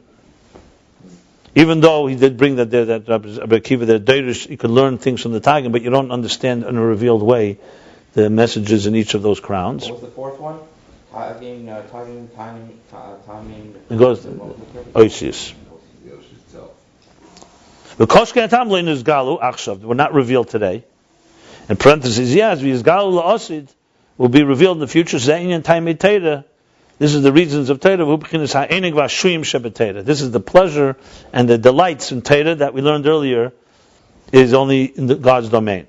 even though he did bring that Rabbi Akiva, that Deirish, you could learn things from the Tagin, but you don't understand in a revealed way the messages in each of those crowns. What was the 4th one? Tagin, It goes Oisius. The Koshke Tamlin is Galu Achshav. Were not revealed today. In parentheses, yes, because Galu La'osid will be revealed in the future. Zayin Taimei Teira. This is the reasons of Teira. This is the pleasure and the delights in Teira that we learned earlier is only in God's domain.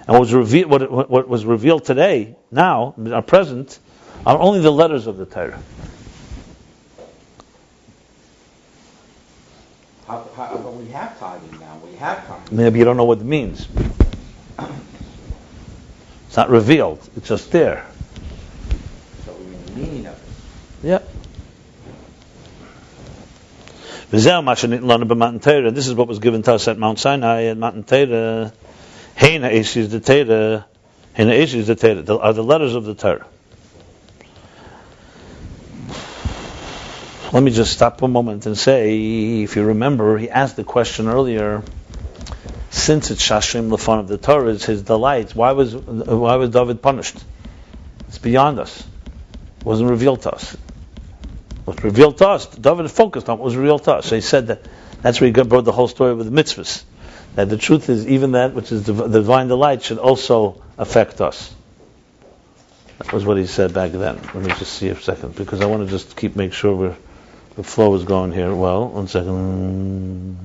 And what was revealed today, now, our present, are only the letters of the Torah. But we have Tagin now. We have Tagin. Maybe you don't know what it means. It's not revealed. It's just there. So we mean the meaning of it. Yeah. This is what was given to us at Mount Sinai and Mount Torah. Heina is the Torah. Heina is the Torah. Are the letters of the Torah. Let me just stop a moment and say, if you remember, he asked the question earlier. Since it's Shashrim Lefan of the Torah, it's his delights. Why was David punished? It's beyond us. It wasn't revealed to us. What's revealed to us, David focused on what was revealed to us. So he said that's where he brought the whole story with the mitzvahs. That the truth is, even that which is the divine delight should also affect us. That was what he said back then. Let me just see a second, because I want to just make sure the flow is going here. Well, 1 second.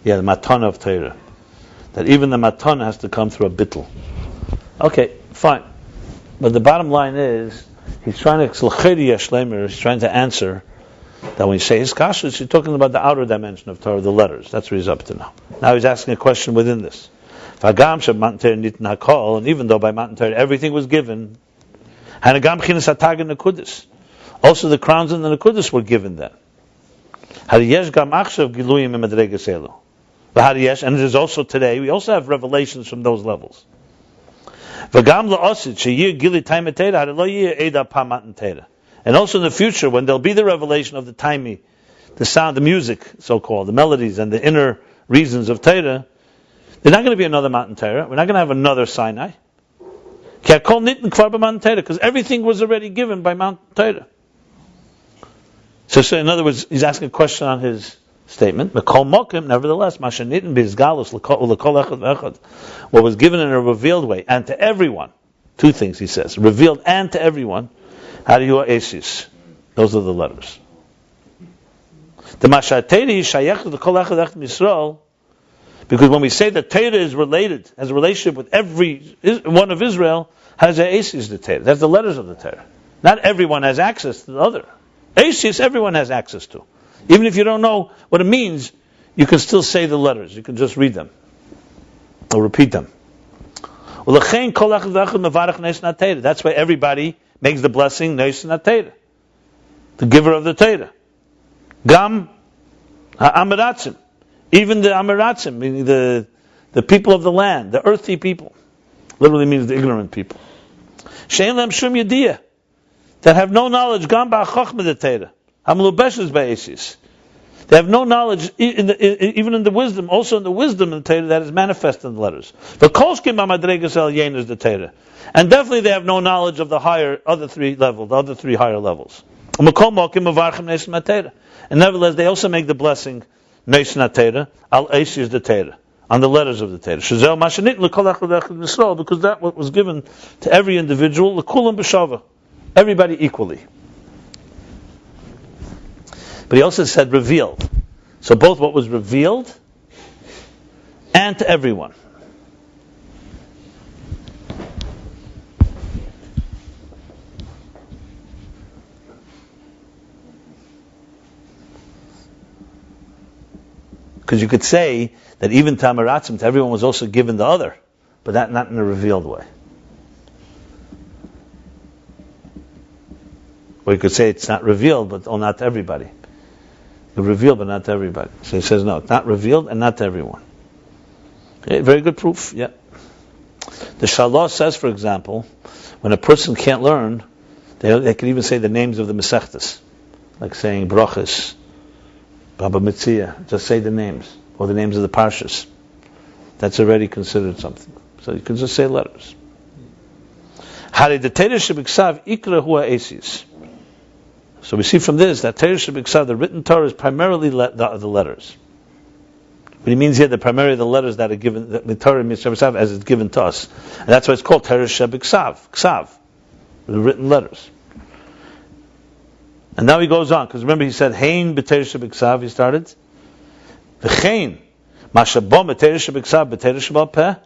Yeah, the matana of Torah. That even the matana has to come through a bittul. Okay, fine. But the bottom line is, he's trying to answer that when you say his kashus, you're talking about the outer dimension of Torah, the letters. That's what he's up to now. Now he's asking a question within this. And even though by Matan Torah everything was given, also the crowns and the Nekudis were given then. And it is also today, we also have revelations from those levels. And also in the future, when there'll be the revelation of the taimi, the sound, the music, so-called, the melodies and the inner reasons of Torah, there's not going to be another Matan Torah. We're not going to have another Sinai. Because everything was already given by Mount Torah. So in other words, he's asking a question on his statement. Nevertheless, what was given in a revealed way, and to everyone, 2 things he says, revealed and to everyone, those are the letters. The because when we say that Torah is related, has a relationship with every one of Israel, has a Asis the Torah. That's the letters of the Torah. Not everyone has access to the other. Asis, everyone has access to. Even if you don't know what it means, you can still say the letters. You can just read them or repeat them. That's why everybody makes the blessing Neis Torah, the giver of the Torah. Gam ha'amiratzim, even the amiratzim, meaning the people of the land, the earthy people, literally means the ignorant people. Shein lem shum yediyah, that have no knowledge. Gam ba'achachma the Torah, hamlubeshes ba'esis. They have no knowledge, even in the wisdom, also in the wisdom of the Torah that is manifest in the letters. The kolskim b'madregas el yen is the Torah, and definitely they have no knowledge of the other three higher levels. And nevertheless, they also make the blessing Neis Torah, al Eis is the Torah. on the letters of the Torah. Shazel mashenit l'kol echad echad Yisrael, because that what was given to every individual, l'kulam b'shava, everybody equally. But he also said revealed. So both what was revealed and to everyone. Because you could say that even Tamaratzim, to everyone was also given the other, but that not in a revealed way. Or you could say it's not revealed, but not to everybody. It's revealed, but not to everybody. So he says no, it's not revealed and not to everyone. Okay, very good proof, yeah. The Shalah says, for example, when a person can't learn, they could even say the names of the Mesechtas, like saying Brachas, Baba Metzia, just say the names, or the names of the Parshas. That's already considered something. So you can just say letters. So we see from this that Torah Shebiksav, the written Torah, is primarily the letters. But he means here that primarily the letters that are given, the Torah Shebiksav as it's given to us. And that's why it's called Torah Shebiksav, Ksav, the written letters. And now he goes on, because remember he said, Hein b'Torah Shebiksav, he started. V'chein, Mashabom b'Torah Shebiksav b'Torah Shebal Peh.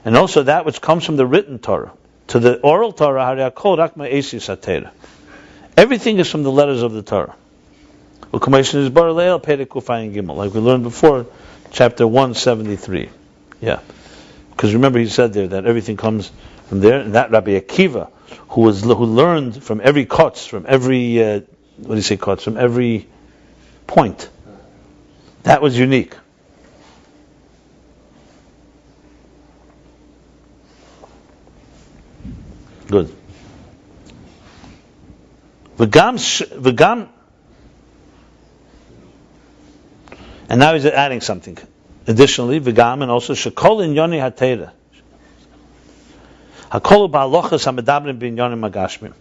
And also that which comes from the written Torah. To the oral Torah, Hariyakol Rakma Esis HaTorah. Everything is from the letters of the Torah. Like we learned before, chapter 173. Yeah. Because remember he said there that everything comes from there, and that Rabbi Akiva, who learned from every kotz, from every from every point. That was unique. Good. V'gam, and now he's adding something. Additionally, v'gam, and also shekol in yoni hatera. Hakolu ba'alochas hamedabrim bin yoni magashmim.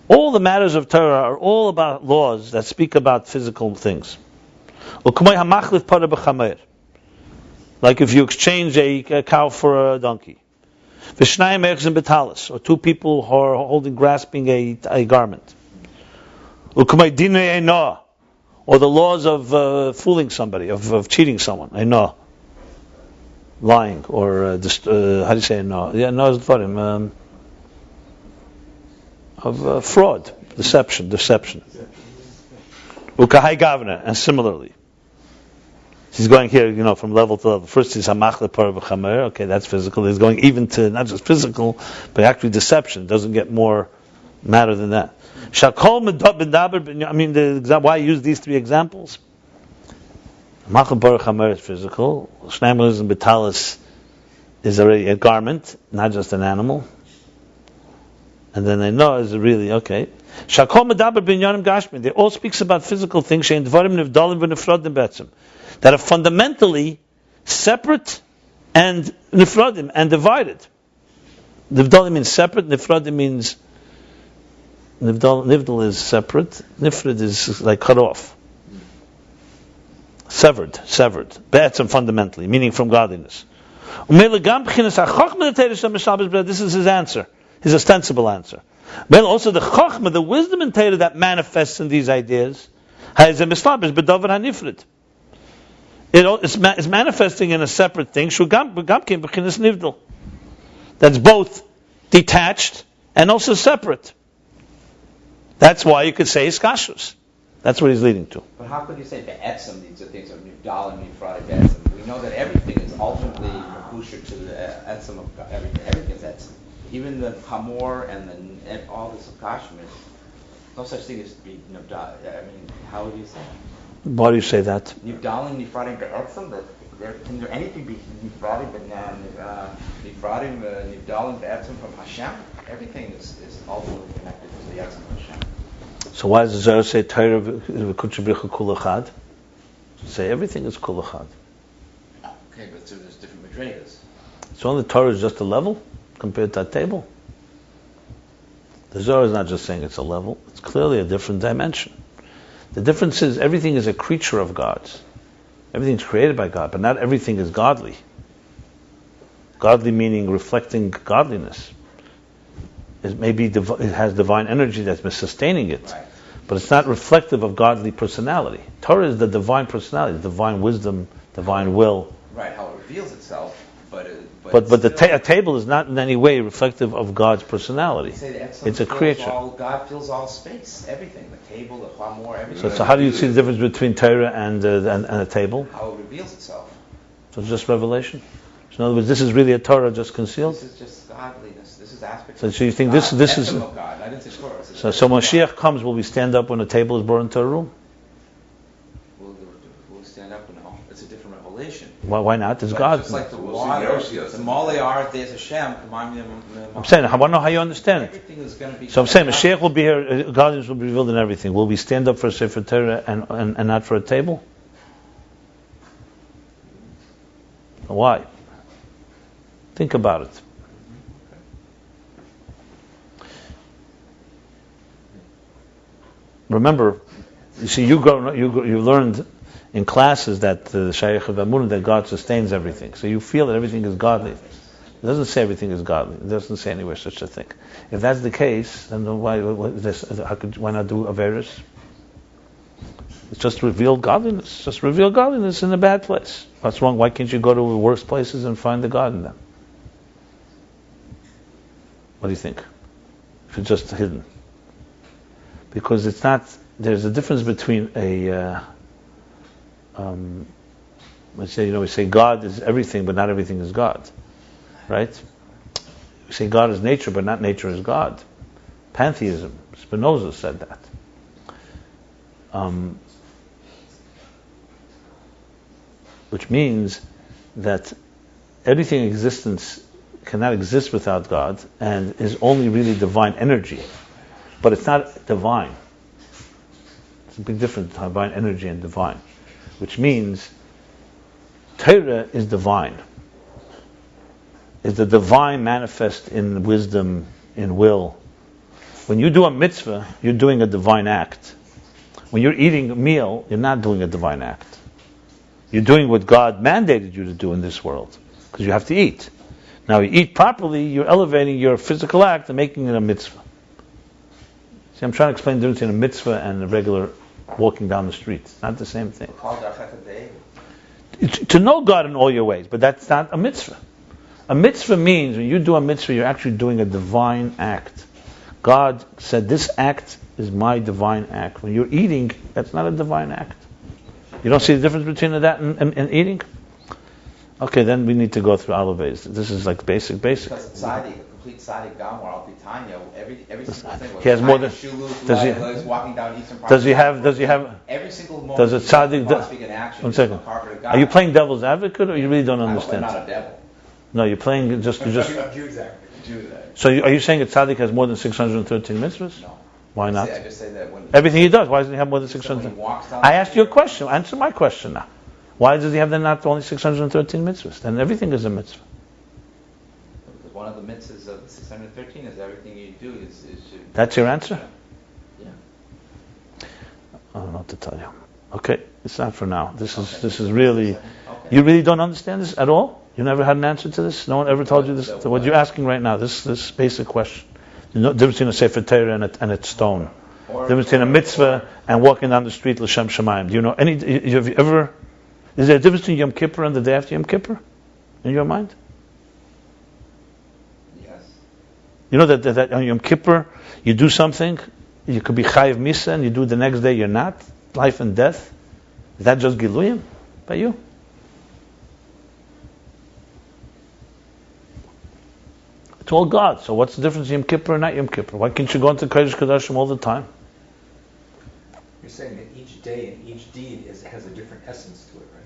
All the matters of Torah are all about laws that speak about physical things. Like if you exchange a cow for a donkey. Or two people who are grasping a garment. Or the laws of fooling somebody, of cheating someone. Lying, or how do you say no? Yeah, no is for him. Of fraud, deception. Ukahai Gavna, and similarly. He's going here, from level to level. First he's Hamachle Parah B'Chamer, okay, that's physical. He's going even to not just physical, but actually deception. Doesn't get more matter than that. Shakol Medaber, why I use these three examples? Hamachle Parah B'Chamer is physical. Shneimelism Betalis is already a garment, not just an animal. And then they know is really okay. Shakol Medaber Binyanim Gashmin. They all speaks about physical things. Shein Dvarim Nivdalim V'Nefradim Betzim, that are fundamentally separate and nifradim and divided. Nivdalim means separate. Nifradim means nivdal is separate. Nifrad is like cut off, severed. Betzim fundamentally, meaning from godliness. This is his answer. His ostensible answer. But also the Chachma, the wisdom in Torah that manifests in these ideas, is manifesting in a separate thing. That's both detached and also separate. That's why you could say it's kashrus. That's what he's leading to. But how could you say be'etzem, these are things of nivdal and nifrad be'etzem? We know that everything is ultimately makusher to the etzem of God. Everything is etzem. Even the hamor and all this of kashmir, no such thing as being nivdal. How would you say that? Why do you say that? Nivdalim, nifradim be'etzem, can there anything be nifradim be'etzem from Hashem? Everything is ultimately connected to the etzem of Hashem. So why does the Zohar say Torah v'kutshabricha kul echad? Say everything is kul echad. Okay, but so there's different madrigas. So only Torah is just a level compared to that table. The Zohar is not just saying it's a level; it's clearly a different dimension. The difference is everything is a creature of God's. Everything's created by God, but not everything is godly. Godly meaning reflecting godliness. It has divine energy that's been sustaining it, Right. but it's not reflective of godly personality. Torah is the divine personality, divine wisdom, divine will. Right, how it reveals itself, but A table is not in any way reflective of God's personality. It's a creature. God fills all space, everything, the table, the chamor, everything. So how do you see the difference between Torah and a table? How it reveals itself. So it's just revelation. So in other words, this is really a Torah just concealed. This is just godliness. This is aspects. So you think God, this is of God. I didn't say Torah. so Mashiach comes, will we stand up when a table is brought into a room? We'll stand up and it's a different revelation. Why not? It's But God. Just like the We'll water, see Yoshi. the Mole Art, there's Hashem. I'm saying, I want to know how you understand it. Everything is going to be. So I'm saying, Mashiach will be here, godliness will be revealed in everything. Will we stand up for a Sefer Torah and not for a table? Why? Think about it. Remember, you see, you learned in classes that the Shaykh of Amunah, that God sustains everything. So you feel that everything is godly. It doesn't say everything is godly. It doesn't say anywhere such a thing. If that's the case, then why not do Averis? It's just revealed godliness. Just reveal godliness in a bad place. What's wrong? Why can't you go to the worst places and find the God in them? What do you think? If it's just hidden. Because it's not, there's a difference between we say God is everything, but not everything is God. Right? We say God is nature, but not nature is God. Pantheism. Spinoza said that. Which means that everything in existence cannot exist without God and is only really divine energy. But it's not divine. It's a big difference, divine energy and divine. Which means Torah is divine. Is the divine manifest in wisdom, in will. When you do a mitzvah, you're doing a divine act. When you're eating a meal, you're not doing a divine act. You're doing what God mandated you to do in this world. Because you have to eat. Now you eat properly, you're elevating your physical act and making it a mitzvah. See, I'm trying to explain the difference between a mitzvah and a regular walking down the street. It's not the same thing. To know God in all your ways, but that's not a mitzvah. A mitzvah means when you do a mitzvah, you're actually doing a divine act. God said, this act is my divine act. When you're eating, that's not a divine act. You don't see the difference between that and eating? Okay, then we need to go through Alaves. This is like basic. Because it's tzaddik, a complete tzaddik gamor, al pitanya, every single thing. He has more than. He's walking down Eastern Park. Does he have? Every single moment. Does a tzaddik? Action, 1 second. Are you playing devil's advocate, or you really don't understand? I'm not a devil. No, you're playing just. I'm Jewish. So are you saying a tzaddik has more than 613 mitzvahs? No. Why not? I just say that when everything he does. Why doesn't he have more than 600? I asked you a question. Answer my question now. Why does he have then not only 613 mitzvahs? Then everything is a mitzvah. Because one of the mitzvahs of the 613 is everything you do is That's your answer? Yeah. I don't know what to tell you. Okay, it's not for now. This is really. You really don't understand this at all? You never had an answer to this? No one ever told you this? So what you're asking right now, this basic question. You know, the difference between a Sefer Torah and a stone. The difference between a mitzvah and walking down the street l'shem shamayim. Do you know any? Have you ever? Is there a difference between Yom Kippur and the day after Yom Kippur? In your mind? Yes. You know that on Yom Kippur you do something, you could be chayiv misa, and you do it the next day you're not. Life and death. Is that just giluyim by you? It's all God. So what's the difference in Yom Kippur and not Yom Kippur? Why can't you go into Kodesh Kodashim all the time? You're saying that each day and each deed has a different essence to it, right?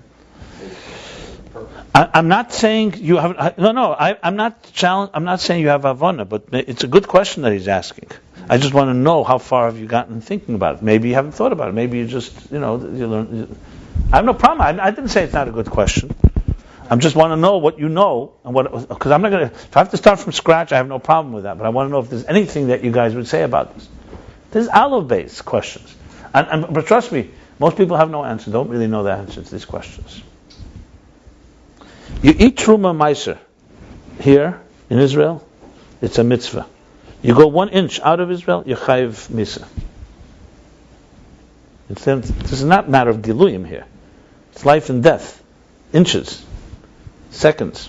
I'm not saying you have. I'm not saying you have Havana, but it's a good question that he's asking. I just want to know how far have you gotten thinking about it. Maybe you haven't thought about it. Maybe you just, you learn. I have no problem. I didn't say it's not a good question. I just want to know what you know, and because I'm not going to. If I have to start from scratch, I have no problem with that. But I want to know if there's anything that you guys would say about this. There's olive-based questions, but trust me, Most people have no answer, don't really know the answer to these questions. You eat Truma Meiser here in Israel, it's a mitzvah. You go 1 inch out of Israel, you're chayiv misa. This is not a matter of diluyim here. It's life and death. Inches. Seconds.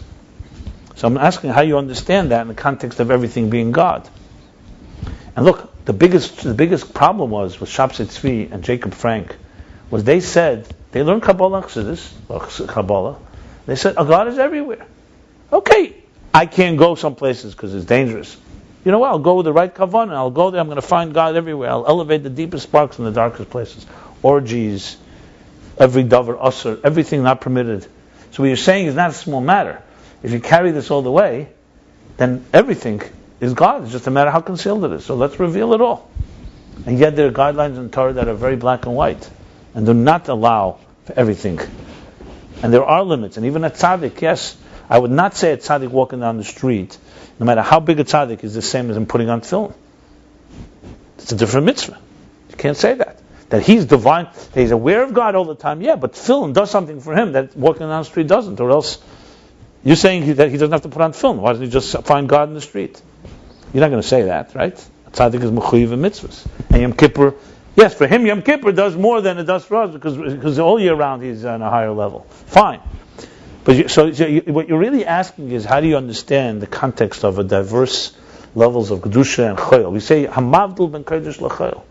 So I'm asking how you understand that in the context of everything being God. And look, the biggest problem was with Shabtai Tzvi and Jacob Frank was they said, they learned Kabbalah, Kabbalah. They said, God is everywhere. Okay, I can't go some places because it's dangerous. You know what? I'll go with the right kavanah. I'll go there. I'm going to find God everywhere. I'll elevate the deepest sparks in the darkest places. Orgies, every davar usr, everything not permitted. So what you're saying is not a small matter. If you carry this all the way, then everything is God. It's just a matter how concealed it is. So let's reveal it all. And yet there are guidelines in Torah that are very black and white and do not allow for everything. And there are limits. And even a tzaddik, yes, I would not say a tzaddik walking down the street, no matter how big a tzaddik, is the same as him putting on film. It's a different mitzvah. You can't say that. That he's divine, that he's aware of God all the time, yeah, but film does something for him that walking down the street doesn't, or else you're saying that he doesn't have to put on film. Why doesn't he just find God in the street? You're not going to say that, right? A tzaddik is mechuyev in mitzvahs. And Yom Kippur, yes, for him Yom Kippur does more than it does for us, because all year round he's on a higher level. Fine. But what you're really asking is, how do you understand the context of a diverse levels of kedusha and chayil? We say hamavdul ben kodesh lechayil,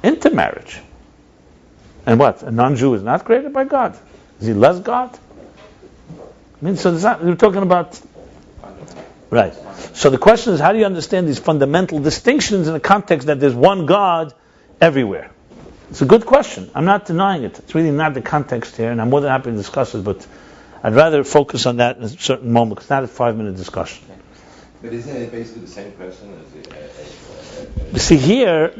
intermarriage. And what? A non-Jew is not created by God? Is he less God? I mean, so it's not, we're talking about right. So the question is, how do you understand these fundamental distinctions in the context that there's one God everywhere? It's a good question. I'm not denying it. It's really not the context here, and I'm more than happy to discuss it, but I'd rather focus on that in a certain moment, because it's not a 5-minute discussion. But isn't it basically the same question as You see here,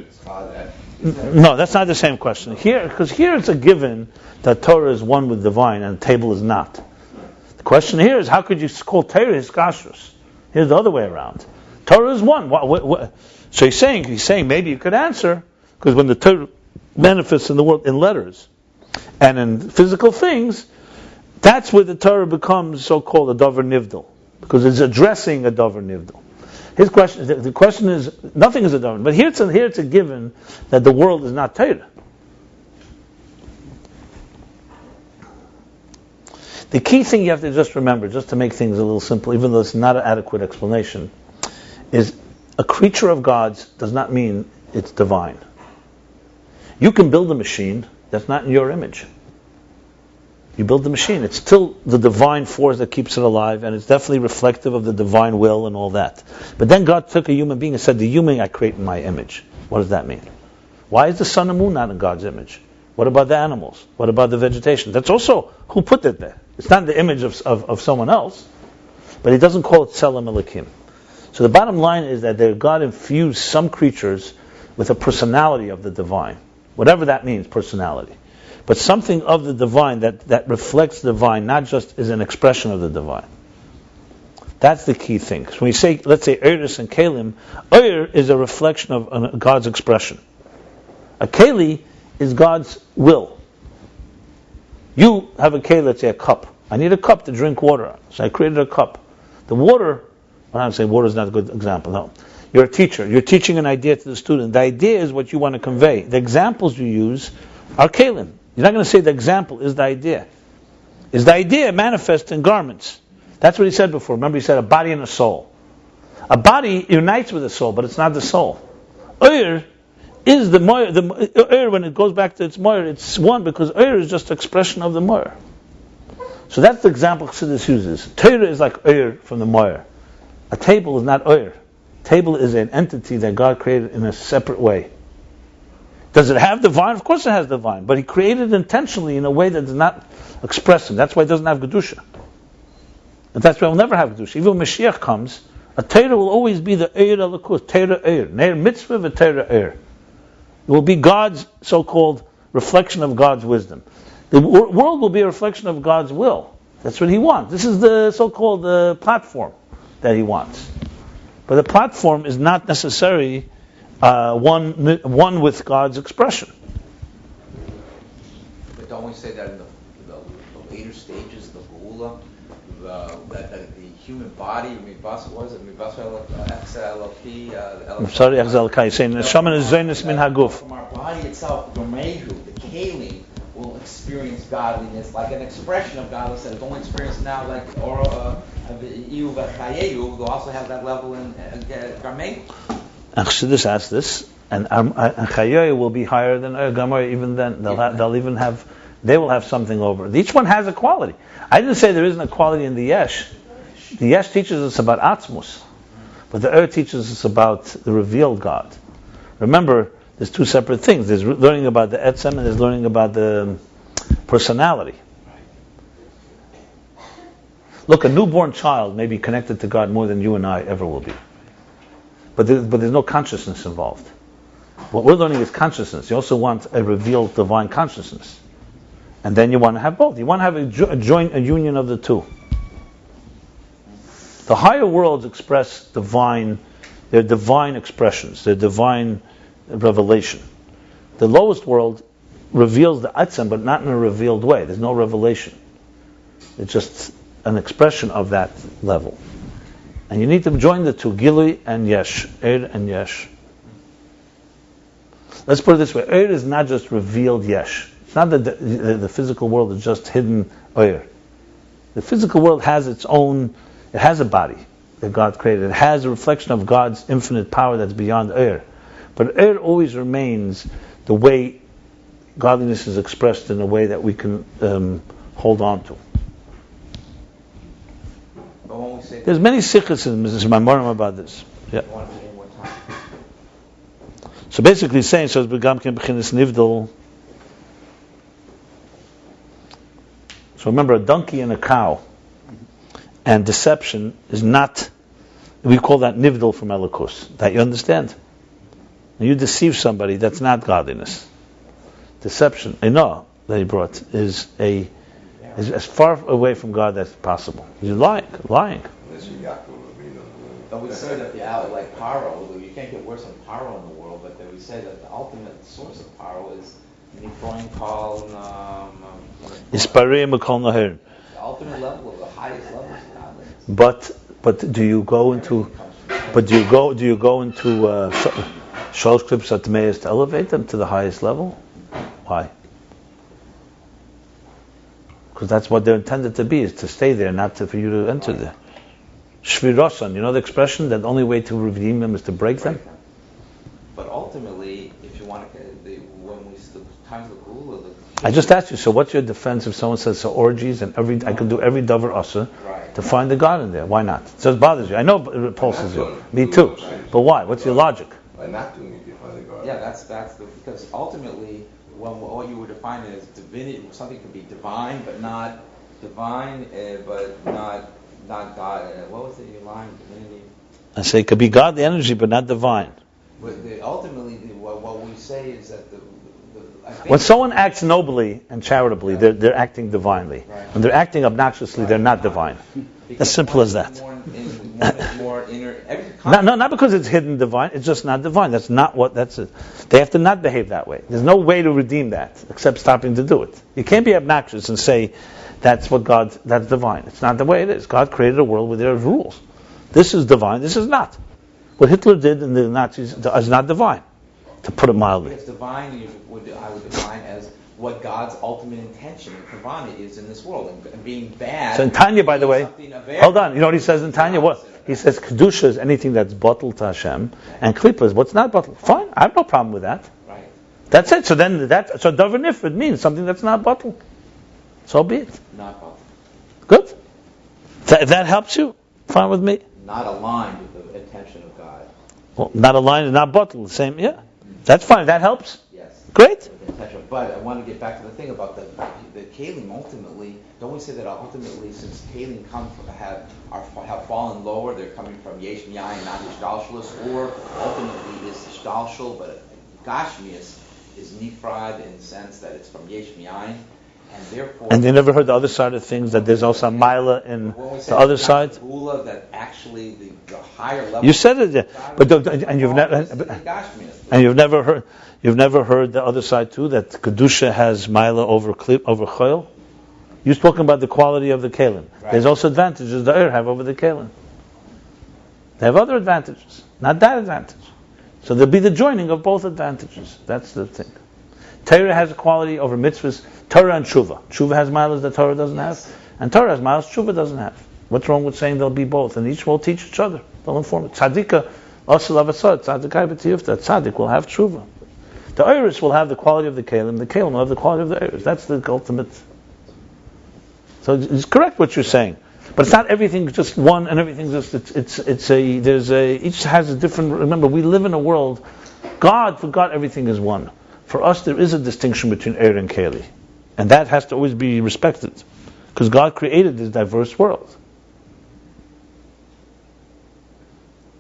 no, that's not the same question. Here, because here it's a given that Torah is one with divine and the table is not. The question here is, how could you call Torah his kashrus? Here's the other way around. Torah is one. So he's saying maybe you could answer, because when the Torah manifests in the world in letters and in physical things, that's where the Torah becomes so-called a davar nivdal, because it's addressing a davar nivdal. His question, the question is, nothing is a davar, but here it's a given that the world is not Torah. The key thing you have to just remember, just to make things a little simple, even though it's not an adequate explanation, is a creature of God's does not mean it's divine. You can build a machine that's not in your image. You build the machine. It's still the divine force that keeps it alive, and it's definitely reflective of the divine will and all that. But then God took a human being and said, the human I create in my image. What does that mean? Why is the sun and moon not in God's image? What about the animals? What about the vegetation? That's also, who put it there? It's not the image of someone else, but he doesn't call it Tselem Elokim. So the bottom line is that God infused some creatures with a personality of the divine. Whatever that means, personality. But something of the divine that reflects the divine, not just is an expression of the divine. That's the key thing. So when you say, let's say, Eiris and Kalim, Eir is a reflection of God's expression. A Keli is God's will. You have a Keli, let's say a cup. I need a cup to drink water out. So I created a cup. The water, I'm saying water is not a good example, no. You're a teacher. You're teaching an idea to the student. The idea is what you want to convey. The examples you use are Kalim. You're not going to say the example is the idea. Is the idea manifest in garments? That's what he said before. Remember he said a body and a soul. A body unites with a soul, but it's not the soul. Eir is the moyer. The Eir, when it goes back to its moyer, it's one, because Eir is just expression of the moyer. So that's the example Chassidus uses. Torah is like Eir from the moyer. A table is not Eir. Table is an entity that God created in a separate way. Does it have divine? Of course it has divine, but he created it intentionally in a way that does not express him. That's why it doesn't have Kedusha. And that's why it will never have Kedusha. Even when Mashiach comes, a Torah will always be the Eir Elokus, Torah Eir, Neir Mitzvah v'Torah Eir. It will be God's so-called reflection of God's wisdom. The world will be a reflection of God's will. That's what he wants. This is the so-called platform that he wants. But the platform is not necessarily one with God's expression. don't we say that in the later stages, the Geula, that the human body, Mibas, what is it? Mibas XLP. I'm sorry, Exal Kai, saying Neshama is Zaynis Min Haguf. From our body itself, Gomehu, the Kalim, will experience godliness like an expression of godliness that is only experienced now, like Iu V'Chayehu, will also have that level in Gomehu. And Chassidus asked this, and Chayoy will be higher than Gamor. Even then, they will have something over it. Each one has a quality. I didn't say there isn't a quality in the Yesh. The Yesh teaches us about Atzmus, but the teaches us about the revealed God. Remember, there's two separate things. There's learning about the Etzem, and there's learning about the personality. Look, a newborn child may be connected to God more than you and I ever will be. But there's no consciousness involved. What we're learning is consciousness. You also want a revealed divine consciousness. And then you want to have both. You want to have a union of the two. The higher worlds express they're divine expressions, they're divine revelation. The lowest world reveals the Atzem, but not in a revealed way. There's no revelation. It's just an expression of that level. And you need to join the two, Gilui and Yesh, Eir and Yesh. Let's put it this way, Eir is not just revealed Yesh. It's not that the physical world is just hidden Eir. The physical world has its own, it has a body that God created. It has a reflection of God's infinite power that's beyond Eir. But Eir always remains the way godliness is expressed in a way that we can hold on to. There's many sikhs in Mrs. Mamorim about this. Yeah. So basically saying, so it's begam ken b'chinas nivdal. So remember, a donkey and a cow and deception is not, we call that nivdal from Elikus. That you understand? When you deceive somebody, that's not godliness. Deception, I know that he brought, is as far away from God as possible. You're lying. But we say that like Paro, you can't get worse than Paro in the world, but then we say that the ultimate source of Paro is Nifroin Kal. The ultimate level of the highest levels of godliness. But do you go into Shalosh Klipos Atmeis to elevate them to the highest level? Why? Because that's what they're intended to be, is to stay there, not for you to enter there. Shvirosan, you know the expression that the only way to redeem them is to break them? But ultimately, if you want to, the times of the Geula, I just asked you, so what's your defense if someone says, so orgies and I can do every davar asa to find the God in there? Why not? It just bothers you. I know it repulses you. Me too. But why? What's your logic? By not doing it, you find the God. Yeah, because ultimately, when all you were defining as divinity, something can be divine, but not divine, but not God. What was it? Your line, divinity. I say it could be God, the energy, but not divine. But ultimately, what we say is that when someone acts nobly and charitably, they're acting divinely. Right. When they're acting obnoxiously, they're not divine. As simple as that. Not because it's hidden divine. It's just not divine. That's not what. That's it. They have to not behave that way. There's no way to redeem that except stopping to do it. You can't be obnoxious and say that's divine. It's not the way it is. God created a world where there are rules. This is divine. This is not. What Hitler did and the Nazis is not divine, to put it mildly. It's divine. I would define as what God's ultimate intention and kavana is in this world, and being bad. So in Tanya, by the way, hold on. You know what he says in Tanya? What he says, kedusha is anything that's bottled to Hashem, and klipa is what's not bottled. Fine, I have no problem with that. Right. That's it. So then davar nifrod means something that's not bottled. So be it. Not bottled. Good. That helps you. Fine with me. Not aligned with the intention of God. Well, not aligned and not bottled. The same. Yeah. That's fine. That helps. Yes. Great. But I want to get back to the thing about the Kalim. Ultimately, don't we say that ultimately, since Kalim have fallen lower, they're coming from Yesh Miyayin, not Hishdalshalus, or ultimately is Hishdalshal, but Gashmius is Nifrad in the sense that it's from Yesh Miyayin. And therefore, And they never heard the other side of things, that there's also a Mila in when we say the other side? Gula, that actually the higher level. You said it, yeah. But you've never heard the other side too, that Kedusha has Mila over Choil. You're talking about the quality of the Kalim. Right. There's also advantages the Eir have over the Kalim. They have other advantages, not that advantage. So there'll be the joining of both advantages. That's the thing. Torah has a quality over mitzvahs. Torah and Tshuva. Tshuva has milas that Torah doesn't have, and Torah has milas Tshuva doesn't have. What's wrong with saying they'll be both? And each will teach each other. They'll inform it. Tzadika, also lavasad. Tzadikai b'tiyufta. Tzadik will have Tshuva. The Eiris will have the quality of the Kalim. The Kalim will have the quality of the Eiris. That's the ultimate. So it's correct what you're saying, but it's not everything just one and everything just each has a different. Remember, we live in a world. God forgot everything is one. For us, there is a distinction between Eir and Keli, and that has to always be respected, because God created this diverse world.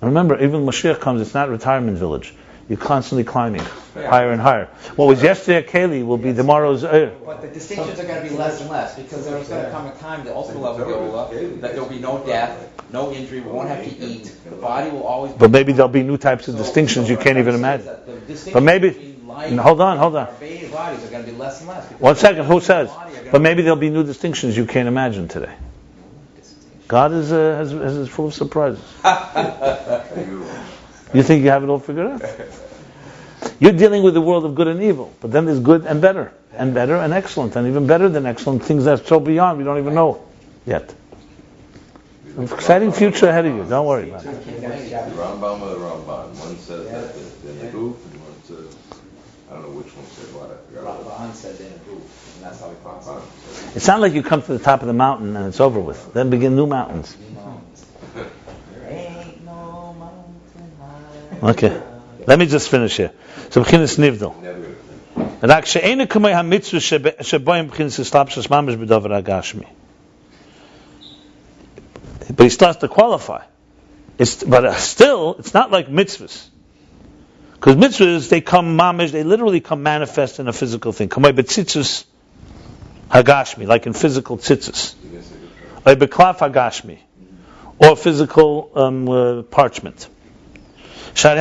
And remember, even when Mashiach comes, it's not a retirement village. You're constantly climbing higher and higher. What was yesterday a Keli will be tomorrow's Eir. But the distinctions are going to be less and less, because there's going to come a time, the ultimate level of Geula, that there will be no death, no injury, we won't have to eat, the body will always be... But maybe there'll be new types of distinctions you can't even imagine. But maybe... Hold on. Our bodies are going to be less and less. 1 second, who says? But maybe there'll be new distinctions you can't imagine today. God is full of surprises. You think you have it all figured out? You're dealing with the world of good and evil, but then there's good and better and excellent, and even better than excellent, things that are so beyond we don't even know yet. An exciting future ahead of you, don't worry about it. The Rambam or the Ramban. One says that in the goof, and one says, I don't know which one said what. I forgot. Ramban said in a goof, and that's how he finds it. It's not like you come to the top of the mountain and it's over with. Then begin new mountains. There ain't no mountain high. Okay, let me just finish here. So b'chinas nivdal. Rak she'ena kamei hamitzvah sheboim b'chinas islapshus mamish b'dover hagashmi. But he starts to qualify. But still, it's not like mitzvahs. Because mitzvahs, they come mamish, they literally come manifest in a physical thing. Kamei b'tzitzus hagashmi, like in physical tzitzus. Or b'klaf hagashmi, or physical parchment. Because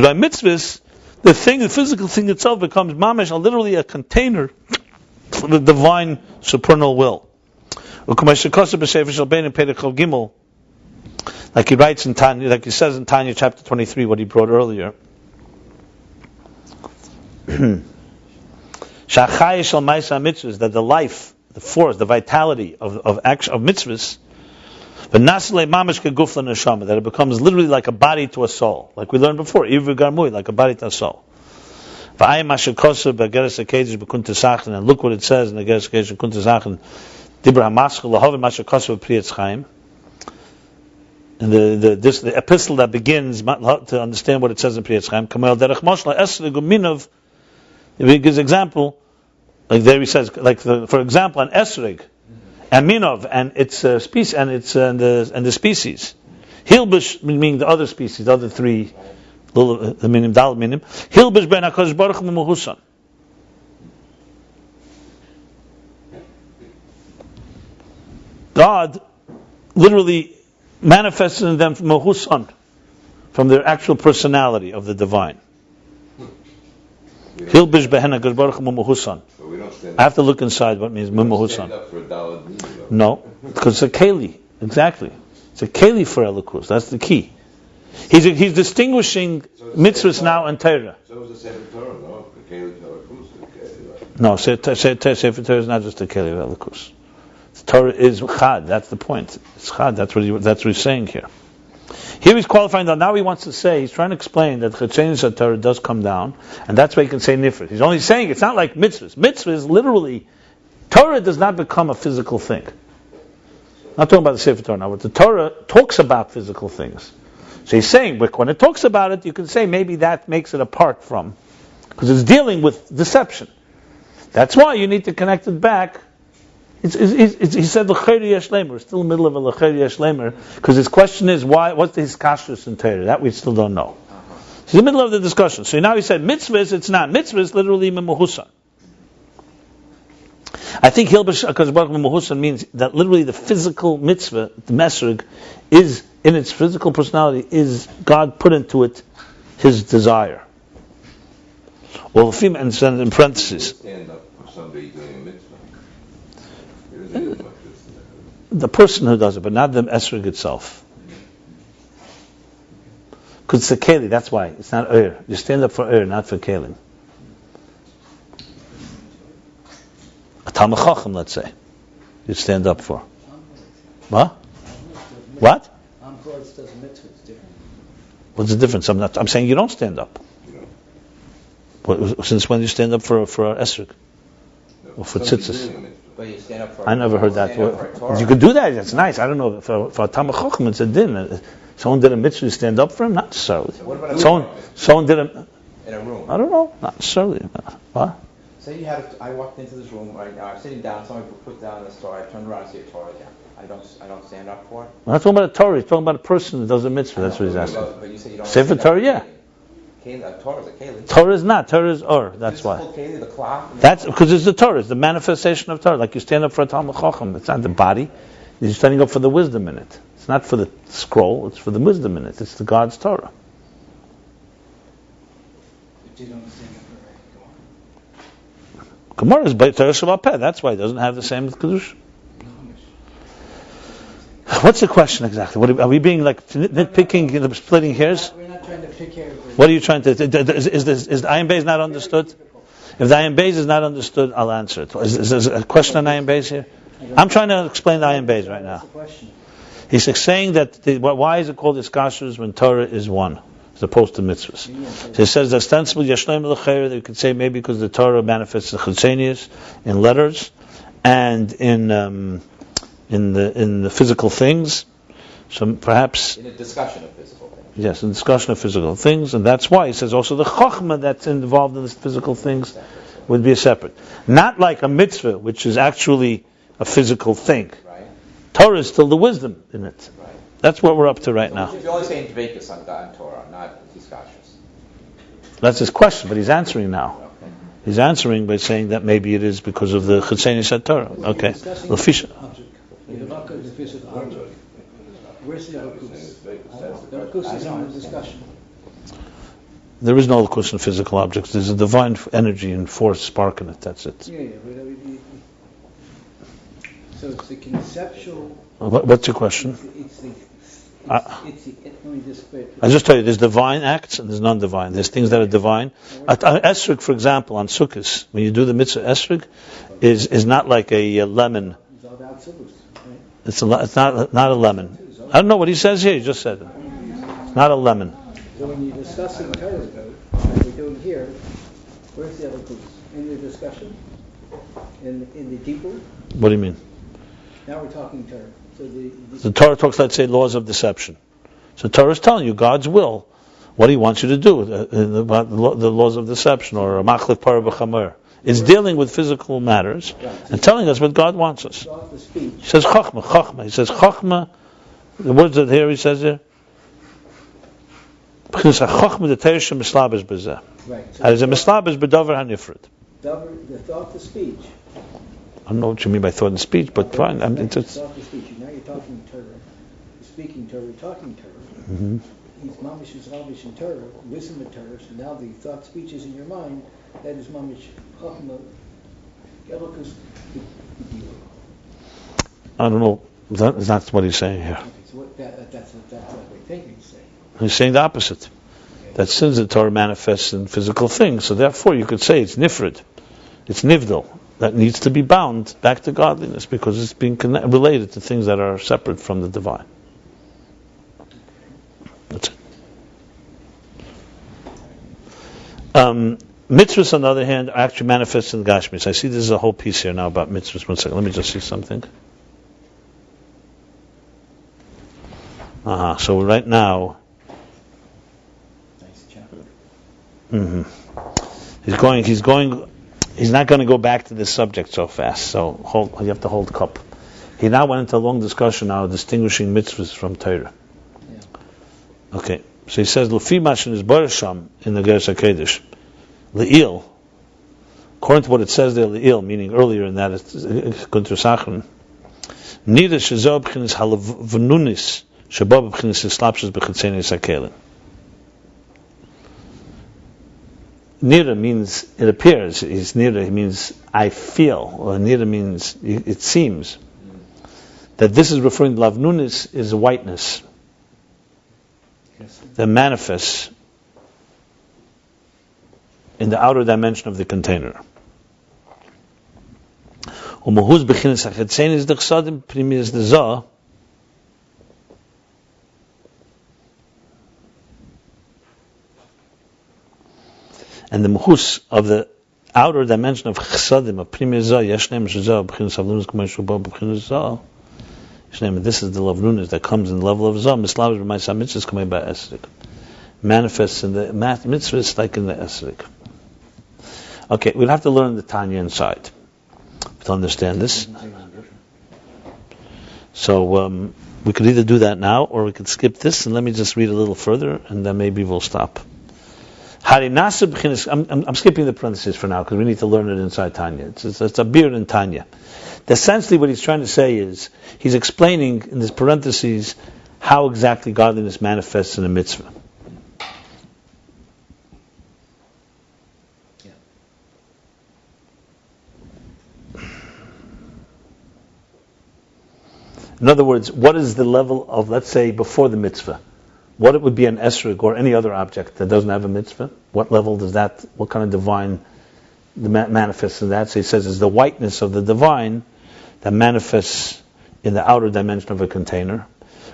by mitzvahs, the physical thing itself becomes mamish, literally a container for the divine supernal will. Like he writes in Tanya, like he says in Tanya chapter 23, what he brought earlier. That the life, the force, the vitality of mitzvahs, that it becomes literally like a body to a soul, like we learned before, like a body to a soul. And look what it says in the Geras Kedesh Kunta Zachen, and the epistle that begins to understand what it says in Priyatz Chaim. He gives example, like there he says, like for example, an esrig, and minov, and its species, and the species. Hilbish, meaning the other species, the other three, the minim, dal minim. Hilbish ben HaKadosh Baruch Hu Mehusan. God literally manifested in them from Mehusan, from their actual personality of the divine. Hilbish ben HaKadosh Baruch Hu Mehusan. I have to look inside what it means Mehusan. No, because it's a keli. Exactly, it's a keli for Elokus. That's the key. He's distinguishing mitzvahs now and Torah. So is the Sefer Torah, no? The keli to Elokus. No, Sefer Torah is not just a keli of Elokus. Torah is chad. That's the point. It's chad. That's what he's saying here. Here he's qualifying that now he wants to say, he's trying to explain that Chetzenis Torah does come down, and that's why he can say Nifrit. He's only saying it's not like mitzvahs. Mitzvahs, literally, Torah does not become a physical thing. I'm not talking about the Sefer Torah now, but the Torah talks about physical things. So he's saying, but when it talks about it, you can say maybe that makes it apart from, because it's dealing with deception. That's why you need to connect it back. He said l'cheri yesh lemer. We're still in the middle of a l'cheri yesh lemer, because his question is what's his kashrus in Torah? That we still don't know. He's in the middle of the discussion. So now he said mitzvahs, it's not. Mitzvahs literally memuhusan. I think Hilbash HaKadosh Baruch Hu memuhusan means that literally the physical mitzvah, the mesrig, is, in its physical personality, is God put into it His desire. Well, and send in parentheses. Stand up for somebody doing a mitzvah. There isn't much this. The person who does it, but not the esrog itself. Because it's a keli, that's why. It's not You stand up for not for kelim. A Talmud Chacham, let's say. You stand up for. What? What? What's the difference? I'm saying you don't stand up. Since when do you stand up for esrog? Or for tzitzis? But you stand up for. I never heard that. You could do that. That's nice. I don't know. For a Talmud Chacham, it's a din. Someone did a mitzvah, you stand up for him? Not necessarily. What about someone did a... in a room? I don't know. Not necessarily. What? Say you had. I walked into this room right now. I'm sitting down. Somebody put down the Torah. I turned around and see a Torah down. I don't stand up for it. I'm not talking about a Torah. He's talking about a person who does a mitzvah. That's what he's asking. But you say you don't. Sefer Torah, yeah. Torah is a keli. Torah is not. Torah is That's why. Keli, the clock. That's because it's the Torah. It's the manifestation of Torah. Like you stand up for a Talmud Chacham. It's not the body. You're standing up for the wisdom in it. It's not for the scroll. It's for the wisdom in it. It's the God's Torah. Gemara is Beit Torah Shabbat Peh. That's why it doesn't have the same Kedusha. What's the question exactly? Are we being like nitpicking, splitting hairs? We're not trying to pick hairs. What are you trying to? Is the Ayin Beis not understood? If the Ayin Beis is not understood, I'll answer it. Is there a question on Ayin Beis here? I'm trying to explain the Ayin Beis right now. He's saying that why is it called iskashus when Torah is one as opposed to mitzvahs? So he says ostensibly yashleim l'chayr. You could say maybe because the Torah manifests the chitzenius in letters and in the physical things. So perhaps in a discussion of physical things. Yes, in discussion of physical things, and that's why he says also the chokhmah that's involved in the physical things would be a separate. Not like a mitzvah, which is actually a physical thing. Right. Torah is still the wisdom in it. Right. That's what we're up to right now. You're only saying dveikus on Torah, not iskashus. That's his question, but he's answering now. Okay. He's answering by saying that maybe it is because of the chitzenius Torah. Okay. L'fisha. Where's the Elokus? The Elokus is on the discussion. There is no Elokus in physical objects. There's a divine energy and force spark in it. That's it. Yeah. So it's the conceptual. What's your question? I just tell you, there's divine acts and there's non-divine. There's things that are divine. Esrog, for example, on Sukkot, when you do the mitzvah esrog, is not like a lemon. It's not a lemon. I don't know what he says here. He just said it. It's not a lemon. So when you're discussing Torah, like we're doing here, where's the other clues? In the discussion? In the deeper? What do you mean? Now we're talking Torah. So the Torah talks, let's say, laws of deception. So Torah is telling you God's will, what He wants you to do about the laws of deception, or machlif para b'chamer. It's dealing with physical matters and telling us what God wants us. He says chachma. He says chachma. The words that here he says here. Because chachma the Torah mislabish b'zeh. As a mislabish b'davar hanifrid. The thought to speech. I don't know what you mean by thought and speech, but fine. Thought to speech. Now you're talking Torah. You're speaking Torah. You're talking Torah. Mm-hmm. He's mamish is lavish in Torah. Wisdom of Torah. So now the thought speech is in your mind. That is mamish chachma. Elokus. I don't know. That's what he's saying here. Okay, so that's what we think he's saying. He's saying the opposite. That since the Torah manifests in physical things, so therefore you could say it's nifrid. It's nivdal. That needs to be bound back to godliness because it's being related to things that are separate from the divine. That's it. Mitzvahs, on the other hand, are actually manifest in the Gashmis. I see this is a whole piece here now about mitzvahs. 1 second, let me just see something. So right now, Nice chapter. He's not going to go back to this subject so fast. So you have to hold cup. He now went into a long discussion now distinguishing mitzvahs from Torah. Okay, so he says, Lufi Mashin is Barasham in the Geras HaKodesh. Le'il, according to what it says there, Le'il, meaning earlier in that, it's Gunter Sachren. Nida Shezor B'chinis Halavnunis Shabab B'chinis Slapshus B'chitzeni Sakelin. Nira means, it appears, he's Nira, he means I feel, or Nira means, it seems, that this is referring to Lavnunis is whiteness that manifests in the outer dimension of the container. Umahuz B'chinis HaChetzenis D'chsadim Primis D'zah. And the muhus of the outer dimension of chsadim, of Primis Zah, Yeshnem Shazah, B'chinis Havlunis K'may Shubah, B'chinis Zah. This is the lavnunis that comes in the level of Zah. Mislav B'may Mitzvahs K'may Ba'esrik. Manifests in the mitzvahs like in the esrik. Okay, we'll have to learn the Tanya inside to understand this. So we could either do that now, or we could skip this, and let me just read a little further, and then maybe we'll stop. I'm skipping the parentheses for now, because we need to learn it inside Tanya. It's a beard in Tanya. Essentially what he's trying to say is, he's explaining in this parentheses how exactly godliness manifests in a mitzvah. In other words, what is the level of, let's say, before the mitzvah? What it would be an esrog or any other object that doesn't have a mitzvah? What level does that, what kind of divine manifests in that? So he says it's the whiteness of the divine that manifests in the outer dimension of a container.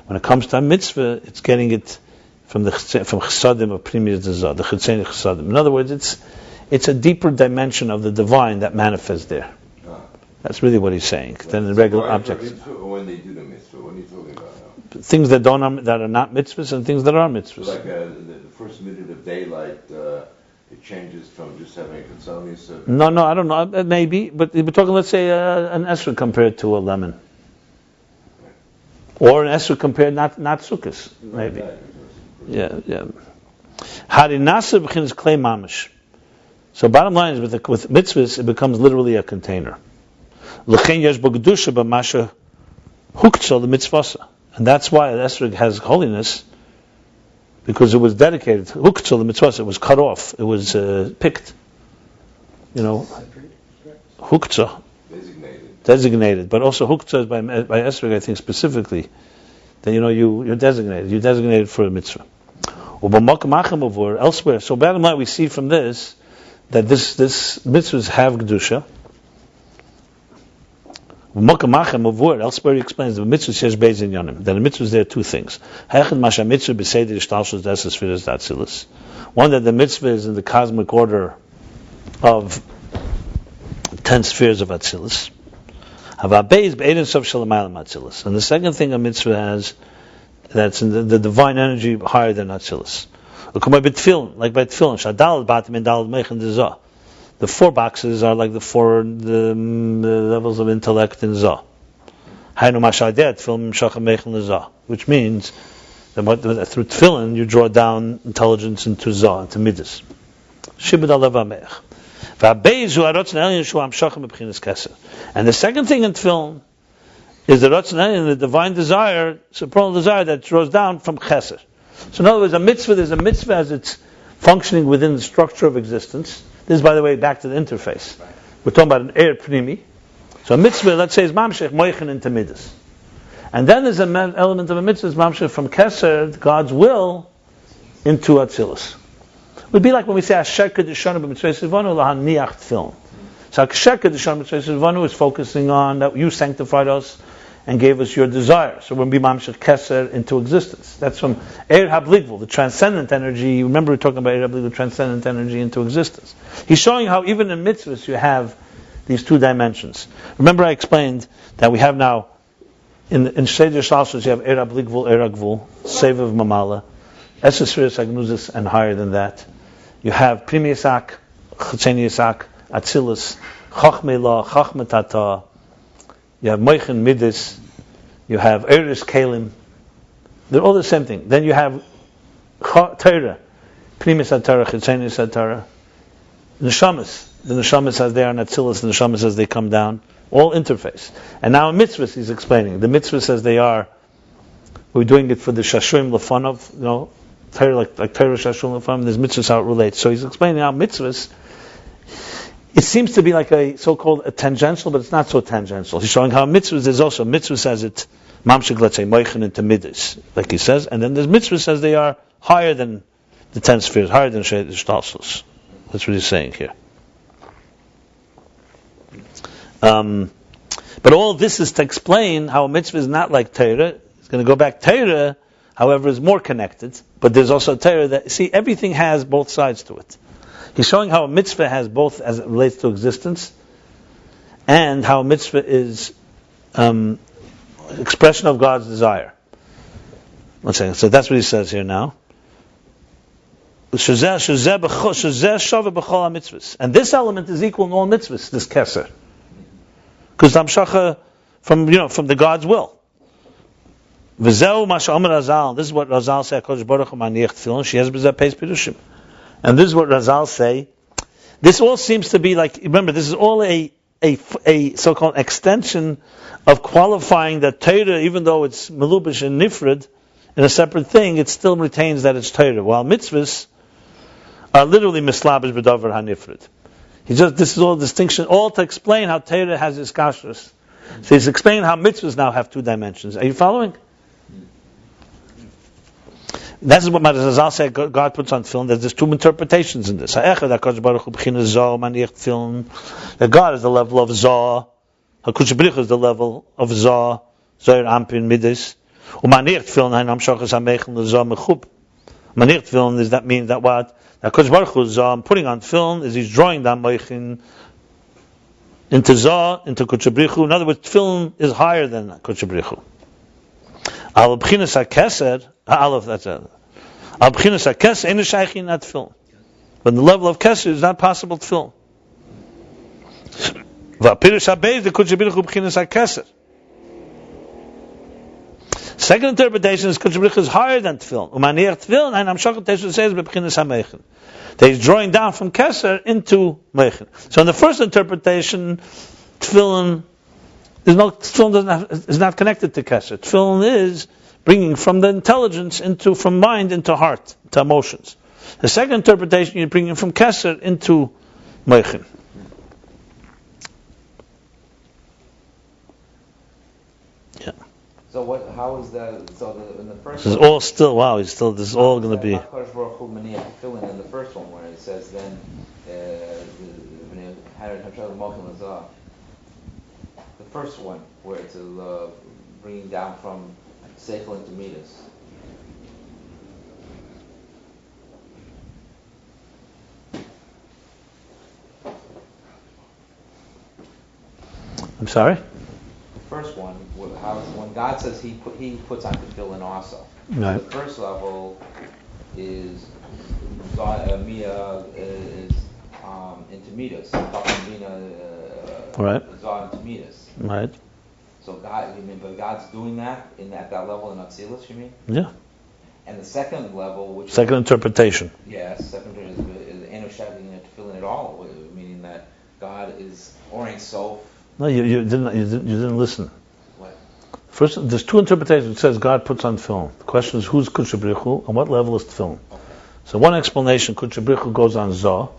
When it comes to a mitzvah, it's getting it from chsadim of Primis D'zah, the chitzeni chsadim. In other words, it's a deeper dimension of the divine that manifests there. That's really what he's saying, than the regular objects. When they do the mitzvah, what are you talking about now? Things that are not mitzvahs and things that are mitzvahs. So like the first minute of daylight, it changes from just having a consumis. No, I don't know. Maybe, but we're talking, let's say, an esrog compared to a lemon, or an esrog compared not sukkahs, maybe. Yeah. Harinasa b'chinas klei mamish. So bottom line is with mitzvahs, it becomes literally a container. L'chein yesh bo gedusha b'masha huktzah l'mitzvasa. And that's why the esrog has holiness, because it was dedicated. Huktzah l'mitzvasa, it was cut off, it was picked. Huktzah. Designated. But also huktzah is by esrog, I think specifically. Then you're designated. You're designated for a mitzvah. Elsewhere. So bottom line, we see from this that this mitzvahs have kedusha. Elsewhere he explains the mitzvah says based in Yonim. That the mitzvah there are two things. One, that the mitzvah is in the cosmic order of 10 spheres of Atzilus. And the second thing a mitzvah has, that's in the divine energy higher than Atzilus. Like by Tefillin, the 4 boxes are like the 4 the levels of intellect in Zah. Which means that through Tefillin you draw down intelligence into Zah, into Midas. And the second thing in Tefillin is the Ratzon Elyon, the divine desire, supernal desire that draws down from Chesed. So in other words, there's a mitzvah as it's functioning within the structure of existence. This is, by the way, back to the interface. We're talking about an Eir Pnimi. So a mitzvah, let's say, is Mamshech Moichen into Midas. And then there's an element of a mitzvah, is Mamshech from Kesed, God's will, into Atzilus. It would be like when we say, Asher Kedishanu b'mitzvah Sivonu l'haniach tefillin. So Asher Kedishanu b'mitzvah Sivonu is focusing on that you sanctified us and gave us your desire. So when we Mamshech Kesed into existence. That's from Eir HaBligvul, the transcendent energy. Remember we were talking about Eir HaBligvul, transcendent energy into existence. He's showing how even in mitzvahs you have these two dimensions. Remember I explained that we have now, in Seder Shalshos you have Eir HaBligvul, Eir HaGvul, Sevav Mamala, Esesfiris Agnuzis, and higher than that. You have Primi Yisak, Chitzeni Yisak, Atzilus, Chachmei La, Chachmei Tata. You have Moichen Midas, you have Eris Kalim. They're all the same thing. Then you have Torah, Pnimis HaTorah, Chitzenis HaTorah, Neshamas. The Neshamas as they are in Atzilus, the Neshamas as they come down, all interface. And now in mitzvahs, he's explaining. The mitzvahs as they are, we're doing it for the Shashuim Lefanov, Torah, like Torah Shashuim Lefanov, there's mitzvahs how it relates. So he's explaining how mitzvahs, it seems to be like a so-called a tangential, but it's not so tangential. He's showing how mitzvahs, there's also mitzvahs as it, Mamshik, let's say, Moichin into Midas, like he says, and then there's mitzvahs as they are higher than the 10 spheres, higher than Shtalsus. That's what he's saying here. But all this is to explain how a mitzvah is not like Torah. It's going to go back. Torah, however, is more connected, but there's also Torah that, see, everything has both sides to it. He's showing how a mitzvah has both as it relates to existence, and how a mitzvah is expression of God's desire. One second. So that's what he says here now. And this element is equal in all mitzvahs, this keser. Because Damshacha from the God's will. This is what Razal say, HaKadosh Baruch Hu maniach tefillin, she has b'zeh peis pirushim. And this is what Razal say. This all seems to be like, remember, this is all a so-called extension of qualifying that Torah, even though it's melubish and nifrid, in a separate thing, it still retains that it's Torah. While mitzvahs are literally mislabish b'davar hanifrid. This is all distinction, all to explain how Torah has its kashrus. So he's explaining how mitzvahs now have two dimensions. Are you following? That's what Marazal said God puts on film. There's two interpretations in this. That God is the level of Zoh. HaKadosh Baruch Hu is the level of Zoh. Zohar Ampin Midas. Maniach tefillin hamshachas hameichel l'Zoh mechub. Maniach tefillin is that means that what? That HaKadosh Baruch Hu is putting on film is he's drawing down meichin into Zoh, into HaKadosh Baruch Hu. In other words, tefillin is higher than HaKadosh Baruch Hu. Al b'chinas hakeser, Aleph, that's it. Al b'chinas hakeser ain't a shaykhin at tefillin. But the level of keser is not possible to film. V'apirish habeis the HaKadosh Baruch Hu b'chinas hakeser. Second interpretation is HaKadosh Baruch Hu is higher than tefillin. Umaniach tefillin, and Amshachat Teshu says b'chinas hameichen. That he's drawing down from keser into meichen. So in the first interpretation, tefillin is not connected to keser. Tefillin is bringing from the intelligence from mind into heart, to emotions. The second interpretation, you're bringing from keser into meichen. So what? How is that? So in the first. This is all still. Wow, this is all going to be. In the first one, where it says then, the first one where it's bringing down from seichel into midas. I'm sorry. First one, when God says He puts on tefillin also. Right. The first level is Mia is into midas. Right. Zah into midas. Right. So God, you mean, but God's doing that at that level in Atzilus, you mean? Yeah. And the second level, which second interpretation. Yes, second is Enoshading tefillin at all, meaning that God is Ein Sof. No, you didn't listen. What? First, there's two interpretations. It says God puts on film. The question is who's Kudsha Baruch Hu and what level is film? Okay. So one explanation, Kudsha Baruch Hu goes on Zoh,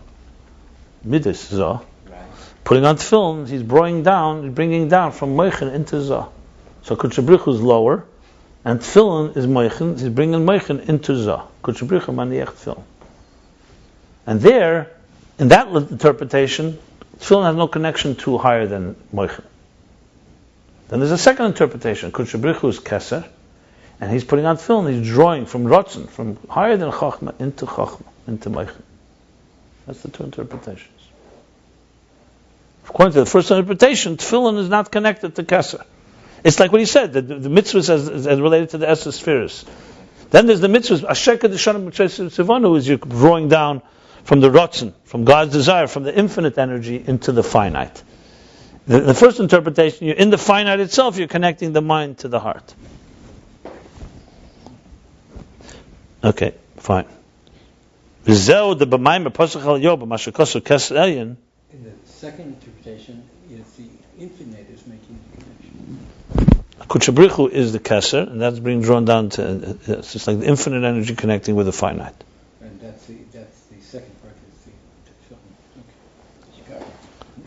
Midas Zoh, Right. putting on film. He's bringing down from Meichen into Zoh. So Kudsha Baruch Hu is lower, and Tefillin is Meichen. He's bringing Meichen into Zoh. Kudsha Baruch Hu maniach Tefillin. And there, in that interpretation, Tefillin has no connection to higher than Moichin. Then there's a second interpretation. Kudsha Baruch Hu is Keser, and he's putting on Tefillin, he's drawing from Rotzen, from higher than Chachma into Moichin. That's the two interpretations. According to the first interpretation, Tefillin is not connected to Keser. It's like what he said, the mitzvahs as related to the Esser spheres. Then there's the mitzvahs, Asheka D'Shanim Sivanu, is you're drawing down from the Rotzen, from God's desire, from the infinite energy into the finite. The first interpretation, you're in the finite itself, you're connecting the mind to the heart. Okay, Fine. V'zeu de b'mayim b'pasach al yob b'mashakosu keser elyon. In the second interpretation, it's the infinite is making the connection. Kuchabrichu is the keser, and that's being drawn down to, it's just like the infinite energy connecting with the finite. And that's the second part is the film. Okay.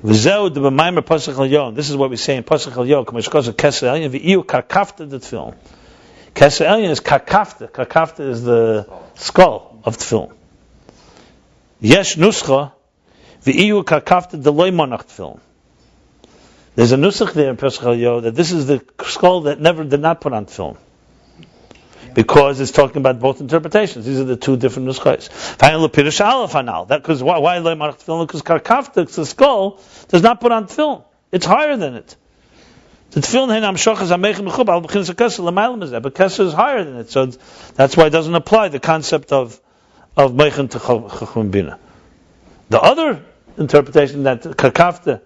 V'zeu de b'mayim b'pasach al yob. This is what we say in pasach al yob. K'mashakosu keser elyon v'iyu karkafta the film. Keser elyon is karkafta. Karkafta is the skull of the film. Yesh nuscha v'iyu karkafta the loy monach film. There's a nusach there in Pesach Al that this is the skull that never did not put on film, because it's talking about both interpretations. These are the two different nuschos. Finally, Pirush Aleph Hanal. That because why loy monach film? Because karkafta, the skull, does not put on film. It's higher than it. The tefillin hen amshachas amechem mechub al b'chinas hakeser l'maylam is that, but keser is higher than it. So that's why it doesn't apply the concept of meichen to chacham bina. The other interpretation that karkafta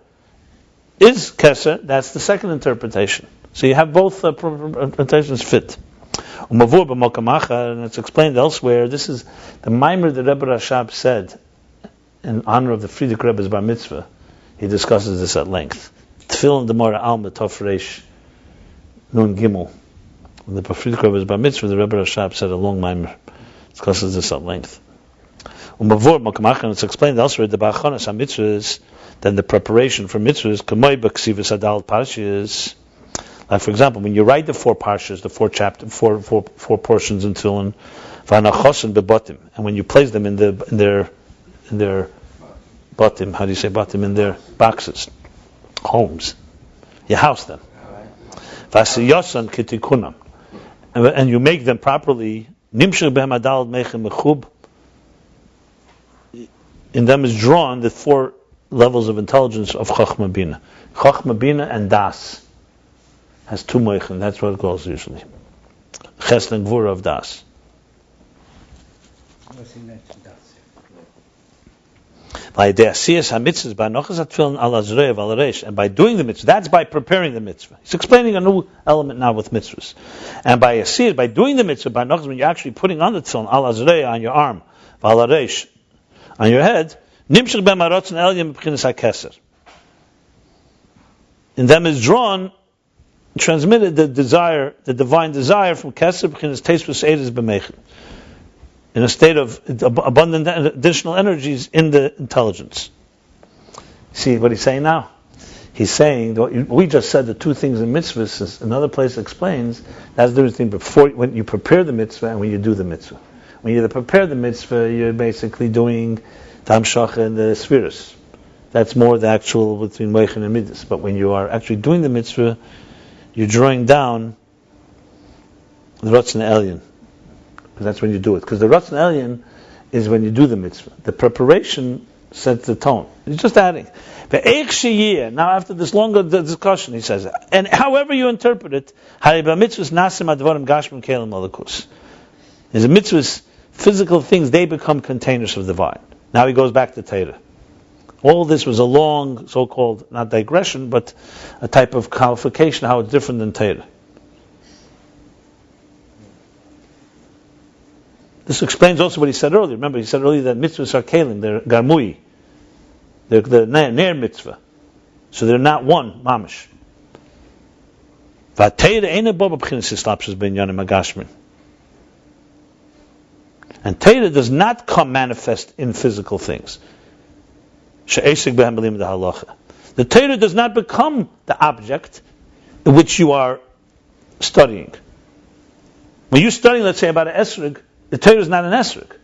is keser, that's the second interpretation. So you have both interpretations fit. Umavur b'mokamacha, and it's explained elsewhere. This is the mimer that Rebbe Rashab said in honor of the Frierdiker Rebbe's bar mitzvah. He discusses this at length. Tefillin Demara Alma Tov Reish Nun Gimel. When the Frierdiker Rebbe's bar mitzvah, the Rebbe Rashab said a long mimer. Discusses this at length. Umavur b'mokamacha, and it's explained elsewhere. The ba'achonas ha-mitzvahs, then the preparation for mitzvahs, kamoi b'ksivas adal parshas. Like for example, when you write the 4 parshas, the 4 chapters, four portions in Tefillin, v'anachosin bebatim, and when you place them in their batim, how do you say batim? In their boxes, homes, you house them. V'asiyasan kitikunam, and you make them properly. Nimshir behem adal mechem mechub. In them is drawn the 4 levels of intelligence of Chachma Bina. Chachma Bina and Das has 2 moichin. That's what it calls usually. Chesed and Gvura of Das. By the asiyas hamitzvahs, by nochas atfilin al azrei al reish, and by doing the mitzvah, that's by preparing the mitzvah. He's explaining a new element now with mitzvahs. And by asiyas, by doing the mitzvah, by nochas, when you're actually putting on the tefillin al azrei on your arm, al reish on your head, nimshich b'marotzen elyon b'chinas hakeser. In them is drawn, transmitted the desire, the divine desire from keser b'chinas teisvus eides b'meichen, in a state of abundant additional energies in the intelligence. See what he's saying now? He's saying, we just said the 2 things in mitzvahs, another place explains, that's the difference between before, when you prepare the mitzvah and when you do the mitzvah. When you prepare the mitzvah, you're basically doing the hamshacha and the sfiras. That's more the actual between meichen and midas. But when you are actually doing the mitzvah, you're drawing down the ratzon elyon. Because that's when you do it. Because the ratzon elyon is when you do the mitzvah. The preparation sets the tone. He's just adding. Now after this longer discussion, he says, and however you interpret it, is the mitzvahs, physical things, they become containers of the divine. Now he goes back to Torah. All this was a long, so-called, not digression, but a type of qualification, how it's different than Torah. This explains also what he said earlier. Remember, he said earlier that mitzvahs are kelim, they're garmui. They're the ner mitzvah. So they're not one, mamish. And Torah does not come manifest in physical things. The Torah does not become the object in which you are studying. When you're studying, let's say, about an esrog, the Torah is not an esrog.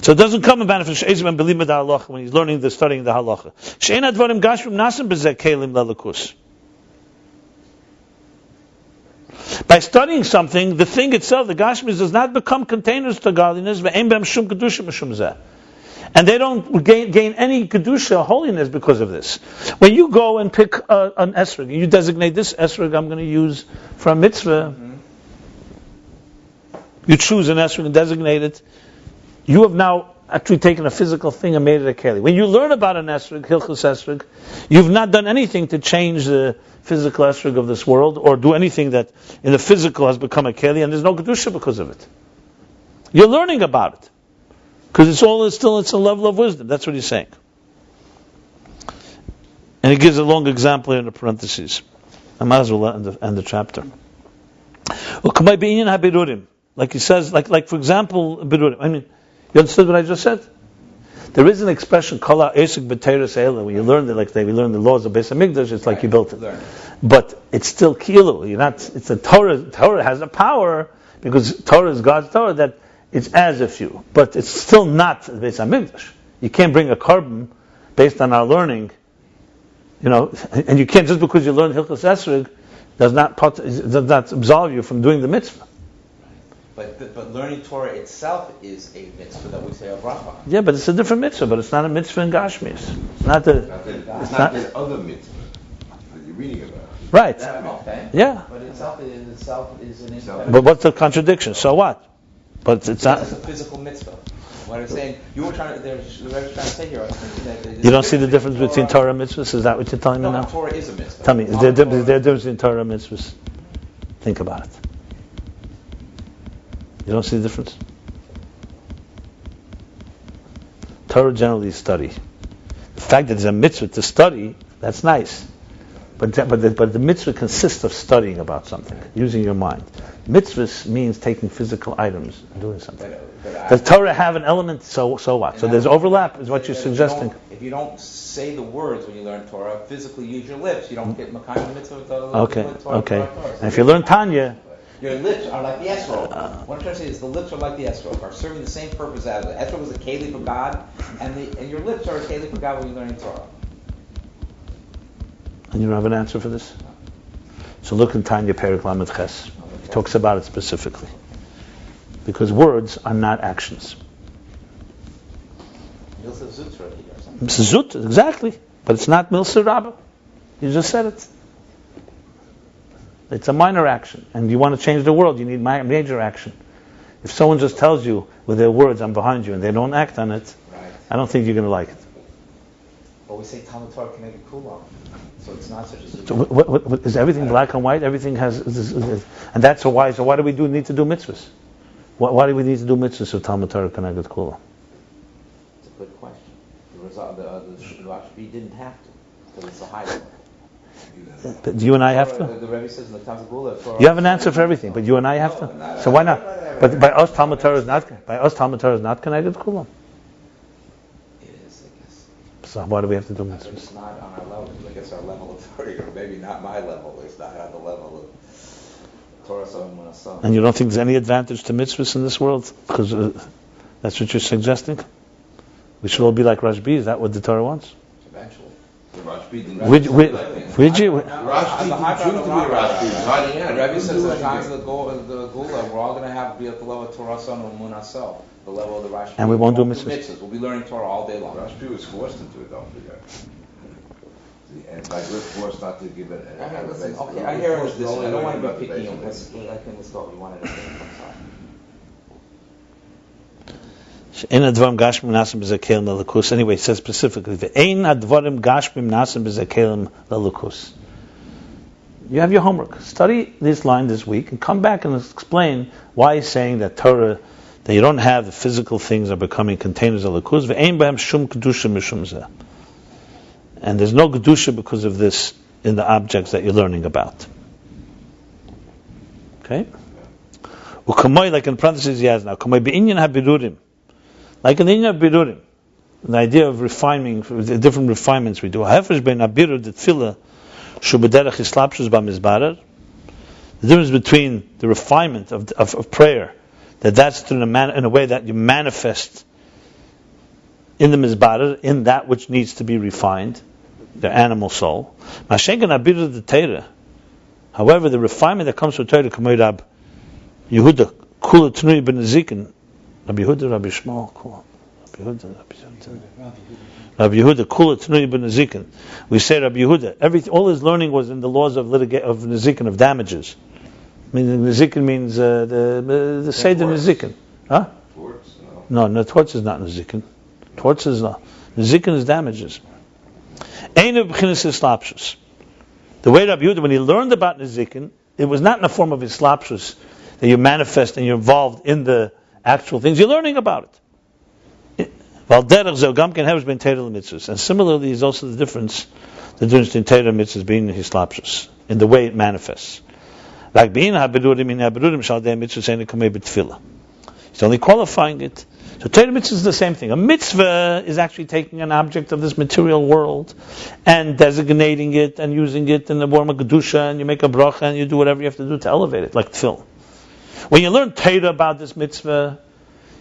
So it doesn't come and manifest when he's learning the studying the halacha. By studying something, the thing itself, the Gashmis, does not become containers to godliness, and they don't gain any kedusha, holiness, because of this. When you go and pick an esrog, you designate this esrog I'm going to use for a mitzvah, you choose an esrog and designate it, you have now actually taken a physical thing and made it a keli. When you learn about an esrog, hilchos esrog, you've not done anything to change the physical esrog of this world, or do anything that in the physical has become a keli, and there's no kedusha because of it. You're learning about it. Because it's a level of wisdom. That's what he's saying. And he gives a long example here in the parentheses. I might as well end the chapter. Like he says, like for example, Birurim. I mean, you understood what I just said? There is an expression, Kala Esek B'Teiras Eila, when you learn we learn the laws of Beis HaMikdash, it's like you built it. But it's still Kilu. It's a Torah. Torah has a power, because Torah is God's Torah, that it's as if you. But it's still not Beis HaMikdash. You can't bring a carbon based on our learning, and you can't, just because you learn Hilchos Esrog, does not absolve you from doing the mitzvah. But learning Torah itself is a mitzvah that we say a bracha. Yeah, but it's a different mitzvah, but it's not a mitzvah in Gashmis. It's not It's not the other mitzvah that you're reading about. Right. Okay. Yeah. But itself is an independent. But what's the contradiction? So what? But it's not. It's a physical mitzvah. What I'm saying, the Rebbe was trying to say here, I was thinking that You don't see the difference between Torah and mitzvahs? Is that what you're telling me No, now? Torah is a mitzvah. Tell me, is there a difference between Torah and mitzvahs? Think about it. You don't see the difference? Torah generally is study. The fact that there's a mitzvah to study, that's nice. But the mitzvah consists of studying about something, using your mind. Mitzvahs means taking physical items and doing something. Does Torah have an element? So what? So there's overlap, is what you're suggesting. If you don't say the words when you learn Torah, physically use your lips, you don't get Makayim mitzvah with the Okay. And if you learn Tanya, your lips are like the esrog. What I'm trying to say is the lips are like the esrog, are serving the same purpose as it. Esrog is a keli for God, and your lips are a keli for God when you're learning Torah. and you don't have an answer for this? So look in Tanya Perek Lamed Ches. He talks about it specifically. Because words are not actions. Milsa Zutra or something. Zut, exactly. But it's not Milsa Rabbah. You just said it. It's a minor action. And you want to change the world, you need major action. If someone just tells you with their words, I'm behind you, and they don't act on it, Right. I don't think you're going to like it. But we say Talmud Torah can make it cool. So it's not such a So what, is everything black and white? Everything has... And that's why. So why do we need to do mitzvahs? Why do we need to do mitzvahs if Talmud Torah can get kula? It's a good question. The Rashbi didn't have to, because it's a high level. But you and I have to? The Rebbe says in the Talmud Gula, You have an answer for everything, but you and I have to? So why not? But by us Talmud Torah is not connected to kula. It is, I guess. So why do we have to do But mitzvahs? it's not on our level, because I guess our level of authority, or maybe not my level, it's not on the level of Torah Sodom and Asam. And you don't think there's any advantage to mitzvahs in this world? Because that's what you're suggesting? We should all be like Rashbi. Is that what the Torah wants? Eventually. The Rashbi didn't Would you? Rashbi didn't choose to be Rashbi. The Rebbe says at times of the Gula, we're all going to be at the level of Torah Sodom and Munasel, the level of the Rashbi. And we won't do mitzvahs. We'll be learning Torah all day long. Rashbi was forced into it, don't forget. And like we're forced not to give it. Listen, okay, I hear it this way. I don't want to be picky. Let's go. You wanted to say I'm sorry. Anyway, it says specifically, you have your homework. Study this line this week and come back and explain why he's saying that Torah, that you don't have the physical things are becoming containers of Lakus. And there's no Kedusha because of this in the objects that you're learning about. Okay? Like in parentheses he has now, like in the Inyan Birurim, the idea of refining, the different refinements we do. The difference between the refinement of prayer, that's in a way that you manifest in the Mizbarer, in that which needs to be refined, the animal soul. However, the refinement that comes from Torah, Rab Yehuda, Kula Tnui ben Ezekin, Rabbi Yehuda, Rabbi Shmuel, Rabbi Yehuda, Kula Tnui ben Ezekin. We say Rabbi Yehuda, all his learning was in the laws of Nezikin, of damages. I mean, Nezikin means the Seder Nezikin. Huh? Torts? No, torts is not Nezikin. Torts is not. Nezikin is damages. The way Rabbi Yehuda, when he learned about Nezikin, it was not in the form of Islapshus, that you manifest and you're involved in the actual things. You're learning about it. And similarly, is also the difference between Torah and mitzvahs being hislapshus in the way it manifests. Like being haberurim in haberurim shaldei mitzvahs ain't kamei b'tefillah. He's only qualifying it. So Torah mitzvah is the same thing. A mitzvah is actually taking an object of this material world and designating it and using it in the form of kedusha, and you make a bracha and you do whatever you have to do to elevate it, like tefillah. When you learn Torah about this mitzvah,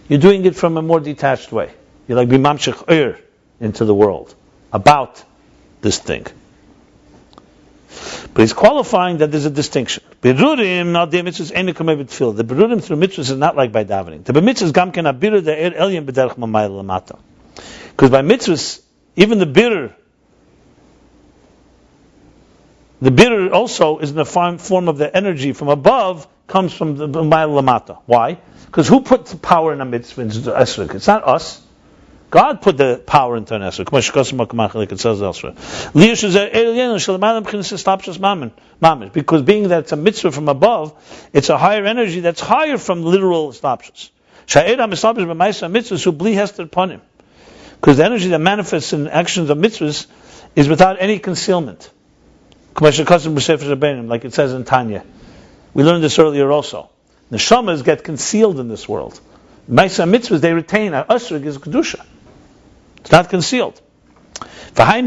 you're doing it from a more detached way. You're like b'mamshech into the world about this thing. But he's qualifying that there's a distinction. Berurim, not the mitzvahs, ain't kamei b'tefillah. The berurim through mitzvahs is not like by davening. The mitzvahs gam ken abirur the elyon b'derech mamayla lamata. Because by mitzvahs, even the birur also is in the form of the energy from above, comes from the mamayla lamata. Why? Because who put the power in a mitzvah? It's not us. God put the power into an esrog. Like it says elsewhere. Because being that it's a mitzvah from above, it's a higher energy that's higher from literal slapshus. Because the energy that manifests in actions of mitzvahs is without any concealment. Like it says in Tanya. We learned this earlier also. The neshamas get concealed in this world. Ma'aseh mitzvahs they retain. Esrog is kedusha. It's not concealed. That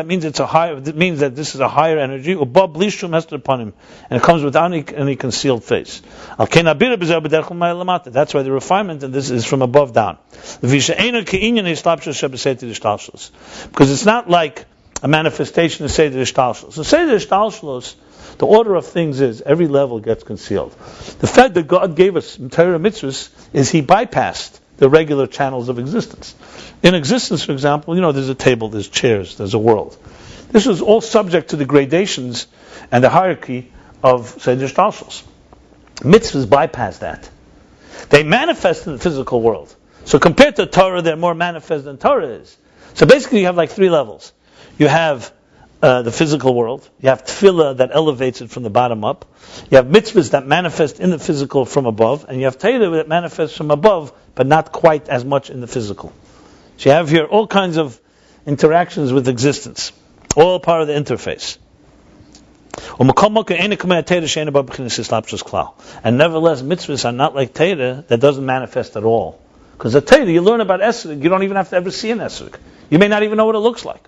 means it's a higher. That means that this is a higher energy. And it comes without any concealed face. That's why the refinement in this is from above down. Because it's not like a manifestation of Seder Ishtalshalos. So Seder Ishtalshalos, the order of things is every level gets concealed. The fact that God gave us Torah mitzvahs is He bypassed the regular channels of existence. In existence, for example, there's a table, there's chairs, there's a world. This was all subject to the gradations and the hierarchy of Seder Ishtalshalos. Mitzvahs bypass that. They manifest in the physical world. So compared to Torah, they're more manifest than Torah is. So basically you have like three levels. You have the physical world. You have tefillah that elevates it from the bottom up. You have mitzvahs that manifest in the physical from above. And you have Torah that manifests from above, but not quite as much in the physical. So you have here all kinds of interactions with existence. All part of the interface. And nevertheless, mitzvahs are not like Torah that doesn't manifest at all. Because the Torah, you learn about esrog, you don't even have to ever see an esrog. You may not even know what it looks like.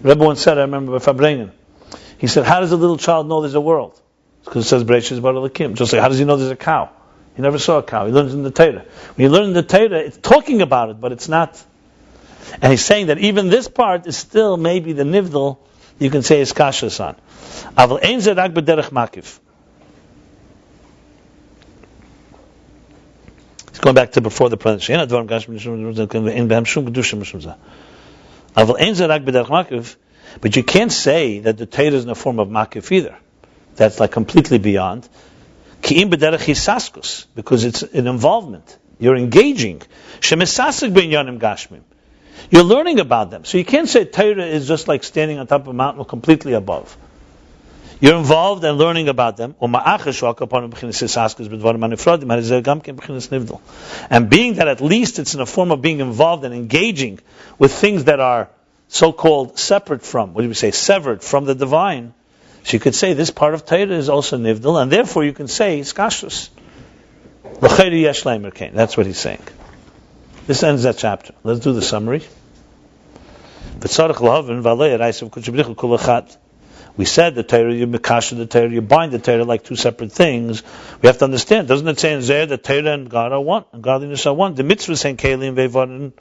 Rebbe once said, I remember by Fabrengen, he said, how does a little child know there's a world? Because it says, Bereshis bara Elokim. Just like, how does he know there's a cow? He never saw a cow. He learns in the Torah. When you learn in the Torah, it's talking about it, but it's not. And he's saying that even this part is still maybe the nivdal, you can say is kashas on. Aval ein ze rak b'derech makif. He's going back to before the presentation. But you can't say that the Torah is in the form of makif either. That's like completely beyond. Because it's an involvement. You're engaging. You're learning about them. So you can't say Torah is just like standing on top of a mountain or completely above. You're involved and learning about them. And being that at least it's in a form of being involved and engaging with things that are so-called separate from, what do we say, severed from the divine. So you could say this part of Torah is also nivdal, and therefore you can say it's kashrus. That's what he's saying. This ends that chapter. Let's do the summary. We said the Torah, you mekasher the Torah, you bind the Torah like two separate things. We have to understand. Doesn't it say in Zeh that Torah and God are one, and godliness are one? The mitzvahs and kelim ve'varim.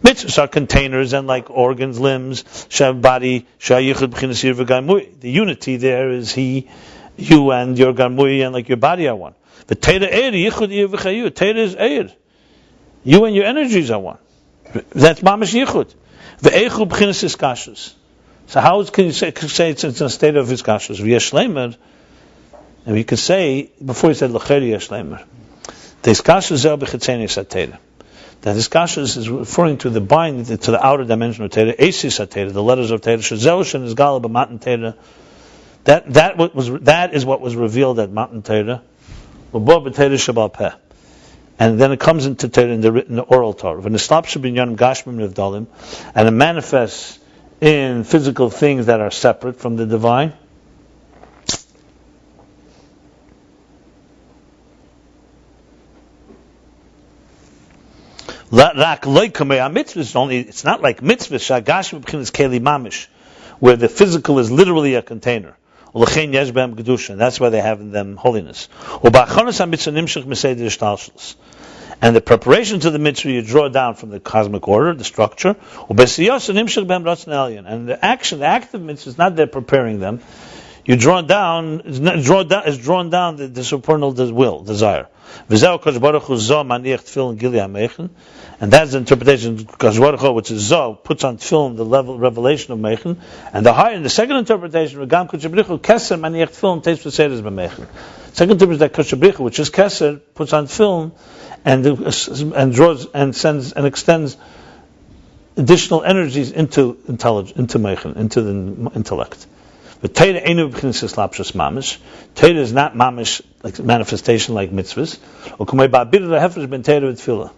Mitzvahs are containers and like organs, limbs, body, the unity there is He, you and your garmui and like your body are one. The Torah is Eir. You and your energies are one. That's mamash yichud. The eichud b'chinas is kashrus. So how can you say it's in a state of iskashus? V'yesh leimer, and we could say before he said l'cheri yesh leimer, the iskashus zel b'chitzeni satera. That iskashus is referring to the bind to the outer dimension of Torah, esis satera, the letters of Torah. Shezel is gala b'matan Torah. That is what was revealed at Matan Torah. And then it comes into Torah in the oral Torah. And it manifests in physical things that are separate from the divine. It's not like mitzvahs, where the physical is literally a container. That's why they have in them holiness. And the preparation to the mitzvah you draw down from the cosmic order, the structure. And the act of mitzvah is not there preparing them. You draw down, is drawn down the supernal will, desire. And that's the interpretation of Kadosh Baruch Hu, which is Zoh, puts on film the level revelation of Meichen. And the second interpretation of Gam Kadosh Baruch Hu, Keser maniach film takes V'seides b'Meichen. Second interpretation that Kadosh Baruch Hu, which is Keser, puts on film and draws and sends and extends additional energies into intelligence, into Meichen, into the intellect. But Torah einu b'chinas lapshus mamish. Torah is not mamish, like manifestation like mitzvahs. Or kumei ba'abir ha'hefresh ben Torah v'tfilah.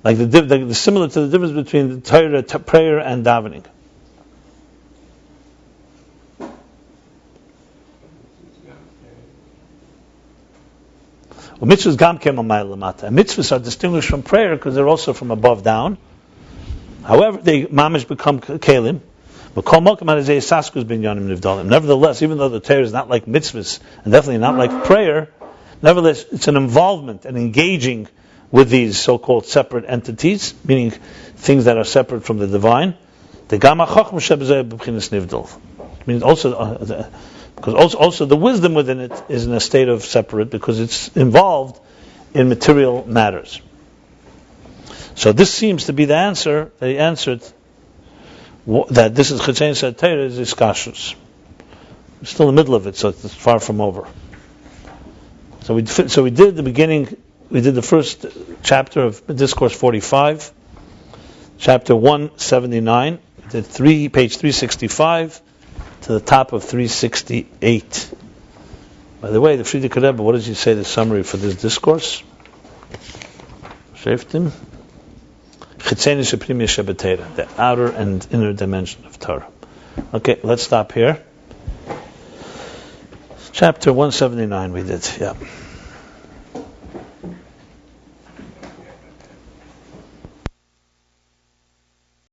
Like the similar to the difference between the Torah, prayer and davening. Well, mitzvahs gam kem amayla lamata. Mitzvahs are distinguished from prayer because they're also from above down. However, they mamish become kelim. Nevertheless, even though the Torah is not like mitzvahs and definitely not like prayer, nevertheless it's an involvement and engaging with these so-called separate entities, meaning things that are separate from the divine. The Gama Chachma Shebezeh B'chinas Nivdal. Means because also the wisdom within it is in a state of separate because it's involved in material matters. So this seems to be the answer. They answered that this is Chetzein Sed Torah is Iskashus. We're still in the middle of it, so it's far from over. So we did the beginning. We did the first chapter of Discourse 45, chapter 179. We did page 365 to the top of 368. By the way, the Frierdiker Rebbe, what does he say the summary for this discourse? Sheftim? The outer and inner dimension of Torah. Okay, let's stop here. Chapter 179 we did, yeah.